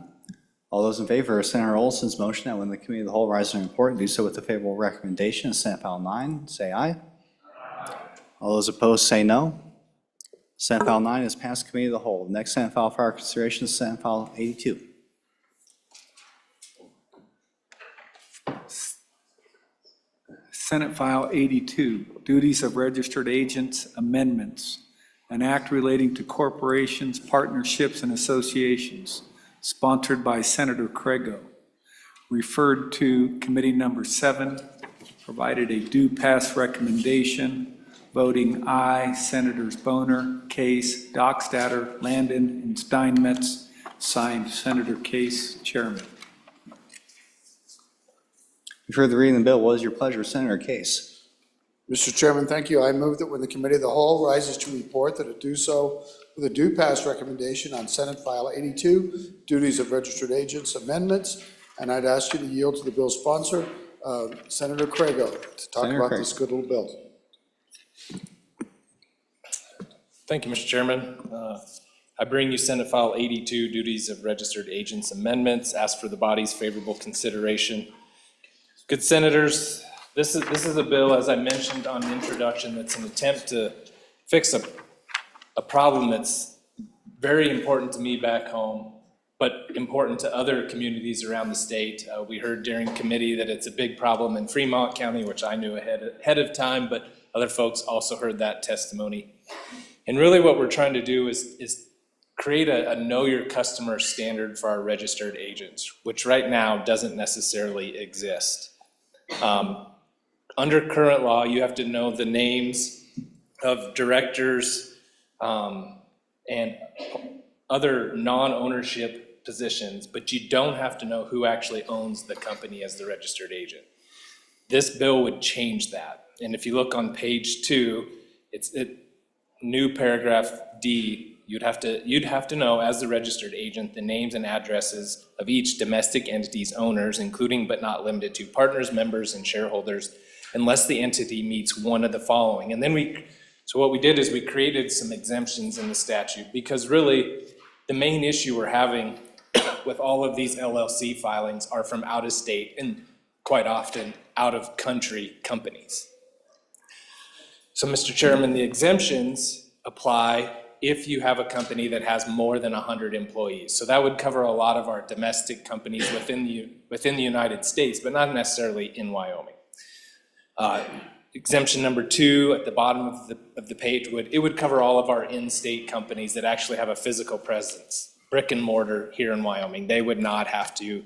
All those in favor of Senator Olson's motion that when the Committee of the Whole rise and report, do so with a favorable recommendation of Senate File 9, say aye. All those opposed say no. Senate File 9 is passed Committee of the Whole. The next Senate file for our consideration is Senate File 82. Senate File 82, Duties of Registered Agents Amendments, an act relating to corporations, partnerships, and associations, sponsored by Senator Crego, referred to Committee Number 7, provided a due pass recommendation, voting aye, Senators Boner, Case, Dockstader, Landon, and Steinmetz, signed Senator Case, Chairman. You've heard the reading of the bill. What is your pleasure, Senator Case? Mr. Chairman, thank you. I move that when the Committee of the Whole rises to report, that it do so with a due pass recommendation on Senate File 82, Duties of Registered Agents Amendments, and I'd ask you to yield to the bill's sponsor, Senator Crego, to talk about this good little bill. Thank you, Mr. Chairman. I bring you Senate File 82, Duties of Registered Agents Amendments. Ask for the body's favorable consideration. Good senators, this is a bill, as I mentioned on the introduction, that's an attempt to fix a problem that's very important to me back home, but important to other communities around the state. We heard during committee that it's a big problem in Fremont County, which I knew ahead of time, but other folks also heard that testimony. And really what we're trying to do is create a know your customer standard for our registered agents, which right now doesn't necessarily exist. Under current law, you have to know the names of directors and other non-ownership positions, but you don't have to know who actually owns the company as the registered agent. This bill would change that. And if you look on page 2, it's new paragraph D. You'd have to know as the registered agent the names and addresses of each domestic entity's owners, including but not limited to partners, members, and shareholders, unless the entity meets one of the following. And then so what we did is we created some exemptions in the statute, because really The main issue we're having with all of these LLC filings are from out of state and quite often out of country companies. So, Mr. Chairman, the exemptions apply if you have a company that has more than 100 employees. So that would cover a lot of our domestic companies within the United States, but not necessarily in Wyoming. Exemption number 2 at the bottom of the page would cover all of our in-state companies that actually have a physical presence, brick and mortar here in Wyoming. They would not have to,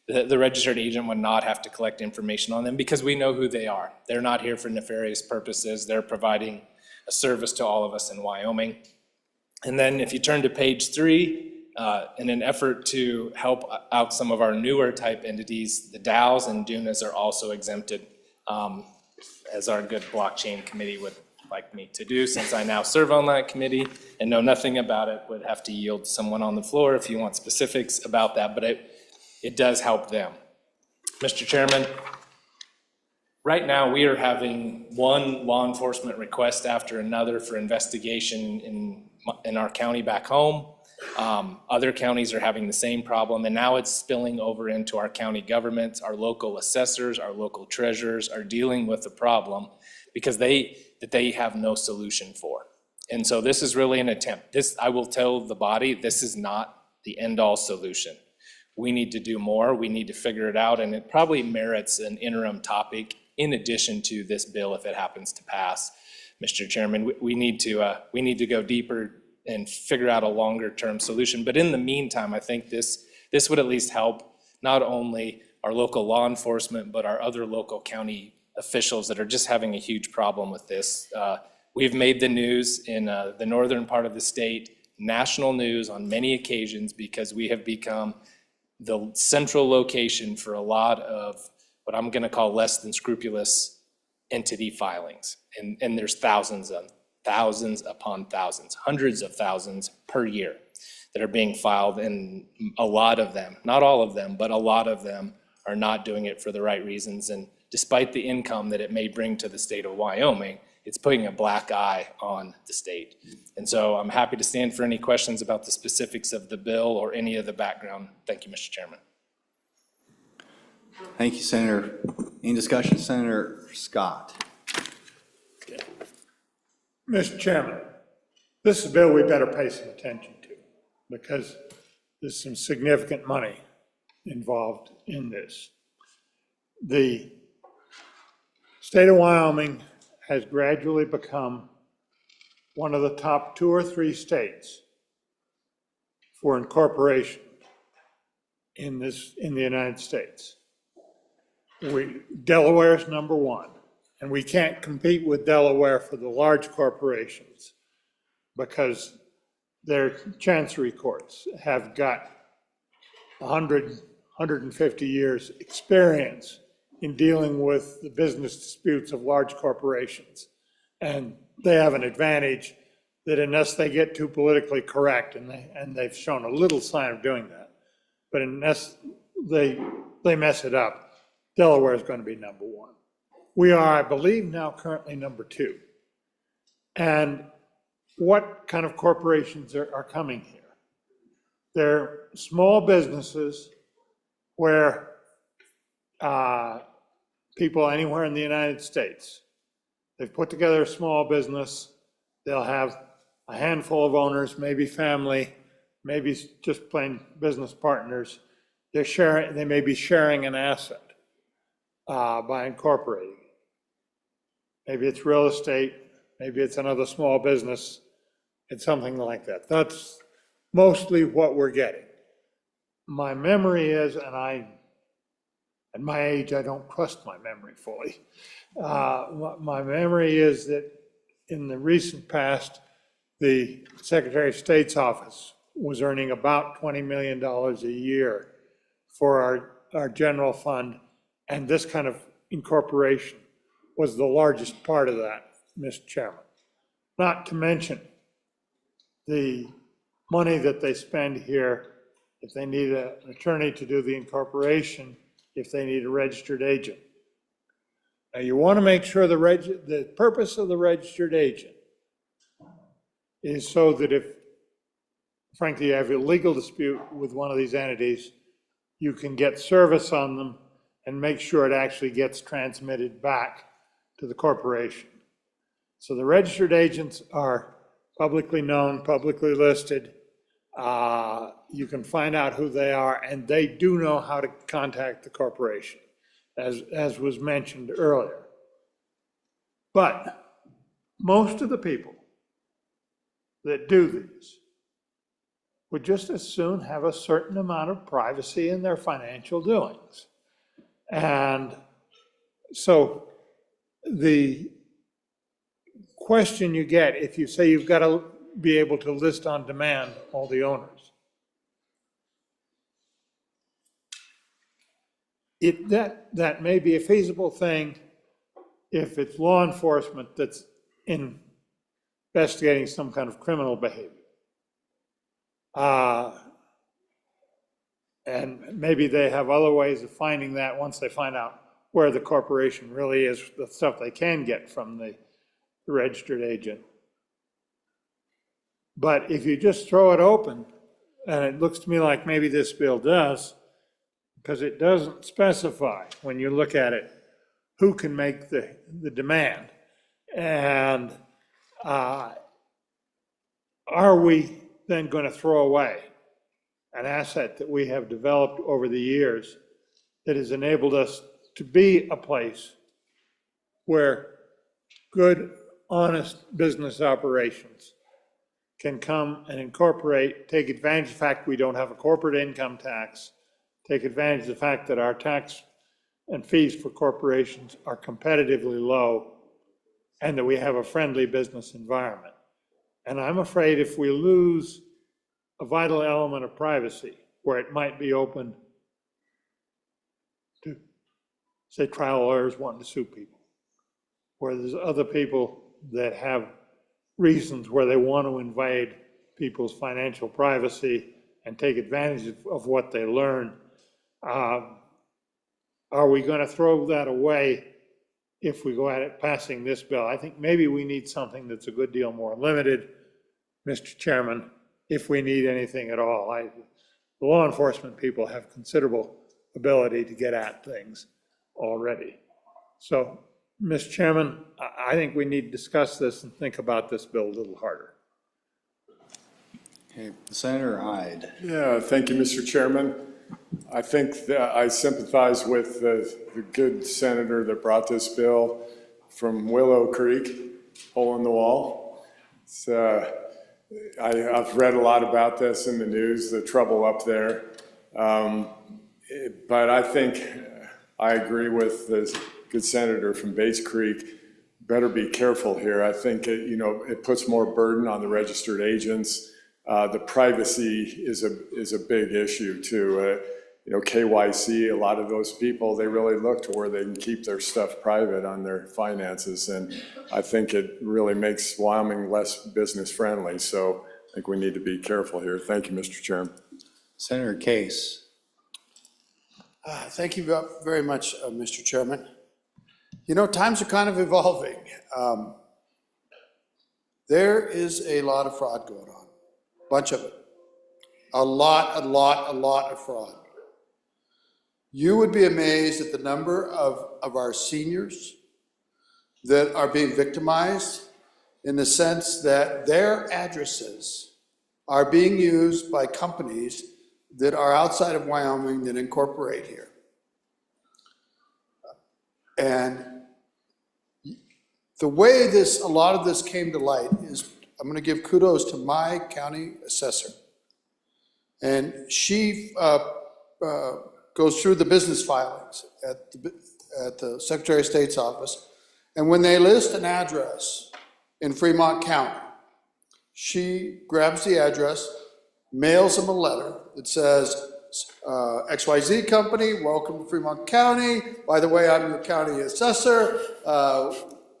the registered agent would not have to collect information on them because we know who they are. They're not here for nefarious purposes. They're providing a service to all of us in Wyoming. And then if you turn to page 3, in an effort to help out some of our newer type entities, the DAOs and DUNAs are also exempted, as our good blockchain committee would like me to do. Since I now serve on that committee and know nothing about it, would have to yield to someone on the floor if you want specifics about that, but it does help them. Mr. Chairman, right now we are having one law enforcement request after another for investigation in our county back home. Other counties are having the same problem, and now it's spilling over into our county governments. Our local assessors, our local treasurers are dealing with the problem because they have no solution for. And so this is really an attempt. I will tell the body, this is not the end-all solution. We need to do more. We need to figure it out, and it probably merits an interim topic in addition to this bill if it happens to pass. Mr. Chairman, we need to go deeper and figure out a longer-term solution. But in the meantime, I think this would at least help not only our local law enforcement, but our other local county officials that are just having a huge problem with this. We've made the news in the northern part of the state, national news on many occasions, because we have become the central location for a lot of what I'm gonna call less than scrupulous entity filings. And there's thousands upon thousands, hundreds of thousands per year that are being filed, and a lot of them, not all of them, but a lot of them are not doing it for the right reasons. And despite the income that it may bring to the state of Wyoming, it's putting a black eye on the state. And so I'm happy to stand for any questions about the specifics of the bill or any of the background. Thank you, Mr. Chairman. Thank you, Senator. Any discussion? Senator Scott. Mr. Chairman, this is a bill we better pay some attention to because there's some significant money involved in this. The state of Wyoming has gradually become one of the top 2 or 3 states for incorporation in the United States. Delaware's number 1. And we can't compete with Delaware for the large corporations because their chancery courts have got 100, 150 years experience in dealing with the business disputes of large corporations. And they have an advantage that unless they get too politically correct, and they've shown a little sign of doing that, but unless they mess it up, Delaware is going to be number 1. We are, I believe, now currently number 2. And what kind of corporations are coming here? They're small businesses where people anywhere in the United States, they've put together a small business, they'll have a handful of owners, maybe family, maybe just plain business partners. They may be sharing an asset by incorporating. Maybe it's real estate, maybe it's another small business, it's something like that. That's mostly what we're getting. My memory is, and at my age, I don't trust my memory fully. My memory is that in the recent past, the Secretary of State's office was earning about $20 million a year for our general fund, and this kind of incorporation was the largest part of that, Mr. Chairman. Not to mention the money that they spend here if they need an attorney to do the incorporation, if they need a registered agent. Now, you want to make sure the purpose of the registered agent is so that if frankly, you have a legal dispute with one of these entities, you can get service on them and make sure it actually gets transmitted back to the corporation. So the registered agents are publicly known, publicly listed. You can find out who they are, and they do know how to contact the corporation, as was mentioned earlier. But most of the people that do these would just as soon have a certain amount of privacy in their financial doings. And so the question you get if you say you've got to be able to list on demand all the owners, that may be a feasible thing if it's law enforcement that's investigating some kind of criminal behavior. And maybe they have other ways of finding that once they find out where the corporation really is, the stuff they can get from the registered agent. But if you just throw it open, and it looks to me like maybe this bill does, because it doesn't specify, when you look at it, who can make the demand. And are we then going to throw away an asset that we have developed over the years that has enabled us to be a place where good, honest business operations can come and incorporate, take advantage of the fact we don't have a corporate income tax, take advantage of the fact that our tax and fees for corporations are competitively low, and that we have a friendly business environment. And I'm afraid if we lose a vital element of privacy, where it might be open to, say, trial lawyers wanting to sue people, where there's other people that have reasons where they want to invade people's financial privacy and take advantage of what they learn. Are we going to throw that away if we go at it passing this bill? I think maybe we need something that's a good deal more limited, Mr. Chairman, if we need anything at all. The law enforcement people have considerable ability to get at things already. So, Mr. Chairman, I think we need to discuss this and think about this bill a little harder. Okay, Senator Hyde. Yeah, thank you, Mr. Chairman. I think that I sympathize with the good senator that brought this bill from Willow Creek, hole in the wall. I've read a lot about this in the news, the trouble up there. But I think I agree with the good senator from Bates Creek. Better be careful here. I think it puts more burden on the registered agents. The privacy is a big issue too. KYC, a lot of those people, they really look to where they can keep their stuff private on their finances. And I think it really makes Wyoming less business friendly. So I think we need to be careful here. Thank you, Mr. Chairman. Senator Case. Thank you very much, Mr. Chairman. Times are kind of evolving. There is a lot of fraud going on, bunch of it. A lot of fraud. You would be amazed at the number of our seniors that are being victimized in the sense that their addresses are being used by companies that are outside of Wyoming that incorporate here. And the way a lot of this came to light is, I'm going to give kudos to my county assessor. And she goes through the business filings at the Secretary of State's office. And when they list an address in Fremont County, she grabs the address, mails them a letter that says, XYZ company, welcome to Fremont County. By the way, I'm your county assessor.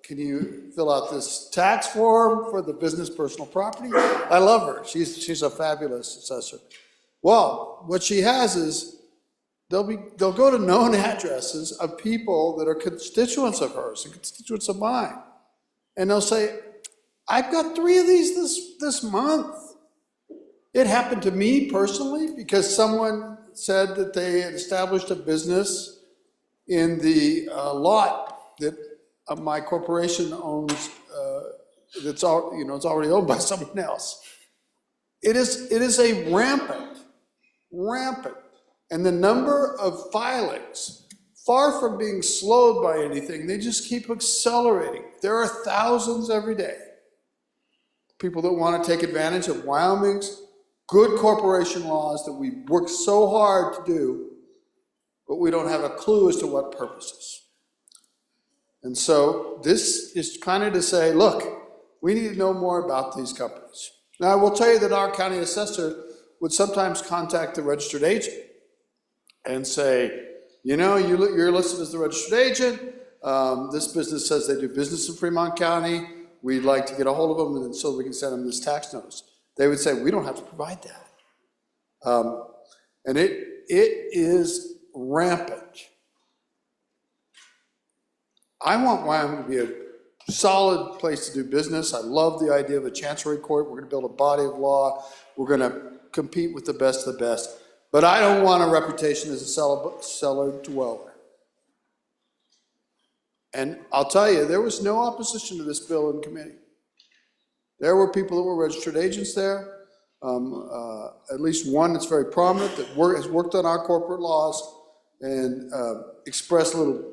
Can you fill out this tax form for the business personal property? I love her. She's a fabulous assessor. Well, what she has is they'll go to known addresses of people that are constituents of hers and constituents of mine. And they'll say, I've got 3 of these this month. It happened to me personally because someone said that they had established a business in the lot that my corporation owns, that's all, you know, it's already owned by someone else. It is a rampant, and the number of filings, far from being slowed by anything, they just keep accelerating. There are thousands every day. People that want to take advantage of Wyoming's good corporation laws that we work so hard to do, but we don't have a clue as to what purposes. And so this is kind of to say, look, we need to know more about these companies. Now, I will tell you that our county assessor would sometimes contact the registered agent and say, you know, you're listed as the registered agent. This business says they do business in Fremont County. We'd like to get a hold of them and so we can send them this tax notice. They would say, we don't have to provide that. And it is rampant. I want Wyoming to be a solid place to do business. I love the idea of a chancery court. We're going to build a body of law. We're going to compete with the best of the best. But I don't want a reputation as a cellar dweller. And I'll tell you, there was no opposition to this bill in committee. There were people that were registered agents there, at least one that's very prominent that has worked on our corporate laws and expressed a little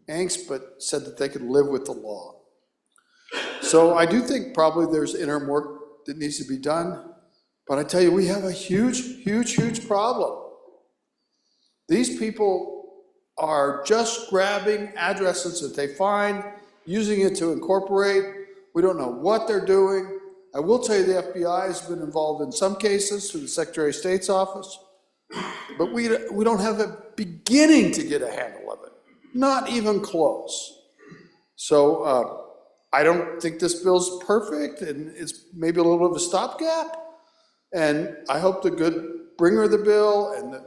angst, but said that they could live with the law. So I do think probably there's interim work that needs to be done, but I tell you, we have a huge problem. These people are just grabbing addresses that they find, using it to incorporate. We don't know what they're doing. I will tell you the FBI has been involved in some cases through the Secretary of State's office, but we don't have a beginning to get a handle of it. Not even close. So I don't think this bill's perfect, and it's maybe a little bit of a stopgap. And I hope the good bringer of the bill and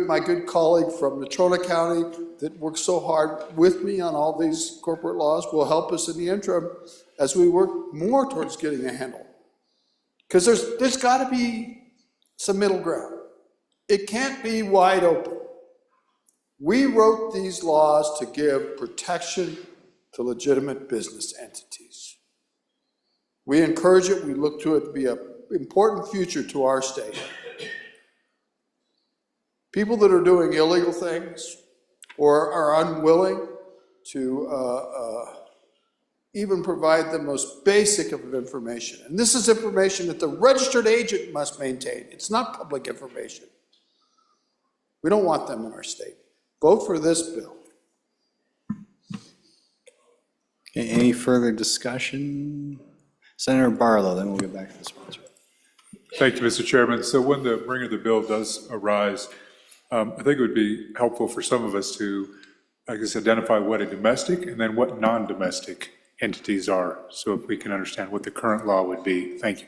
my good colleague from Natrona County that works so hard with me on all these corporate laws will help us in the interim as we work more towards getting a handle. Because there's got to be some middle ground. It can't be wide open. We wrote these laws to give protection to legitimate business entities. We encourage it. We look to it to be an important future to our state. People that are doing illegal things or are unwilling to even provide the most basic of information. And this is information that the registered agent must maintain. It's not public information. We don't want them in our state. Vote for this bill. Okay, any further discussion? Senator Barlow, then we'll get back to the sponsor. Thank you, Mr. Chairman. So when the bringer of the bill does arise, I think it would be helpful for some of us to, I guess, identify what a domestic and then what non-domestic entities are, so if we can understand what the current law would be. Thank you,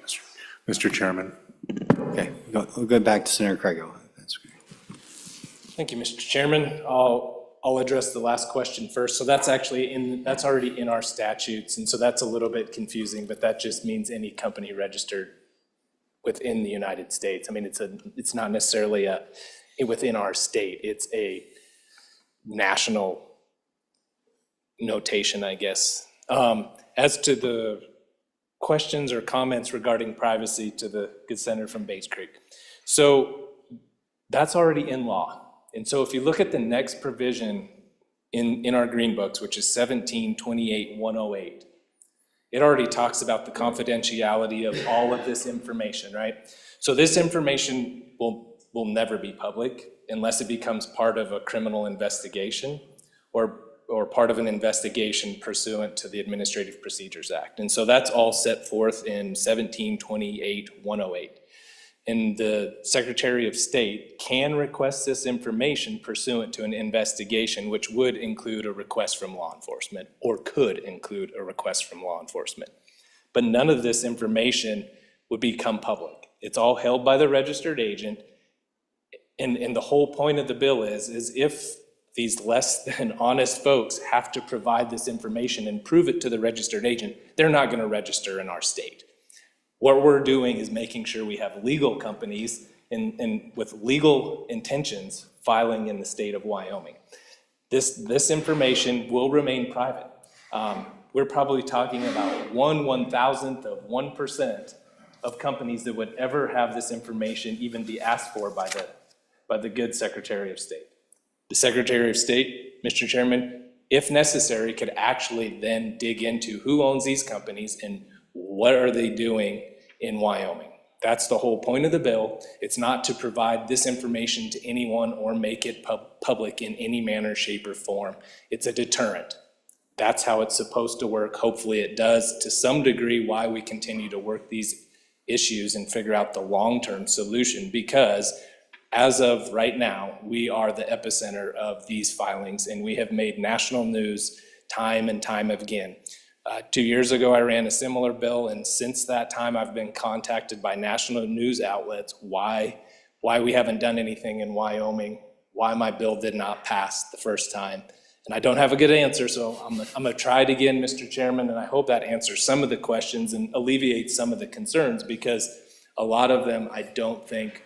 Mr. Chairman. Okay, we'll go back to Senator Craigo. That's great. Thank you, Mr. Chairman. I'll address the last question first. So that's actually that's already in our statutes, and so that's a little bit confusing, but that just means any company registered within the United States. I mean, it's not necessarily within our state. It's a national notation, I guess. As to the questions or comments regarding privacy to the good senator from Bates Creek. So that's already in law. And so if you look at the next provision in our green books, which is 1728-108, it already talks about the confidentiality of all of this information, right? So this information will never be public unless it becomes part of a criminal investigation or part of an investigation pursuant to the Administrative Procedures Act. And so that's all set forth in 1728-108. And the Secretary of State can request this information pursuant to an investigation, which would include a request from law enforcement or could include a request from law enforcement. But none of this information would become public. It's all held by the registered agent. And the whole point of the bill is if these less than honest folks have to provide this information and prove it to the registered agent, they're not going to register in our state. What we're doing is making sure we have legal companies and with legal intentions filing in the state of Wyoming. This information will remain private. We're probably talking about 1/1000th of 1% of companies that would ever have this information even be asked for by the good Secretary of State. The Secretary of State, Mr. Chairman, if necessary, could actually then dig into who owns these companies and what are they doing in Wyoming. That's the whole point of the bill. It's not to provide this information to anyone or make it public in any manner, shape, or form. It's a deterrent. That's how it's supposed to work. Hopefully it does to some degree, why we continue to work these issues and figure out the long-term solution, because as of right now, we are the epicenter of these filings, and we have made national news time and time again. 2 years ago, I ran a similar bill, and since that time, I've been contacted by national news outlets why we haven't done anything in Wyoming, why my bill did not pass the first time. And I don't have a good answer, so I'm gonna try it again, Mr. Chairman, and I hope that answers some of the questions and alleviates some of the concerns, because a lot of them I don't think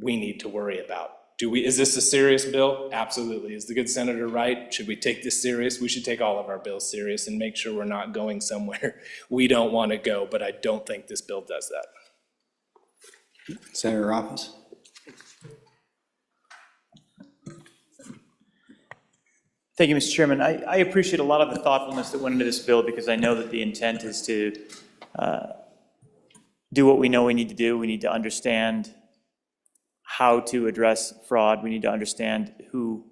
we need to worry about. Is this a serious bill? Absolutely. Is the good senator right? Should we take this serious? We should take all of our bills serious and make sure we're not going somewhere we don't want to go, but I don't think this bill does that. Senator Robbins. Thank you, Mr. Chairman. I appreciate a lot of the thoughtfulness that went into this bill, because I know that the intent is to do what we know we need to do. We need to understand how to address fraud. We need to understand who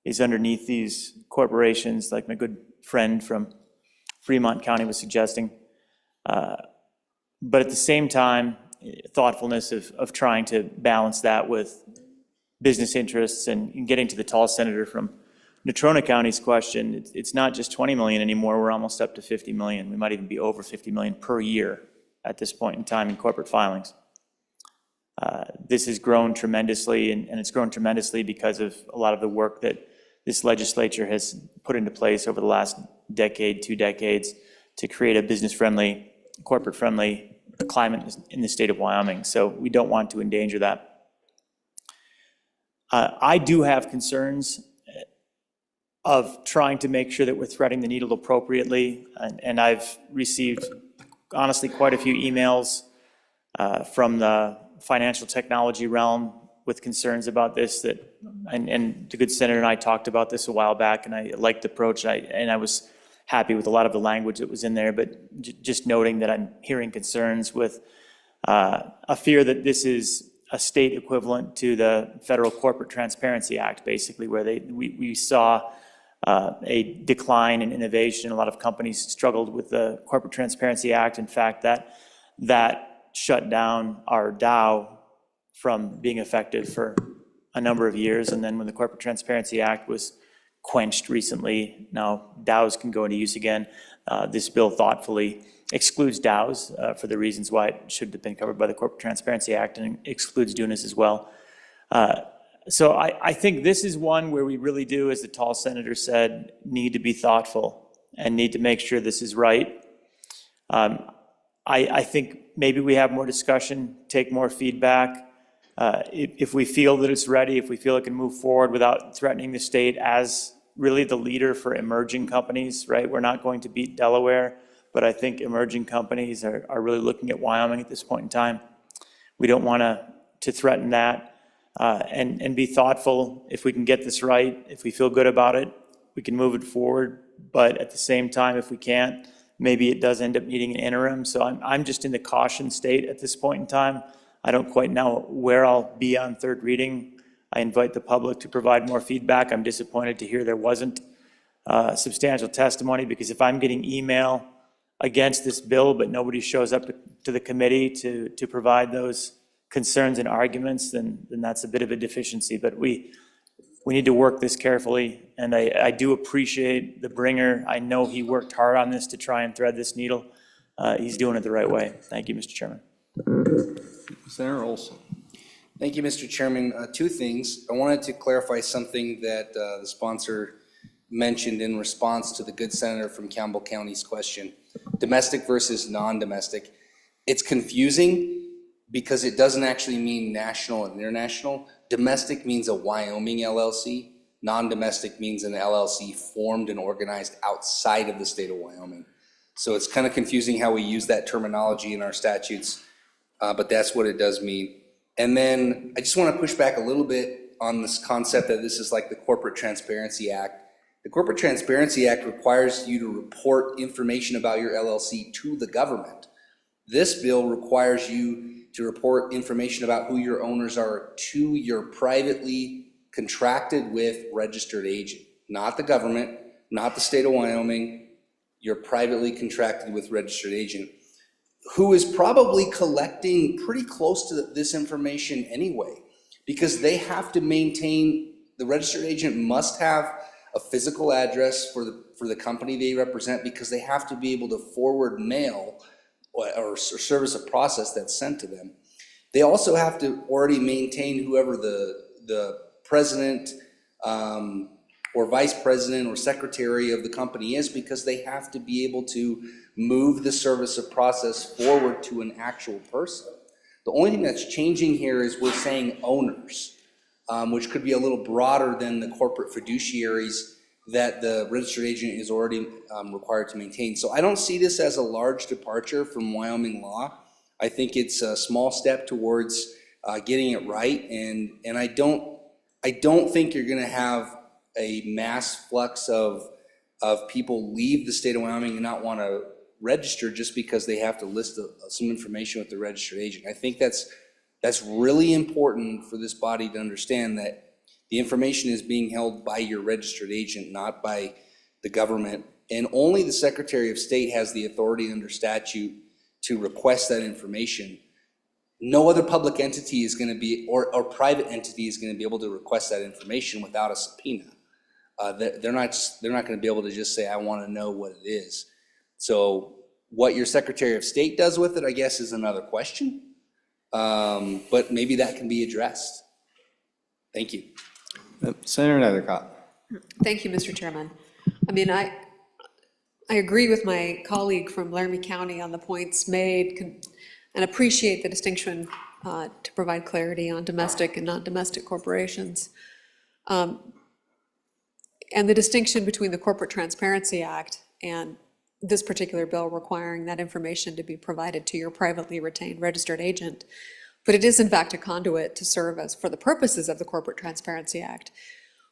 is underneath these corporations, like my good friend from Fremont County was suggesting. But at the same time, thoughtfulness of trying to balance that with business interests and getting to the tall senator from Natrona County's question. It's not just 20 million anymore. We're almost up to 50 million. We might even be over 50 million per year at this point in time in corporate filings. This has grown tremendously, and it's grown tremendously because of a lot of the work that this legislature has put into place over the last decade, 2 decades, to create a business-friendly, corporate-friendly climate in the state of Wyoming. So we don't want to endanger that. I do have concerns of trying to make sure that we're threading the needle appropriately, and I've received, honestly, quite a few emails from the financial technology realm with concerns about this, and the good senator and I talked about this a while back, and I liked the approach, and I was happy with a lot of the language that was in there, but just noting that I'm hearing concerns with a fear that this is a state equivalent to the Federal Corporate Transparency Act, basically, where we saw a decline in innovation. A lot of companies struggled with the Corporate Transparency Act. In fact, that shut down our Dow from being effective for a number of years. And then when the Corporate Transparency Act was quenched recently, now Dows can go into use again. This bill thoughtfully excludes Dows for the reasons why it should have been covered by the Corporate Transparency Act, and excludes Dunas as well. So I think this is one where we really do, as the tall senator said, need to be thoughtful and need to make sure this is right. I think maybe we have more discussion, take more feedback. If we feel that it's ready, if we feel it can move forward without threatening the state as really the leader for emerging companies, right? We're not going to beat Delaware, but I think emerging companies are really looking at Wyoming at this point in time. We don't want to threaten that, and be thoughtful. If we can get this right, if we feel good about it, we can move it forward. But at the same time, if we can't, maybe it does end up needing an interim. So I'm just in the caution state at this point in time. I don't quite know where I'll be on third reading. I invite the public to provide more feedback. I'm disappointed to hear there wasn't substantial testimony, because if I'm getting email against this bill, but nobody shows up to the committee to provide those concerns and arguments, then that's a bit of a deficiency. But we need to work this carefully, and I do appreciate the bringer. I know he worked hard on this to try and thread this needle. He's doing it the right way. Thank you, Mr. Chairman. Senator Olson. Thank you, Mr. Chairman. 2 things. I wanted to clarify something that the sponsor mentioned in response to the good senator from Campbell County's question. Domestic versus non-domestic. It's confusing because it doesn't actually mean national and international. Domestic means a Wyoming LLC. Non-domestic means an LLC formed and organized outside of the state of Wyoming. So it's kind of confusing how we use that terminology in our statutes, but that's what it does mean. And then I just want to push back a little bit on this concept that this is like the Corporate Transparency Act. The Corporate Transparency Act requires you to report information about your LLC to the government. This bill requires you to report information about who your owners are to your privately contracted with registered agent, not the government, not the state of Wyoming, your privately contracted with registered agent, who is probably collecting pretty close to this information anyway, because they have to maintain, the registered agent must have a physical address for the company they represent, because they have to be able to forward mail or service a process that's sent to them. They also have to already maintain whoever the president or vice president or secretary of the company is, because they have to be able to move the service of process forward to an actual person. The only thing that's changing here is we're saying owners, which could be a little broader than the corporate fiduciaries that the registered agent is already required to maintain. So I don't see this as a large departure from Wyoming law. I think it's a small step towards getting it right, and I don't think you're gonna have a mass flux of people leave the state of Wyoming and not want to register just because they have to list some information with the registered agent. I think that's really important for this body to understand, that the information is being held by your registered agent, not by the government. And only the Secretary of State has the authority under statute to request that information. No other public entity is going to be, or private entity is going to be able to request that information without a subpoena. They're not going to be able to just say, I want to know what it is. So what your Secretary of State does with it, I guess, is another question. But maybe that can be addressed. Thank you. Senator Nethercott. Thank you, Mr. Chairman. I mean, I agree with my colleague from Laramie County on the points made and appreciate the distinction to provide clarity on domestic and non-domestic corporations. And the distinction between the Corporate Transparency Act and this particular bill requiring that information to be provided to your privately retained registered agent. But it is in fact a conduit to serve as for the purposes of the Corporate Transparency Act,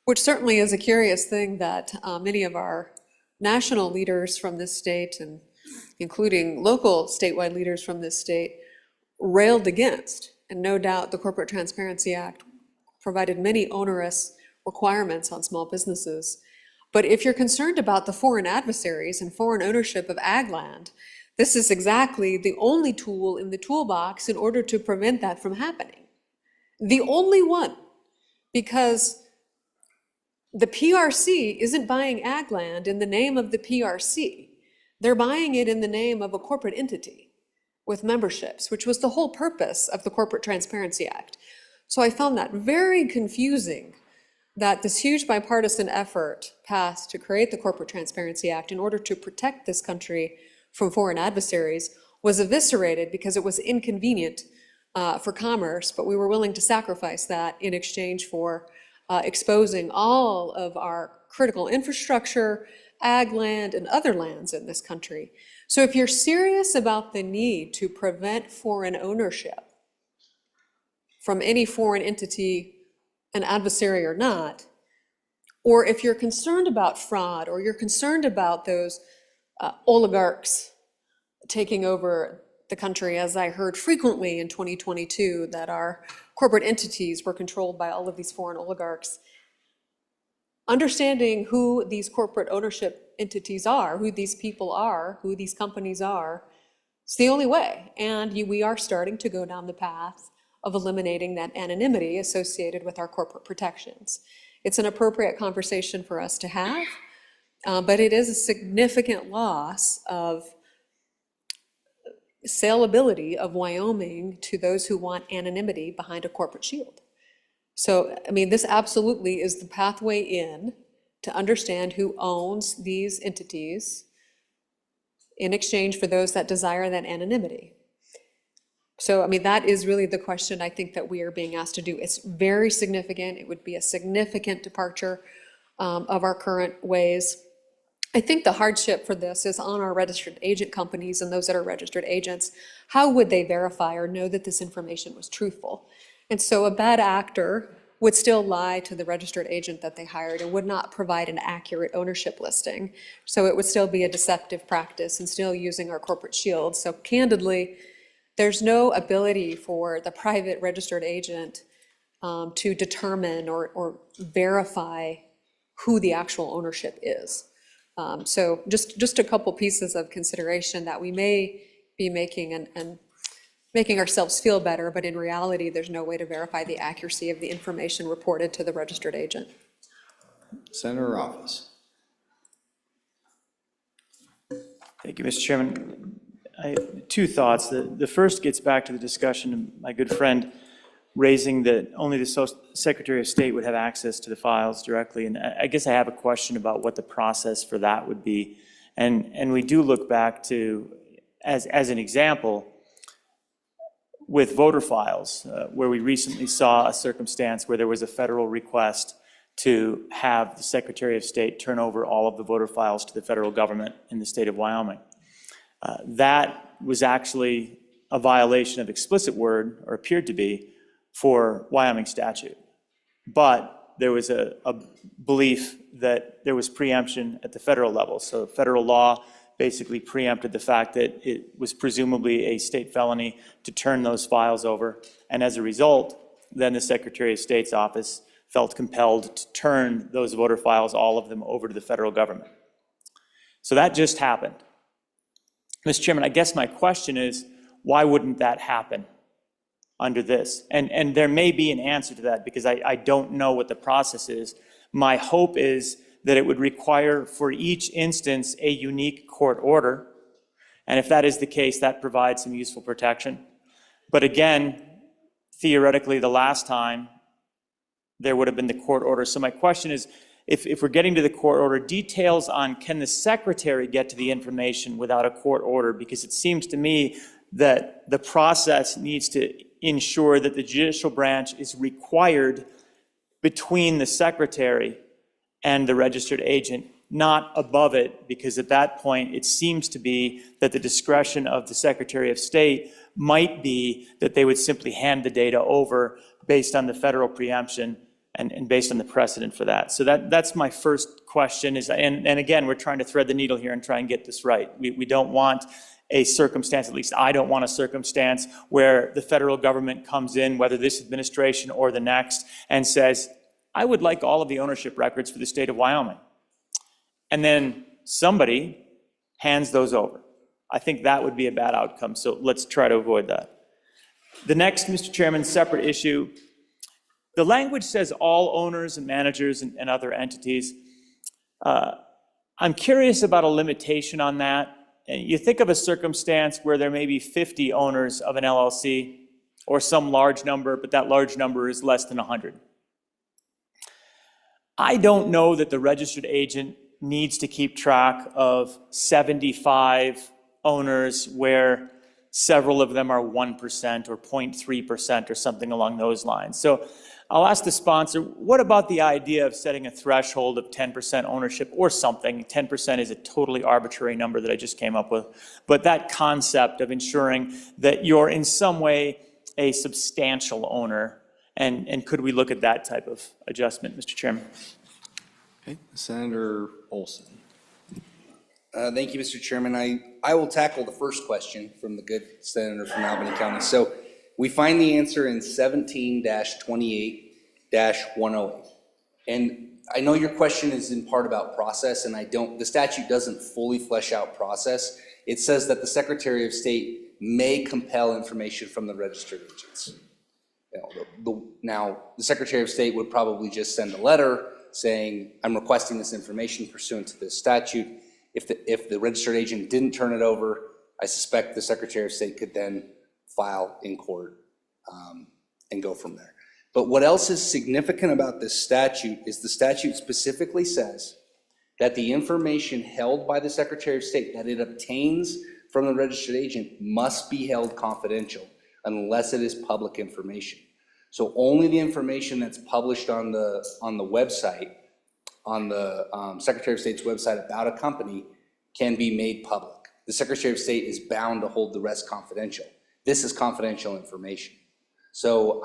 which certainly is a curious thing that many of our national leaders from this state, and including local statewide leaders from this state, railed against. And no doubt the Corporate Transparency Act provided many onerous requirements on small businesses. But if you're concerned about the foreign adversaries and foreign ownership of ag land, this is exactly the only tool in the toolbox in order to prevent that from happening. The only one, because the PRC isn't buying ag land in the name of the PRC. They're buying it in the name of a corporate entity with memberships, which was the whole purpose of the Corporate Transparency Act. So I found that very confusing, that this huge bipartisan effort passed to create the Corporate Transparency Act in order to protect this country from foreign adversaries was eviscerated because it was inconvenient for commerce, but we were willing to sacrifice that in exchange for exposing all of our critical infrastructure, ag land, and other lands in this country. So if you're serious about the need to prevent foreign ownership from any foreign entity, an adversary or not, or if you're concerned about fraud, or you're concerned about those oligarchs taking over the country, as I heard frequently in 2022, that our corporate entities were controlled by all of these foreign oligarchs. Understanding who these corporate ownership entities are, who these people are, who these companies are, it's the only way. And we are starting to go down the path of eliminating that anonymity associated with our corporate protections. It's an appropriate conversation for us to have, but it is a significant loss of saleability of Wyoming to those who want anonymity behind a corporate shield. So, I mean, this absolutely is the pathway in to understand who owns these entities in exchange for those that desire that anonymity. So, I mean, that is really the question I think that we are being asked to do. It's very significant. It would be a significant departure of our current ways. I think the hardship for this is on our registered agent companies and those that are registered agents. How would they verify or know that this information was truthful? And so a bad actor would still lie to the registered agent that they hired and would not provide an accurate ownership listing. So it would still be a deceptive practice and still using our corporate shield. So candidly, there's no ability for the private registered agent to determine or verify who the actual ownership is. So just a couple pieces of consideration that we may be making and making ourselves feel better, but in reality, there's no way to verify the accuracy of the information reported to the registered agent. Senator Office. Thank you, Mr. Chairman. I have two thoughts. The first gets back to the discussion of my good friend raising that only the Secretary of State would have access to the files directly. And I guess I have a question about what the process for that would be. And we do look back to, as an example, with voter files, where we recently saw a circumstance where there was a federal request to have the Secretary of State turn over all of the voter files to the federal government in the state of Wyoming. That was actually a violation of explicit word, or appeared to be, for Wyoming statute. But there was a belief that there was preemption at the federal level. So federal law basically preempted the fact that it was presumably a state felony to turn those files over. And as a result, then the Secretary of State's office felt compelled to turn those voter files, all of them, over to the federal government. So that just happened. Mr. Chairman, I guess my question is, why wouldn't that happen under this? And there may be an answer to that, because I don't know what the process is. My hope is that it would require for each instance a unique court order. And if that is the case, that provides some useful protection. But again, theoretically, the last time there would have been the court order. So my question is, if we're getting to the court order, details on can the secretary get to the information without a court order? Because it seems to me that the process needs to ensure that the judicial branch is required between the secretary and the registered agent, not above it, because at that point it seems to be that the discretion of the Secretary of State might be that they would simply hand the data over based on the federal preemption and based on the precedent for that. So that's my first question is, and again, we're trying to thread the needle here and try and get this right. We don't want a circumstance, at least I don't want a circumstance, where the federal government comes in, whether this administration or the next, and says, I would like all of the ownership records for the state of Wyoming. And then somebody hands those over. I think that would be a bad outcome, so let's try to avoid that. The next, Mr. Chairman, separate issue. The language says all owners and managers and other entities. I'm curious about a limitation on that. You think of a circumstance where there may be 50 owners of an LLC or some large number, but that large number is less than 100. I don't know that the registered agent needs to keep track of 75 owners where several of them are 1% or 0.3% or something along those lines. So I'll ask the sponsor, what about the idea of setting a threshold of 10% ownership or something? 10% is a totally arbitrary number that I just came up with. But that concept of ensuring that you're in some way a substantial owner, and could we look at that type of adjustment, Mr. Chairman? Okay, Senator Olson. Thank you, Mr. Chairman. I will tackle the first question from the good senator from Albany County. So we find the answer in 17-28-108. And I know your question is in part about process, and the statute doesn't fully flesh out process. It says that the Secretary of State may compel information from the registered agents. Now, the Secretary of State would probably just send a letter saying, I'm requesting this information pursuant to this statute. If the registered agent didn't turn it over, I suspect the Secretary of State could then file in court and go from there. But what else is significant about this statute is the statute specifically says that the information held by the Secretary of State that it obtains from the registered agent must be held confidential, unless it is public information. So only the information that's published on the website, on the Secretary of State's website about a company can be made public. The Secretary of State is bound to hold the rest confidential. This is confidential information. So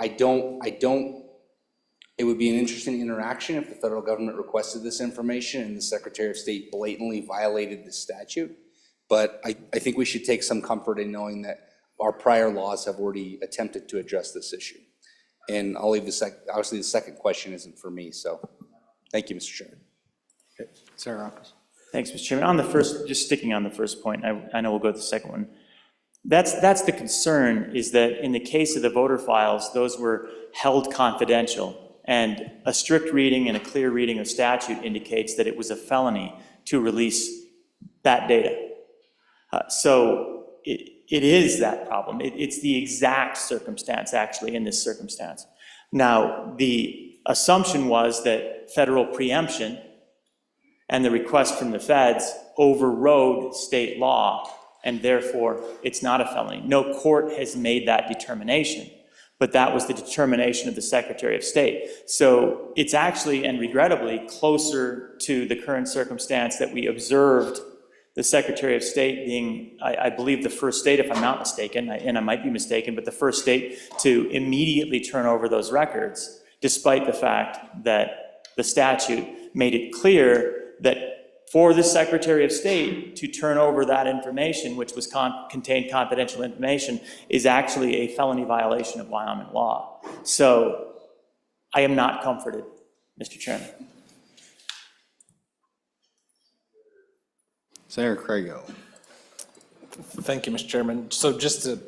it would be an interesting interaction if the federal government requested this information and the Secretary of State blatantly violated the statute. But I think we should take some comfort in knowing that our prior laws have already attempted to address this issue. And I'll leave obviously the second question isn't for me, so thank you, Mr. Chairman. Okay. Sarah Rockers. Thanks, Mr. Chairman. On the first, just sticking on the first point, I know we'll go to the second one. That's the concern, is that in the case of the voter files, those were held confidential, and a strict reading and a clear reading of statute indicates that it was a felony to release that data. So it is that problem. It's the exact circumstance, actually, in this circumstance. Now, the assumption was that federal preemption and the request from the feds overrode state law, and therefore it's not a felony. No court has made that determination, but that was the determination of the Secretary of State. So it's actually, and regrettably, closer to the current circumstance that we observed the Secretary of State being, I believe, the first state, if I'm not mistaken, and I might be mistaken, but the first state to immediately turn over those records, despite the fact that the statute made it clear that for the Secretary of State to turn over that information, which was contained confidential information, is actually a felony violation of Wyoming law. So I am not comforted, Mr. Chairman. Senator Craigo. Thank you, Mr. Chairman. So just to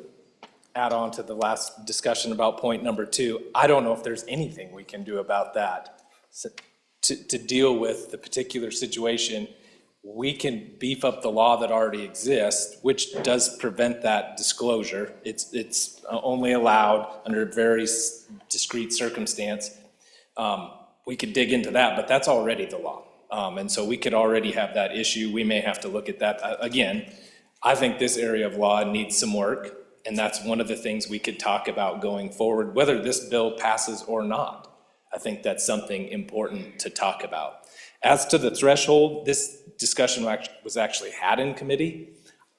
add on to the last discussion about point number 2, I don't know if there's anything we can do about that. So to deal with the particular situation, we can beef up the law that already exists, which does prevent that disclosure. It's only allowed under very discrete circumstance. We could dig into that, but that's already the law. And so we could already have that issue. We may have to look at that. Again, I think this area of law needs some work, and that's one of the things we could talk about going forward, whether this bill passes or not. I think that's something important to talk about. As to the threshold, this discussion was actually had in committee.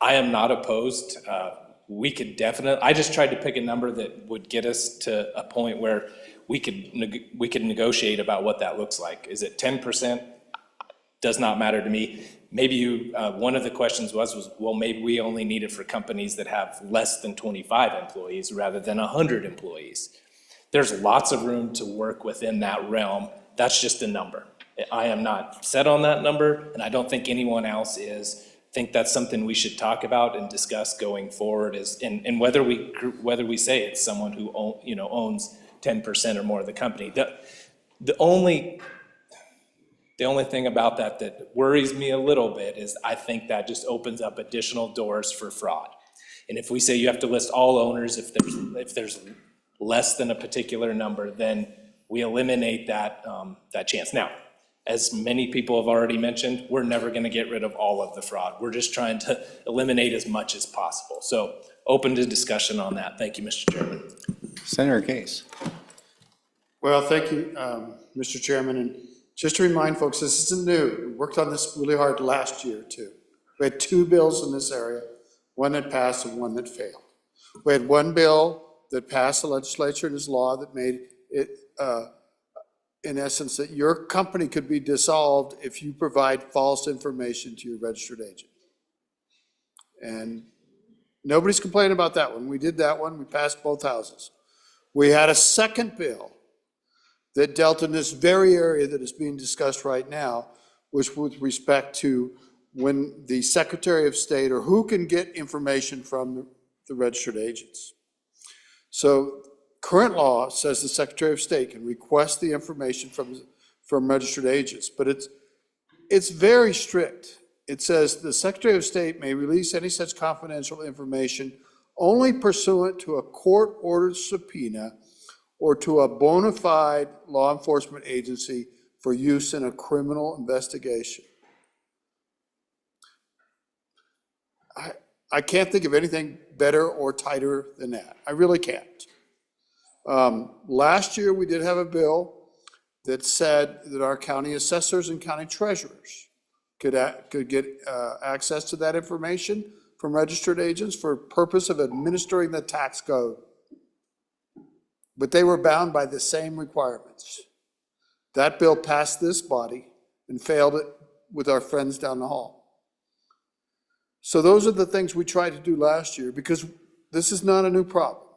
I am not opposed. We could definitely, I just tried to pick a number that would get us to a point where we could negotiate about what that looks like. Is it 10%? Does not matter to me. Maybe one of the questions was, well, maybe we only need it for companies that have less than 25 employees rather than 100 employees. There's lots of room to work within that realm. That's just a number. I am not set on that number, and I don't think anyone else is. I think that's something we should talk about and discuss going forward, and whether we say it's someone who owns 10% or more of the company. The only thing about that worries me a little bit is I think that just opens up additional doors for fraud. And if we say you have to list all owners, if there's less than a particular number, then we eliminate that chance. Now, as many people have already mentioned, we're never going to get rid of all of the fraud. We're just trying to eliminate as much as possible. So open to discussion on that. Thank you, Mr. Chairman. Senator Case. Well, thank you, Mr. Chairman. And just to remind folks, this isn't new. We worked on this really hard last year, too. We had 2 bills in this area, one that passed and one that failed. We had one bill that passed the legislature and is law that made it, in essence, that your company could be dissolved if you provide false information to your registered agent. And nobody's complaining about that one. We did that one. We passed both houses. We had a second bill that dealt in this very area that is being discussed right now, which with respect to when the Secretary of State or who can get information from the registered agents. So current law says the Secretary of State can request the information from registered agents, but it's very strict. It says the Secretary of State may release any such confidential information only pursuant to a court-ordered subpoena or to a bona fide law enforcement agency for use in a criminal investigation. I can't think of anything better or tighter than that. I really can't. Last year, we did have a bill that said that our county assessors and county treasurers could get access to that information from registered agents for purpose of administering the tax code. But they were bound by the same requirements. That bill passed this body and failed it with our friends down the hall. So those are the things we tried to do last year, because this is not a new problem.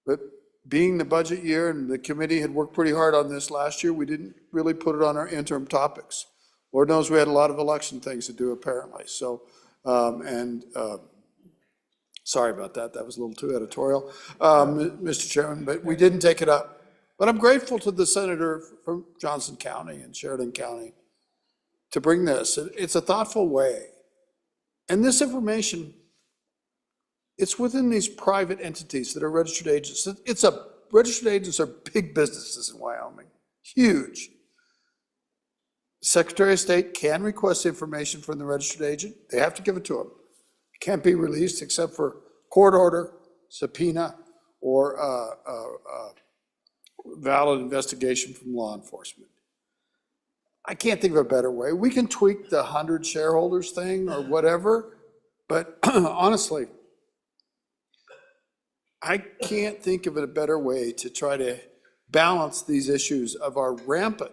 But being the budget year and the committee had worked pretty hard on this last year, we didn't really put it on our interim topics. Lord knows we had a lot of election things to do apparently. So, sorry about that. That was a little too editorial, Mr. Chairman, but we didn't take it up. But I'm grateful to the senator from Johnson County and Sheridan County to bring this. It's a thoughtful way. And this information, it's within these private entities that are registered agents. Registered agents are big businesses in Wyoming, huge. Secretary of State can request information from the registered agent. They have to give it to them. It can't be released except for court order, subpoena, or valid investigation from law enforcement. I can't think of a better way. We can tweak the 100 shareholders thing or whatever, but honestly, I can't think of a better way to try to balance these issues of our rampant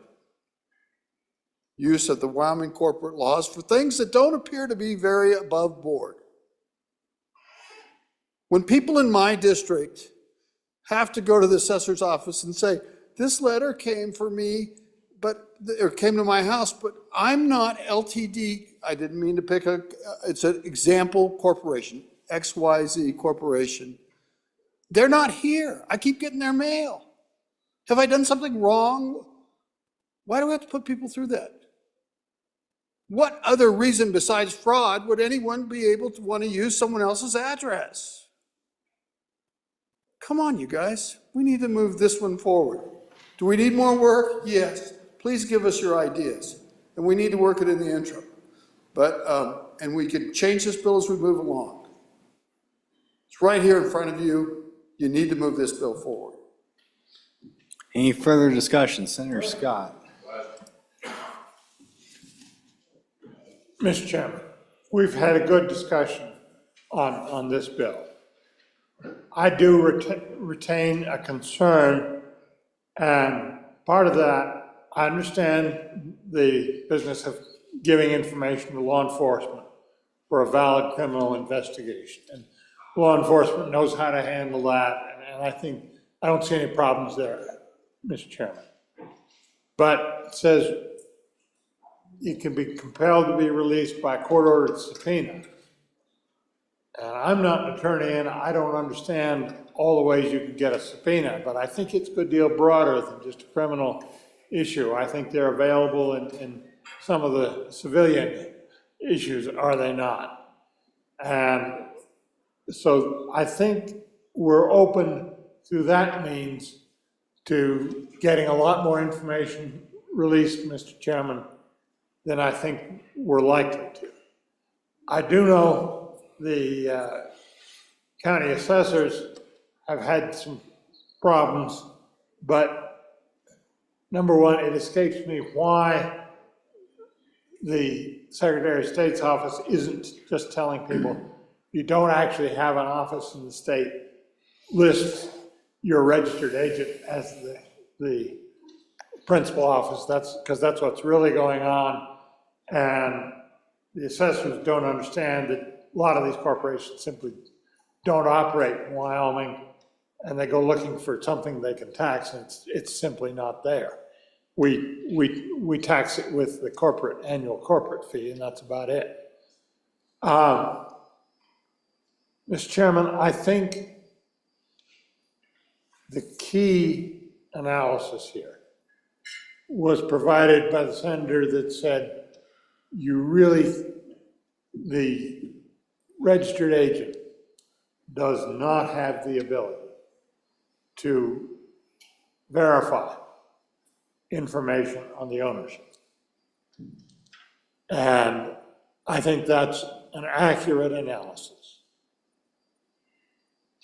use of the Wyoming corporate laws for things that don't appear to be very above board. When people in my district have to go to the assessor's office and say, this letter came for me, or came to my house, but I'm not LTD, I didn't mean to pick it's an example corporation, XYZ Corporation. They're not here. I keep getting their mail. Have I done something wrong? Why do we have to put people through that? What other reason besides fraud would anyone be able to want to use someone else's address? Come on, you guys. We need to move this one forward. Do we need more work? Yes. Please give us your ideas. And we need to work it in the interim. But, and we can change this bill as we move along. It's right here in front of you. You need to move this bill forward. Any further discussion? Senator Scott. Mr. Chairman, we've had a good discussion on this bill. I do retain a concern, and part of that, I understand the business of giving information to law enforcement for a valid criminal investigation. And law enforcement knows how to handle that, and I don't see any problems there, Mr. Chairman. But it says it can be compelled to be released by court-ordered subpoena. And I'm not an attorney, and I don't understand all the ways you can get a subpoena, but I think it's a good deal broader than just a criminal issue. I think they're available in some of the civilian issues, are they not? And so I think we're open through that means to getting a lot more information released, Mr. Chairman, than I think we're likely to. I do know the county assessors have had some problems, but number one, it escapes me why the Secretary of State's office isn't just telling people, you don't actually have an office in the state, list your registered agent as the principal office. Because that's what's really going on. And the assessors don't understand that a lot of these corporations simply don't operate in Wyoming, and they go looking for something they can tax, and it's simply not there. We tax it with the annual corporate fee, and that's about it. Mr. Chairman, I think the key analysis here was provided by the senator that said, the registered agent does not have the ability to verify information on the ownership. And I think that's an accurate analysis.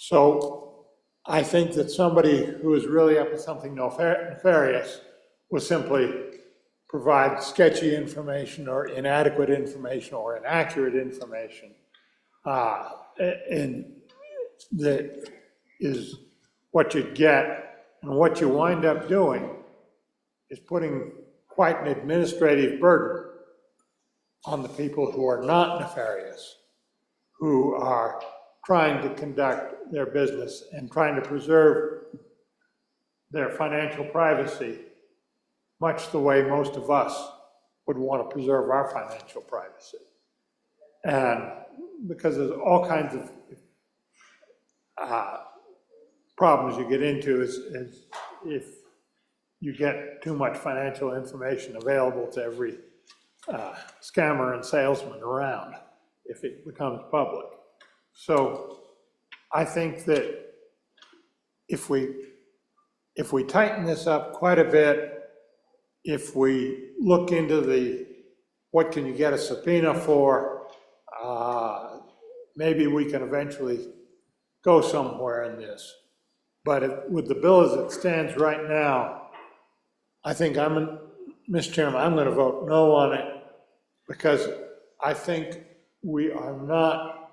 So I think that somebody who is really up to something nefarious will simply provide sketchy information or inadequate information or inaccurate information. And that is what you get, and what you wind up doing is putting quite an administrative burden on the people who are not nefarious, who are trying to conduct their business and trying to preserve their financial privacy, much the way most of us would want to preserve our financial privacy. And because there's all kinds of problems you get into is if you get too much financial information available to every scammer and salesman around, if it becomes public. So I think that if we tighten this up quite a bit, if we look into what can you get a subpoena for, maybe we can eventually go somewhere in this. But with the bill as it stands right now, I think Mr. Chairman, I'm going to vote no on it because I think we are not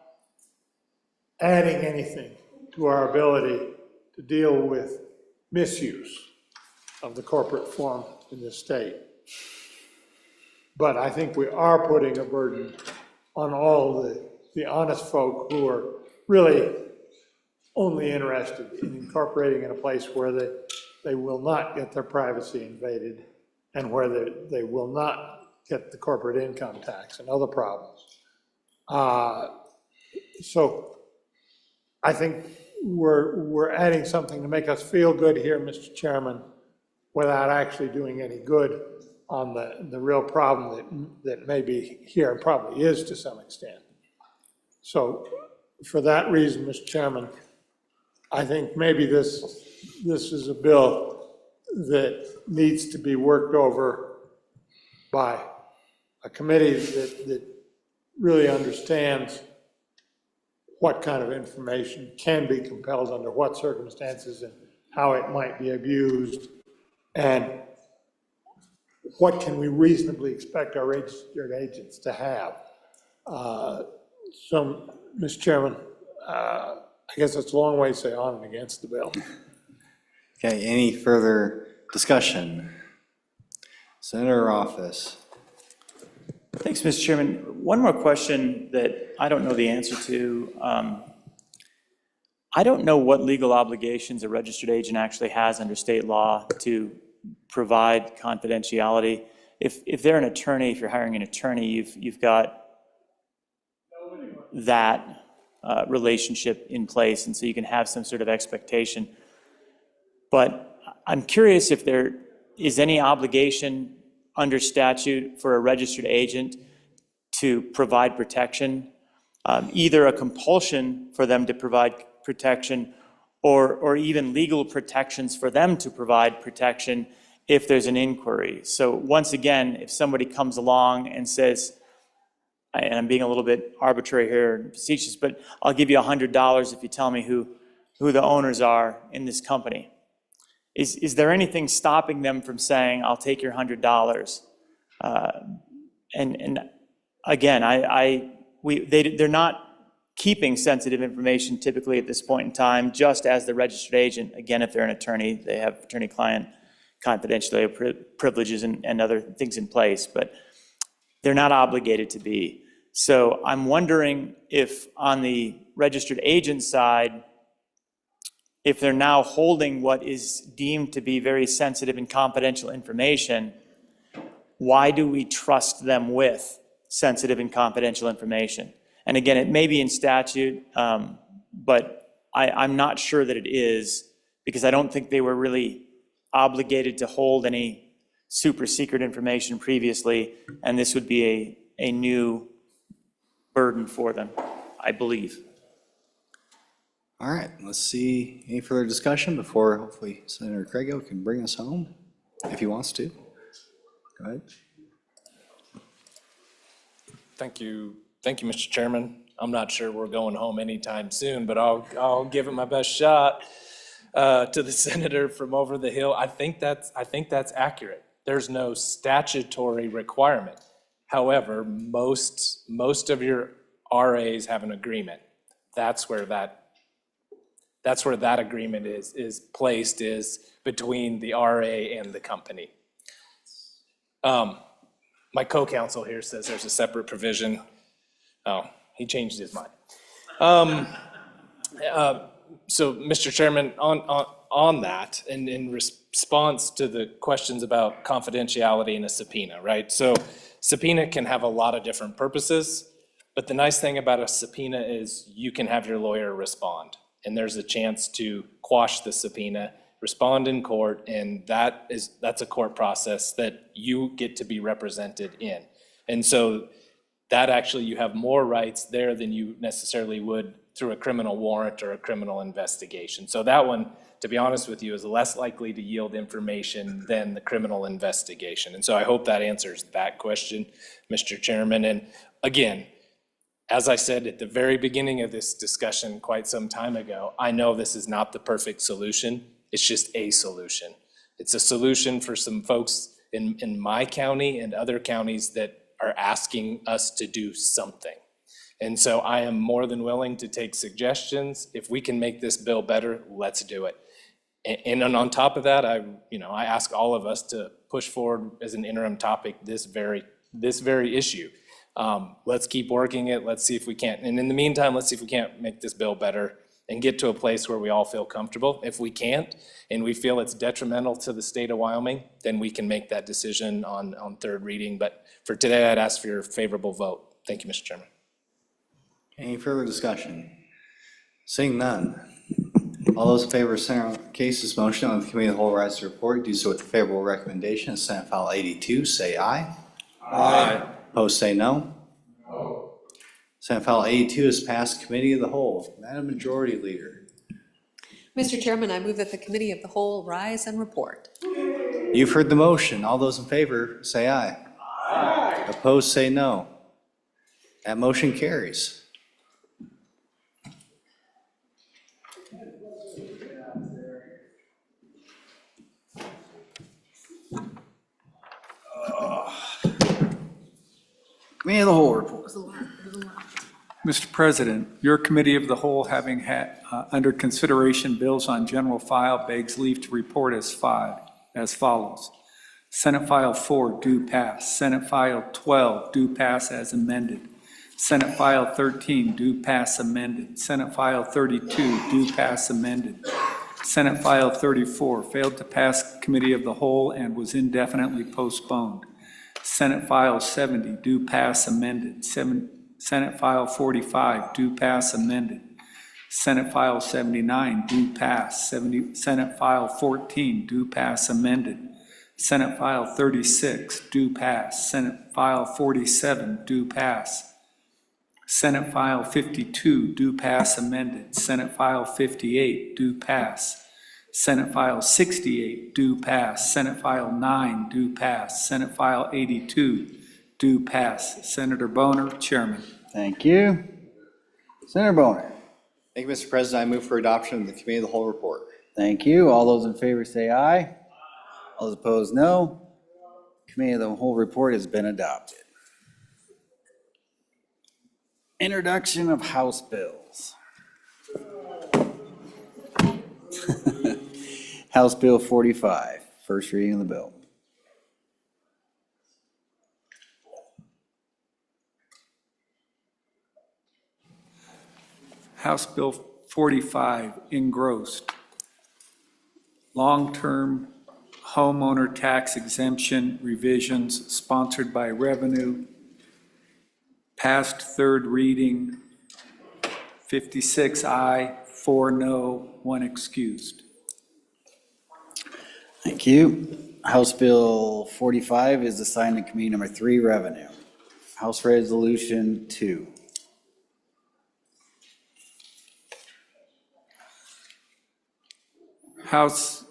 adding anything to our ability to deal with misuse of the corporate form in this state. But I think we are putting a burden on all the honest folk who are really only interested in incorporating in a place where they will not get their privacy invaded and where they will not get the corporate income tax and other problems. So I think we're adding something to make us feel good here, Mr. Chairman, without actually doing any good on the real problem that may be here and probably is to some extent. So for that reason, Mr. Chairman, I think maybe this is a bill that needs to be worked over by a committee that really understands what kind of information can be compelled under what circumstances and how it might be abused, and what can we reasonably expect our registered agents to have. So, Mr. Chairman, I guess it's a long way to say on and against the bill. Okay, any further discussion? Senator Office. Thanks, Mr. Chairman. One more question that I don't know the answer to. I don't know what legal obligations a registered agent actually has under state law to provide confidentiality. If they're an attorney, if you're hiring an attorney, you've got that relationship in place, and so you can have some sort of expectation. But I'm curious if there is any obligation under statute for a registered agent to provide protection, either a compulsion for them to provide protection or even legal protections for them to provide protection if there's an inquiry. So once again, if somebody comes along and says, and I'm being a little bit arbitrary here and facetious, but I'll give you $100 if you tell me who the owners are in this company. Is there anything stopping them from saying, I'll take your $100? And again, they're not keeping sensitive information typically at this point in time, just as the registered agent. Again, if they're an attorney, they have attorney-client confidentiality privileges and other things in place, but they're not obligated to be. So I'm wondering if on the registered agent side, if they're now holding what is deemed to be very sensitive and confidential information, why do we trust them with sensitive and confidential information? And again, it may be in statute, but I'm not sure that it is, because I don't think they were really obligated to hold any super secret information previously, and this would be a new burden for them, I believe. All right, let's see, any further discussion before hopefully Senator Craigo can bring us home, if he wants to. Go ahead. Thank you, Mr. Chairman. I'm not sure we're going home anytime soon, but I'll give it my best shot. To the senator from over the hill, I think that's accurate. There's no statutory requirement. However, most of your RAs have an agreement. That's where that agreement is placed, is between the RA and the company. My co-counsel here says there's a separate provision. Oh, he changed his mind. So, Mr. Chairman, on that, and in response to the questions about confidentiality in a subpoena, right? So subpoena can have a lot of different purposes, but the nice thing about a subpoena is you can have your lawyer respond, and there's a chance to quash the subpoena, respond in court, and that's a court process that you get to be represented in. And so that actually, you have more rights there than you necessarily would through a criminal warrant or a criminal investigation. So that one, to be honest with you, is less likely to yield information than the criminal investigation. And so I hope that answers that question, Mr. Chairman. And again, as I said at the very beginning of this discussion quite some time ago, I know this is not the perfect solution. It's just a solution. It's a solution for some folks in my county and other counties that are asking us to do something. And so I am more than willing to take suggestions. If we can make this bill better, let's do it. And on top of that, I ask all of us to push forward as an interim topic this very issue. Let's keep working it. Let's see if we can't. And in the meantime, let's see if we can't make this bill better and get to a place where we all feel comfortable. If we can't, and we feel it's detrimental to the state of Wyoming, then we can make that decision on third reading. But for today, I'd ask for your favorable vote. Thank you, Mr. Chairman. Any further discussion? Seeing none. All those in favor of Senator Case's motion on the Committee of the Whole rise to report, do so with the favorable recommendation of Senate File 82, say aye. Aye. Opposed, say no. No. Senate File 82 is passed Committee of the Whole. Madam Majority Leader. Mr. Chairman, I move that the Committee of the Whole rise and report. You've heard the motion. All those in favor, say aye. Aye. Opposed, say no. That motion carries. Committee of the Whole report. Mr. President, your Committee of the Whole, having had under consideration bills on general file, begs leave to report as follows. Senate File 4, do pass. Senate File 12, do pass as amended. Senate File 13, do pass amended. Senate File 32, do pass amended. Senate File 34, failed to pass Committee of the Whole and was indefinitely postponed. Senate File 70, do pass amended. Senate File 45, do pass amended. Senate File 79, do pass. Senate File 14, do pass amended. Senate File 36, do pass. Senate File 47, do pass. Senate File 52, do pass amended. Senate File 58, do pass. Senate File 68, do pass. Senate File 9, do pass. Senate File 82, do pass. Senator Boner, Chairman. Thank you. Senator Boner. Thank you, Mr. President. I move for adoption of the Committee of the Whole report. Thank you. All those in favor say aye. All those opposed, no. Committee of the Whole report has been adopted. Introduction of House bills. House Bill 45, first reading of the bill. House Bill 45, engrossed. Long-term homeowner tax exemption revisions sponsored by Revenue. Passed third reading, 56 aye, 4 no, 1 excused. Thank you. House Bill 45 is assigned to Committee Number 3, Revenue. House Resolution 2. House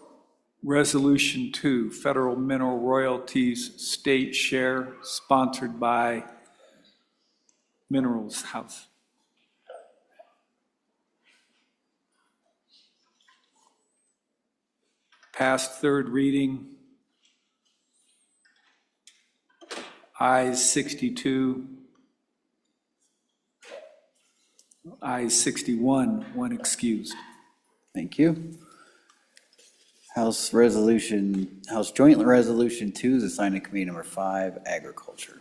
Resolution 2, Federal Mineral Royalties State Share, sponsored by Minerals House. Passed third reading. Ayes 62. Ayes 61, one excused. Thank you. House Joint Resolution 2 is assigned to Committee Number 5, Agriculture.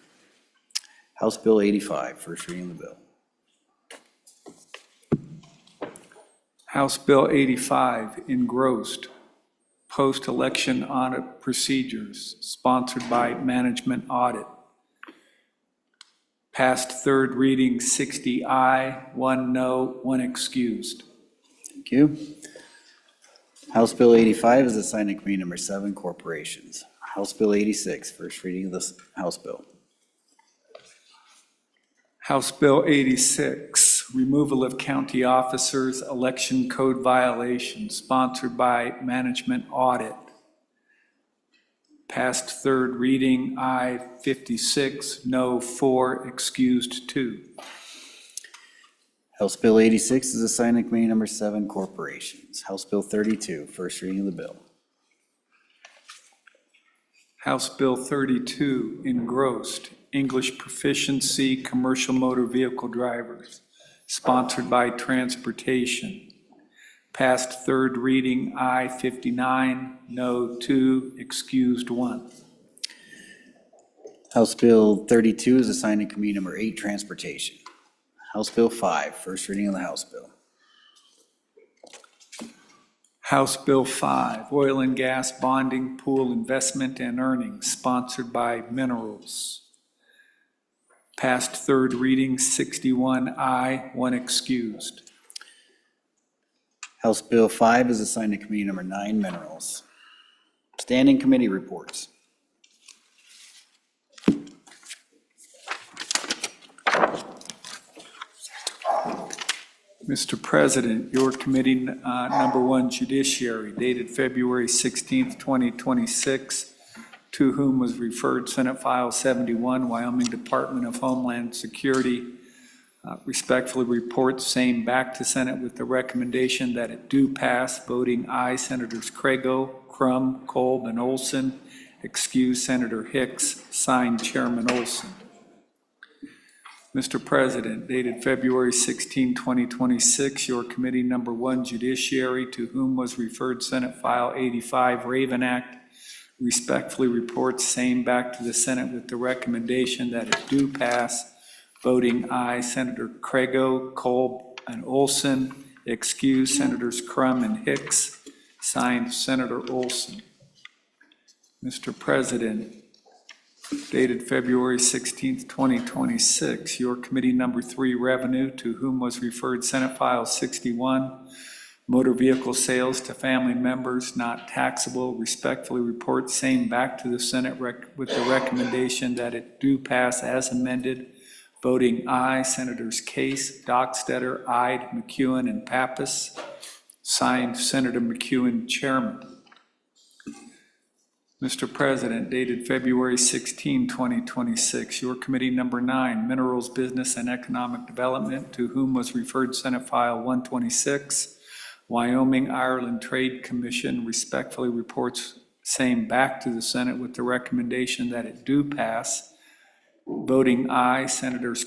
House Bill 85, first reading of the bill. House Bill 85, engrossed, post-election audit procedures, sponsored by Management Audit. Passed third reading, 60 aye, 1 no, 1 excused. Thank you. House Bill 85 is assigned to Committee Number 7, Corporations. House Bill 86, first reading of this House Bill. House Bill 86, removal of county officers, election code violations, sponsored by Management Audit. Passed third reading, aye 56, no 4, excused 2. House Bill 86 is assigned to Committee Number 7, Corporations. House Bill 32, first reading of the bill. House Bill 32, engrossed, English proficiency, commercial motor vehicle drivers, sponsored by Transportation. Passed third reading, aye 59, no 2, excused 1. House Bill 32 is assigned to Committee Number 8, Transportation. House Bill 5, first reading of the House Bill. House Bill 5, oil and gas bonding pool investment and earnings, sponsored by Minerals. Passed third reading, 61 aye, 1 excused. House Bill 5 is assigned to Committee Number 9, Minerals. Standing committee reports. Mr. President, your committee number 1, Judiciary, dated February 16th, 2026, to whom was referred Senate File 71, Wyoming Department of Homeland Security, respectfully reports same back to Senate with the recommendation that it do pass, voting aye Senators Crago, Crum, Kolb, and Olson, excuse Senator Hicks, signed Chairman Olson. Mr. President, dated February 16, 2026, your committee number 1, Judiciary, to whom was referred Senate File 85, Raven Act, respectfully reports same back to the Senate with the recommendation that it do pass, voting aye Senator Crago, Kolb, and Olson, excuse Senators Crum and Hicks, signed Senator Olson. Mr. President, dated February 16th, 2026, your committee number 3, Revenue, to whom was referred Senate File 61, Motor Vehicle Sales to Family Members Not Taxable, respectfully reports same back to the Senate with the recommendation that it do pass as amended, voting aye Senators Case, Dockstetter, Ide, McEwen, and Pappas, signed Senator McEwen, Chairman. Mr. President, dated February 16, 2026, your committee number 9, Minerals, Business, and Economic Development, to whom was referred Senate File 126, Wyoming Ireland Trade Commission, respectfully reports same back to the Senate with the recommendation that it do pass, voting aye Senators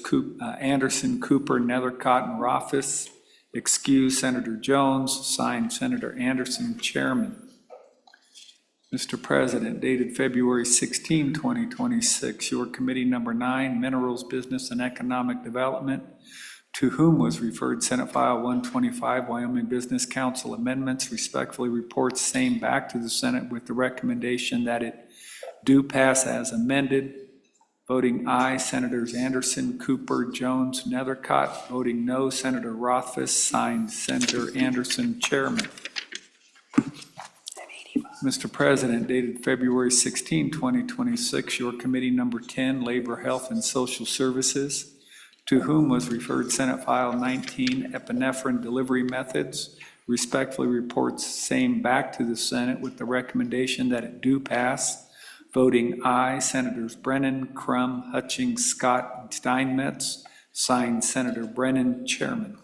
Anderson, Cooper, Nethercott, and Rothfuss, excuse Senator Jones, signed Senator Anderson, Chairman. Mr. President, dated February 16, 2026, your committee number 9, Minerals, Business, and Economic Development, to whom was referred Senate File 125, Wyoming Business Council Amendments, respectfully reports same back to the Senate with the recommendation that it do pass as amended, voting aye Senators Anderson, Cooper, Jones, Nethercott, voting no Senator Rothfuss, signed Senator Anderson, Chairman. Mr. President, dated February 16, 2026, your committee number 10, Labor, Health, and Social Services, to whom was referred Senate File 19, Epinephrine Delivery Methods, respectfully reports same back to the Senate with the recommendation that it do pass, voting aye Senators Brennan, Crum, Hutchings, Scott, and Steinmetz, signed Senator Brennan, Chairman.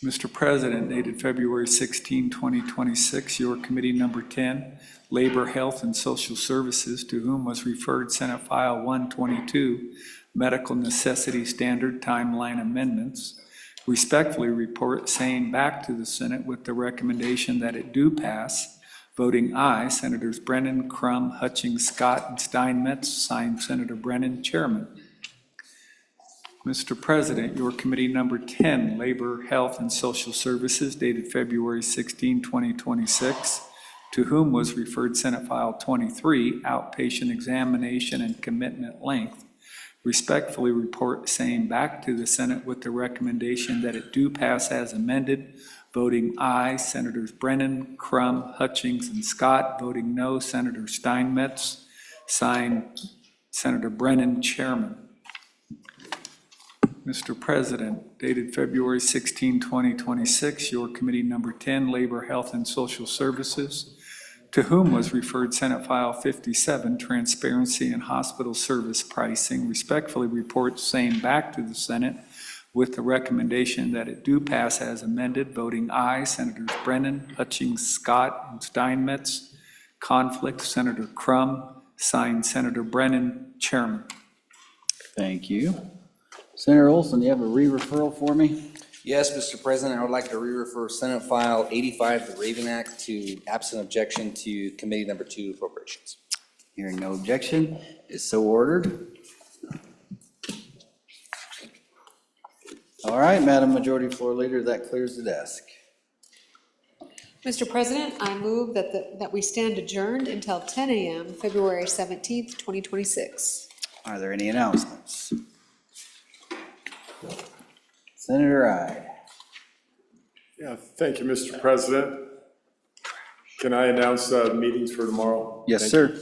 Mr. President, dated February 16, 2026, your committee number 10, Labor, Health, and Social Services, to whom was referred Senate File 122, Medical Necessity Standard Timeline Amendments, respectfully report saying back to the Senate with the recommendation that it do pass. Voting aye, Senators Brennan, Crum, Hutchings, Scott, and Steinmetz. Signed, Senator Brennan, Chairman. Mr. President, your committee number 10, Labor, Health, and Social Services, dated February 16, 2026, to whom was referred Senate File 23, Outpatient Examination and Commitment Length, respectfully report saying back to the Senate with the recommendation that it do pass as amended. Voting aye, Senators Brennan, Crum, Hutchings, and Scott. Voting no, Senator Steinmetz. Signed, Senator Brennan, Chairman. Mr. President, dated February 16, 2026, your committee number 10, Labor, Health, and Social Services, to whom was referred Senate File 57, Transparency and Hospital Service Pricing, respectfully reports saying back to the Senate with the recommendation that it do pass as amended. Voting aye, Senators Brennan, Hutchings, Scott, and Steinmetz. Conflict, Senator Crum. Signed, Senator Brennan, Chairman. Thank you. Senator Olson, do you have a re-referral for me? Yes, Mr. President, I would like to re-refer Senate File 85, the Raven Act, to absent objection to Committee Number 2, Appropriations. Hearing no objection, is so ordered. All right, Madam Majority Floor Leader, that clears the desk. Mr. President, I move that we stand adjourned until 10 a.m., February 17th, 2026. Are there any announcements? Senator Ide. Yeah, thank you, Mr. President. Can I announce meetings for tomorrow? Yes, Thank sir.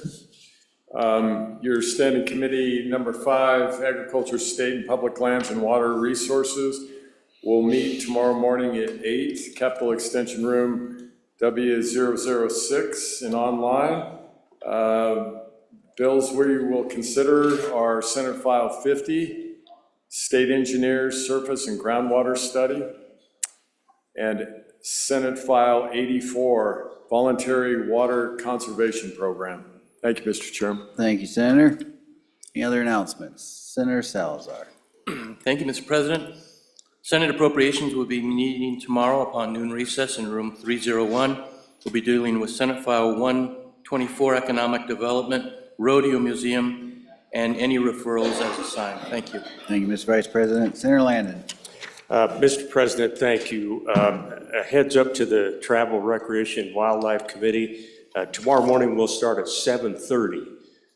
you. Your standing committee number 5, Agriculture, State and Public Lands and Water Resources, will meet tomorrow morning at 8, Capitol Extension Room W006 and online. Bills we will consider are Senate File 50, State Engineers Surface and Groundwater Study, and Senate File 84, Voluntary Water Conservation Program. Thank you, Mr. Chairman. Thank you, Senator. Any other announcements? Senator Salazar. Thank you, Mr. President. Senate Appropriations will be meeting tomorrow upon noon recess in room 301. We'll be dealing with Senate File 124, Economic Development, Rodeo Museum, and any referrals as assigned. Thank you. Thank you, Mr. Vice President. Senator Landon. Mr. President, thank you. A heads up to the Travel, Recreation, and Wildlife Committee. Tomorrow morning, we'll start at 7:30.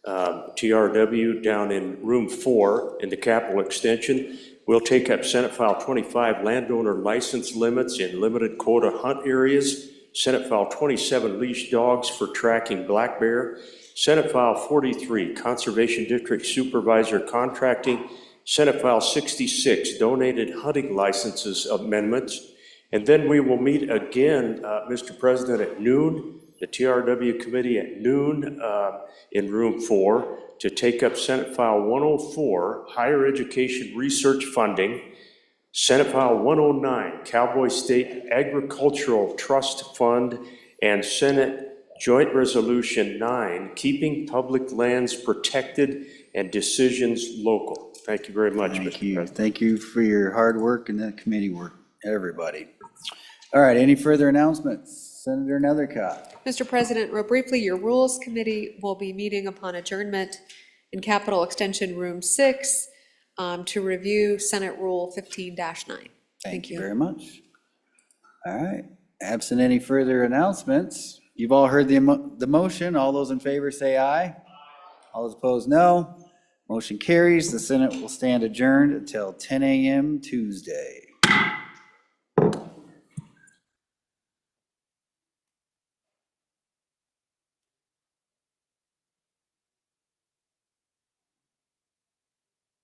TRW down in room 4 in the Capitol Extension. We'll take up Senate File 25, Landowner License Limits in Limited Quota Hunt Areas. Senate File 27, Leash Dogs for Tracking Black Bear. Senate File 43, Conservation District Supervisor Contracting. Senate File 66, Donated Hunting Licenses Amendments. And then we will meet again, Mr. President, at noon, the TRW Committee at noon in room 4 to take up Senate File 104, Higher Education Research Funding. Senate File 109, Cowboy State Agricultural Trust Fund, and Senate Joint Resolution 9, Keeping Public Lands Protected and Decisions Local. Thank you very much, Mr. President. Thank you for your hard work and that committee work, everybody. All right, any further announcements? Senator Nethercott. Mr. President, real briefly, your Rules Committee will be meeting upon adjournment in Capitol Extension Room 6 to review Senate Rule 15-9. Thank you very much. All right, absent any further announcements, you've all heard the motion. All those in favor say aye. All those opposed, no. Motion carries. The Senate will stand adjourned until 10 a.m. Tuesday.